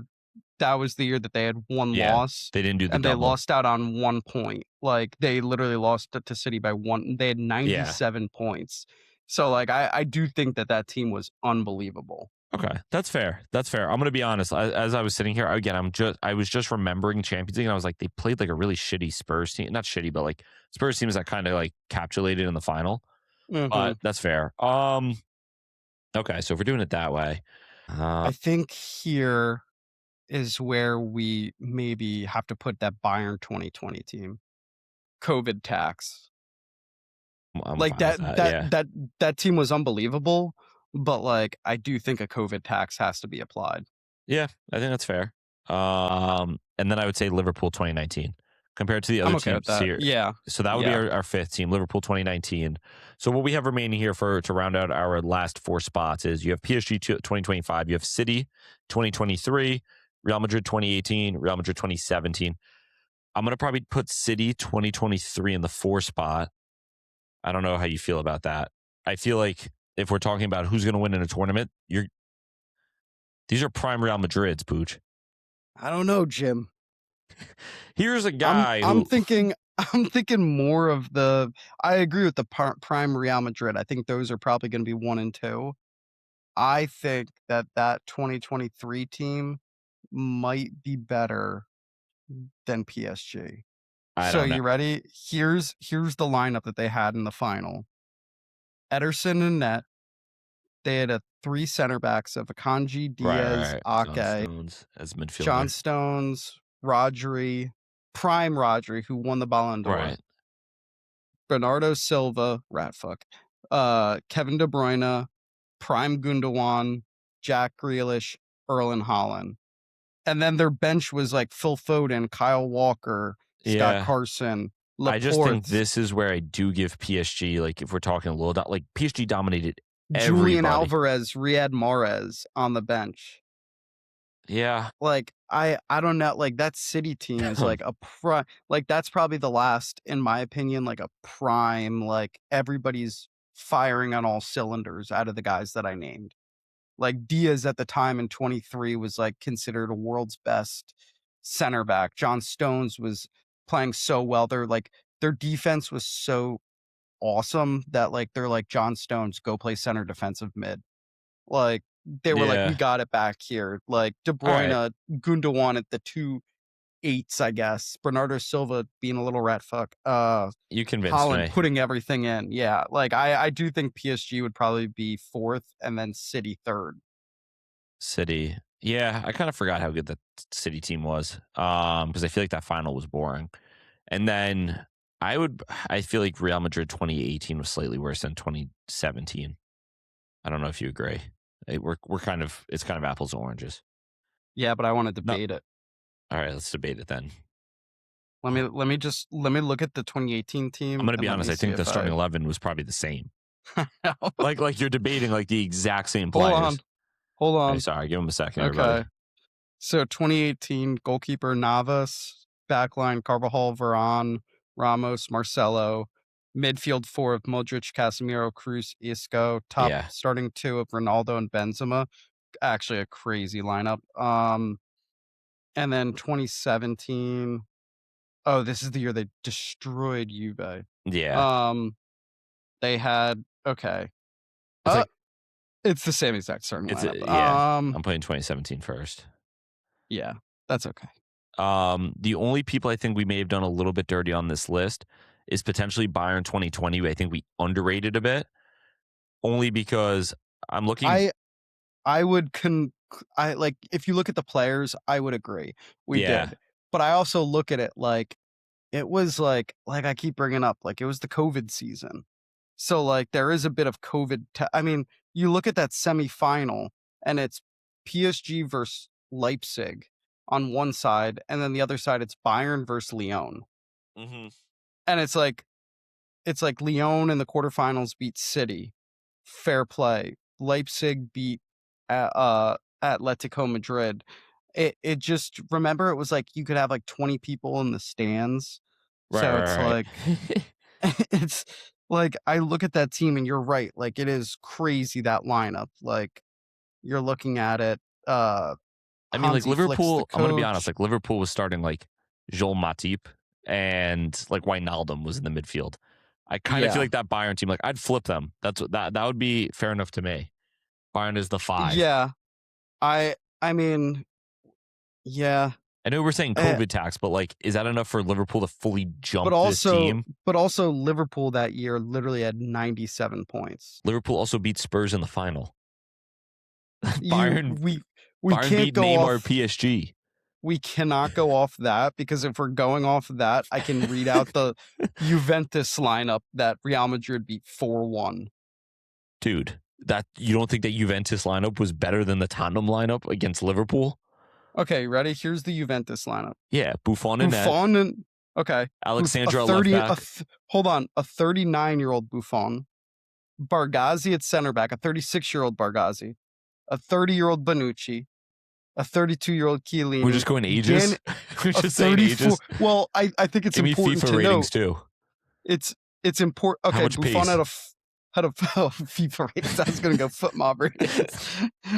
that was the year that they had 1 loss. They didn't do the and double. They lost out on 1 point. Like they literally lost to City by 1. They had 97 points. So like I do think that team was unbelievable. Okay, that's fair. That's fair. I'm gonna be honest. As I was sitting here again, I was just remembering Champions League, and I was like, they played like a really shitty Spurs team. Not shitty, but like Spurs teams that kind of like capitulated in the final. But that's fair. Okay, so if we're doing it that way, I think here is where we maybe have to put that Bayern 2020 team. COVID tax. I'm Like fine with that team was unbelievable, but like I do think a COVID tax has to be applied. Yeah, I think that's fair. And then I would say Liverpool 2019 compared to the other I'm okay with teams that. here. Yeah. So that would be our fifth team, Liverpool 2019. So what we have remaining here to round out our last four spots is you have PSG 2025, you have City 2023, Real Madrid 2018, Real Madrid 2017. I'm going to probably put City 2023 in the 4 spot. I don't know how you feel about that. I feel like if we're talking about who's going to win in a tournament, these are prime Real Madrids, Pucc. I don't know, Jim. Here's a guy I'm thinking more of the. I agree with the prime Real Madrid. I think those are probably going to be 1 and 2. I think that 2023 team might be better than PSG. I So don't know. you ready? Here's the lineup that they had in the final. Ederson and net. They had 3 center backs of Akanji, Diaz, John Ake, Stones as midfielder. John Stones, Rodri, prime Rodri, who won the Ballon d'Or. Right. Bernardo Silva, ratfuck. Kevin De Bruyne, prime Gundogan, Jack Grealish, Erling Haaland. And then their bench was like Phil Foden, Kyle Walker, Scott Carson, Laporte. I just think this is where I do give PSG, like if we're talking a little, like PSG dominated Julian everybody. Alvarez, Riyad Mahrez on the bench. Yeah. Like I don't know, like that City team is like a like that's probably the last, in my opinion, like a prime, like everybody's firing on all cylinders out of the guys that I named. Like Diaz at the time in 23 was like considered a world's best center back. John Stones was playing so well. Their defense was so awesome that like they're like, John Stones, go play center defensive mid. Like they were like, we got it back here. Like De Bruyne, Gundogan at the 2 8s, I guess. Bernardo Silva being a little rat fuck. You convinced Haaland me. putting everything in. Yeah. Like I do think PSG would probably be 4th and then City 3rd. City. Yeah, I kind of forgot how good that City team was. Because I feel like that final was boring. And then I feel like Real Madrid 2018 was slightly worse than 2017. I don't know if you agree. It's kind of apples and oranges. Yeah, but I want to debate it. All right, let's debate it then. Let me look at the 2018 team. I'm going to be honest. I think the starting 11 was probably the same. like you're debating like the exact same players. Hold on. Hey, sorry, give him a second. Okay. Everybody. So 2018 goalkeeper Navas, backline Carvajal, Varane, Ramos, Marcelo, midfield 4 of Modric, Casemiro, Cruz, Isco, top starting 2 of Ronaldo and Benzema. Actually, a crazy lineup. And then 2017. Oh, this is the year they destroyed Juve. Yeah. They had it's the same exact starting lineup. I'm playing 2017 first. Yeah, that's okay. The only people I think we may have done a little bit dirty on this list is potentially Bayern 2020. I think we underrated a bit, only because I'm looking. I would like if you look at the players, I would agree we did, but I also look at it like it was like I keep bringing up, like it was the COVID season, so like there is a bit of COVID. I mean, you look at that semifinal and it's PSG versus Leipzig on one side, and then the other side it's Bayern versus Lyon. Mm-hmm. And it's like Lyon in the quarterfinals beat City, fair play. Leipzig beat Atletico Madrid. It just, remember, it was like you could have like 20 people in the stands. Like it's like I look at that team and you're right, like it is crazy, that lineup. Like you're looking at it. I mean, like Liverpool, I'm going to be honest, like Liverpool was starting like Joel Matip and like Wijnaldum was in the midfield. I kind of feel like that Bayern team, like I'd flip them. That would be fair enough to me. Bayern is the 5. Yeah. I mean, yeah. I know we're saying COVID tax, but like, is that enough for Liverpool to fully jump this team? But also Liverpool that year literally had 97 points. Liverpool also beat Spurs in the final. Bayern Bayern can't beat go Neymar off, PSG. we cannot go off that, because if we're going off of that, I can read out the Juventus lineup that Real Madrid beat 4-1. Dude, that you don't think that Juventus lineup was better than the Tottenham lineup against Liverpool? Okay, ready? Here's the Juventus lineup. Yeah, Buffon and net. Buffon and okay. Alexandra A left back. Hold on, a 39-year-old Buffon, Bargazzi at center back, a 36-year-old Bargazzi, a 30-year-old Bonucci, a 32-year-old Chiellini. We're just going ages. We're just saying ages. Well, I think it's Give me important FIFA to ratings know. too. It's important. Okay, How much Buffon pace? had a FIFA ratings. I was going to go foot mob ratings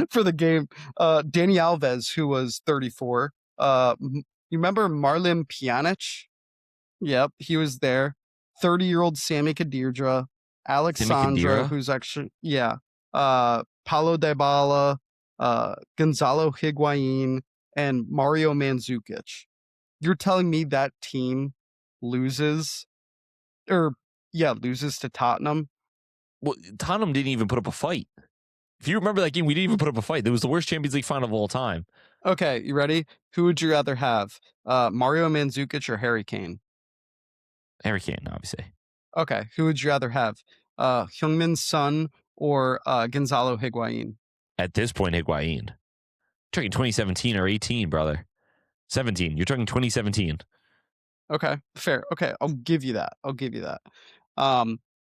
for the game. Dani Alves, who was 34. You remember Marlon Pjanic? Yep, he was there. 30-year-old Sami Khedira, Alexandra, who's actually Paulo Dybala, Gonzalo Higuain, and Mario Mandzukic. You're telling me that team loses to Tottenham? Well, Tottenham didn't even put up a fight. If you remember that game, we didn't even put up a fight. It was the worst Champions League final of all time. Okay, you ready? Who would you rather have, Mario Mandzukic or Harry Kane? Harry Kane, obviously. Okay, who would you rather have, Heung-min Son or Gonzalo Higuain? At this point, Higuain. You're talking 2017 or 18, brother. 17. You're talking 2017. Okay, fair. Okay, I'll give you that.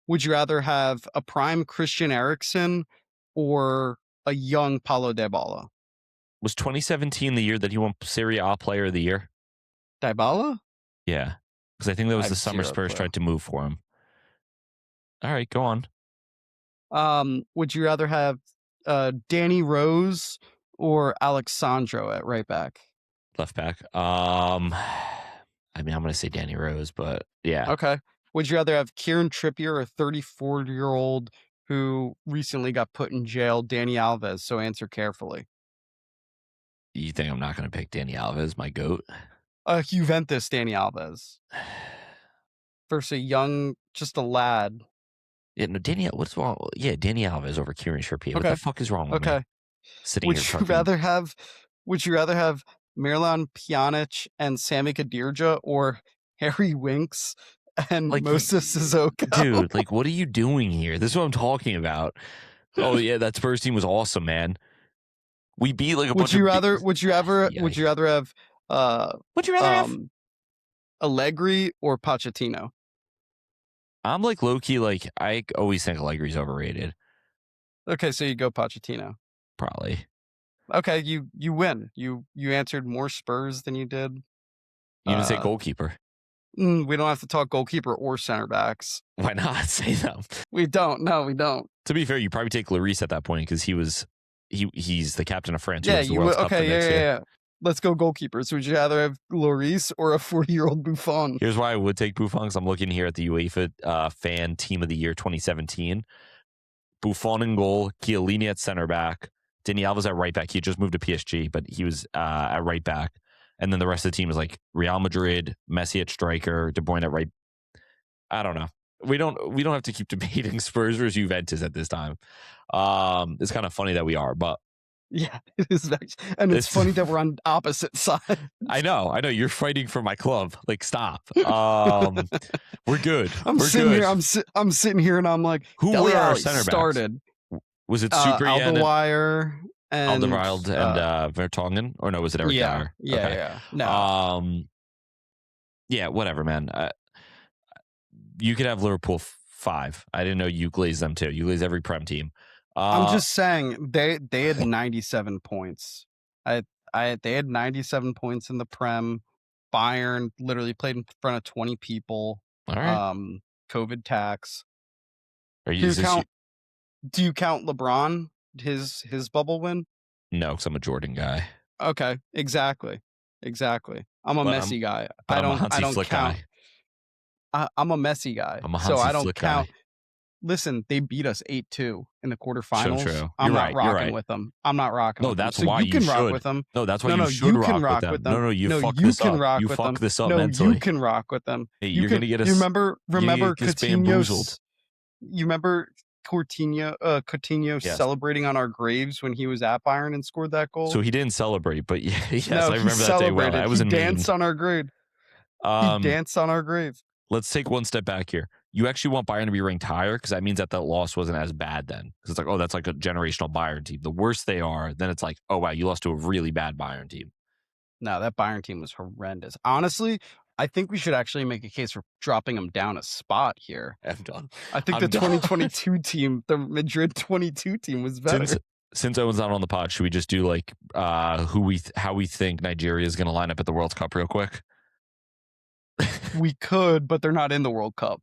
Would you rather have a prime Christian Eriksen or a young Paulo Dybala? Was 2017 the year that he won Serie A Player of the Year? Dybala? Yeah, because I think that was I the have summer zero Spurs clue. tried to move for him. All right, go on. Would you rather have Danny Rose or Alexandro at right back? Left back. I mean, I'm going to say Danny Rose, but yeah. Okay. Would you rather have Kieran Trippier, a 34-year-old who recently got put in jail, Danny Alves? So answer carefully. You think I'm not going to pick Danny Alves, my GOAT? Juventus Danny Alves versus a young, just a lad. Yeah, no, what's wrong? Yeah, Danny Alves over Kieran Trippier. Okay. What the fuck is wrong with me? Sitting Would here you fucking... rather have Miralem Pjanic and Sami Khedira or Harry Winks and Moses Sissoko? Dude, like, what are you doing here? This is what I'm talking about. Oh yeah, that Spurs team was awesome, man. We beat like a bunch of... Would you rather have Allegri or Pochettino? I'm like low-key, like, I always think Allegri's overrated. Okay, so you go Pochettino. Probably. Okay, you win. You answered more Spurs than you did. You didn't say goalkeeper. We don't have to talk goalkeeper or center backs. Why not say them? We don't. No, we don't. To be fair, you probably take Lloris at that point because he's the captain of France. Yeah, you would. Okay, yeah. Let's go goalkeepers. Would you rather have Lloris or a 40-year-old Buffon? Here's why I would take Buffon, because I'm looking here at the UEFA Fan Team of the Year 2017. Buffon in goal, Chiellini at center back, Dani Alves at right back. He just moved to PSG, but he was at right back. And then the rest of the team is like Real Madrid, Messi at striker, De Bruyne at right. I don't know. We don't have to keep debating Spurs versus Juventus at this time. It's kind of funny that we are, but yeah, it is nice. And it's funny that we're on opposite sides. I know. You're fighting for my club. Like, stop. We're good. I'm sitting here and I'm like, who were our center backs? Was it Sucre Alderweireld and Vertonghen? Or no, was it Eric Dyer? Yeah. No. Yeah, whatever, man. You could have Liverpool 5. I didn't know you glazed them too. You glazed every Prem team. I'm just saying they had 97 points. They had 97 points in the Prem. Bayern literally played in front of 20 people. All right. COVID tax. Do you count LeBron, his bubble win? No, because I'm a Jordan guy. Okay, exactly. I'm a Messi guy. I don't count. Guy. I'm a Messi guy, so I don't count. Guy. Listen, they beat us 8-2 in the quarterfinals. True. I'm not rocking with them. I'm not rocking. No, that's why you can rock with them. No, that's why you should rock with them. No, you fuck this up. You fuck this up mentally. No, you can rock with them. Hey, you're gonna get us. Remember Coutinho's. You remember Coutinho Yes. celebrating on our graves when he was at Bayern and scored that goal? So he didn't celebrate, but yes, no, I he remember that day well. celebrated. I was He in danced Maine. on our grave. He danced on our grave. Let's take one step back here. You actually want Bayern to be ranked higher because that means that loss wasn't as bad then. Because it's like, oh, that's like a generational Bayern team. The worse they are, then it's like, oh, wow, you lost to a really bad Bayern team. No, that Bayern team was horrendous. Honestly, I think we should actually make a case for dropping them down a spot here. I'm done. I think the 2022 team, the Madrid 22 team, was better. Since Owen's not on the pod, should we just do like how we think Nigeria is going to line up at the World Cup real quick? We could, but they're not in the World Cup.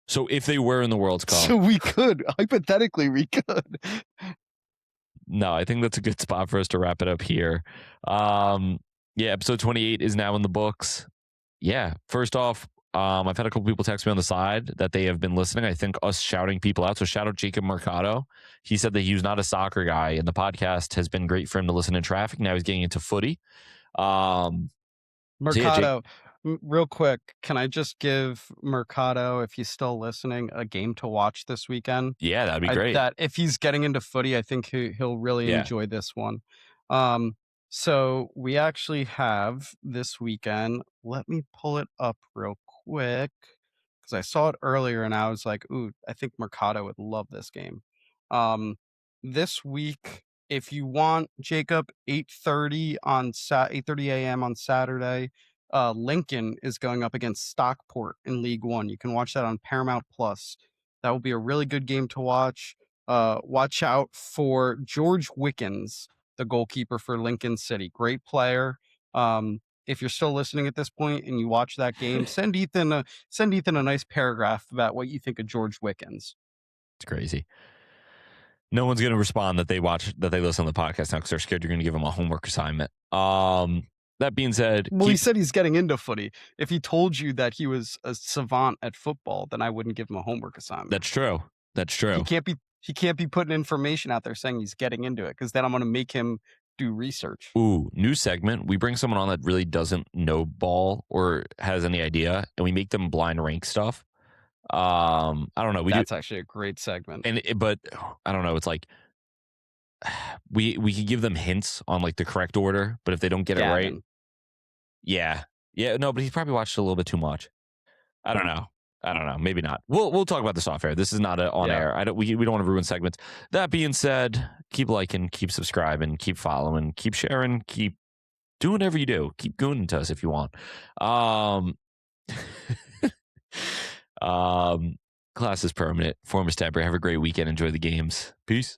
So if they were in the World Cup, So we could. Hypothetically, we could. No, I think that's a good spot for us to wrap it up here. Episode 28 is now in the books. Yeah, first off, I've had a couple people text me on the side that they have been listening. I think us shouting people out. So shout out Jacob Mercado. He said that he was not a soccer guy, and the podcast has been great for him to listen in traffic. Now he's getting into footy. Mercado, real quick, can I just give Mercado, if he's still listening, a game to watch this weekend? Yeah, that'd be great. That if he's getting into footy, I think he'll really enjoy this one. So we actually have this weekend. Let me pull it up real quick because I saw it earlier and I was like, ooh, I think Mercado would love this game. This week, if you want, Jacob, 8:30 a.m. on Saturday, Lincoln is going up against Stockport in League One. You can watch that on Paramount Plus. That will be a really good game to watch. Watch out for George Wickens, the goalkeeper for Lincoln City. Great player. If you're still listening at this point and you watch that game, send Ethan a nice paragraph about what you think of George Wickens. It's crazy. No one's going to respond that they listen to the podcast now because they're scared you're going to give them a homework assignment. That being said, he said he's getting into footy. If he told you that he was a savant at football, then I wouldn't give him a homework assignment. That's true. He can't be putting information out there saying he's getting into it because then I'm going to make him do research. Ooh, new segment. We bring someone on that really doesn't know ball or has any idea, and we make them blind rank stuff. I don't know. That's actually a great segment. But I don't know. It's like we can give them hints on like the correct order, but if they don't get it right, no. But he's probably watched a little bit too much. I don't know. Maybe not. We'll talk about this off air. This is not on air. We don't want to ruin segments. That being said, keep liking, keep subscribing, keep following, keep sharing, keep doing whatever you do. Keep gooning to us if you want. Class is permanent. Form is temporary. Have a great weekend. Enjoy the games. Peace.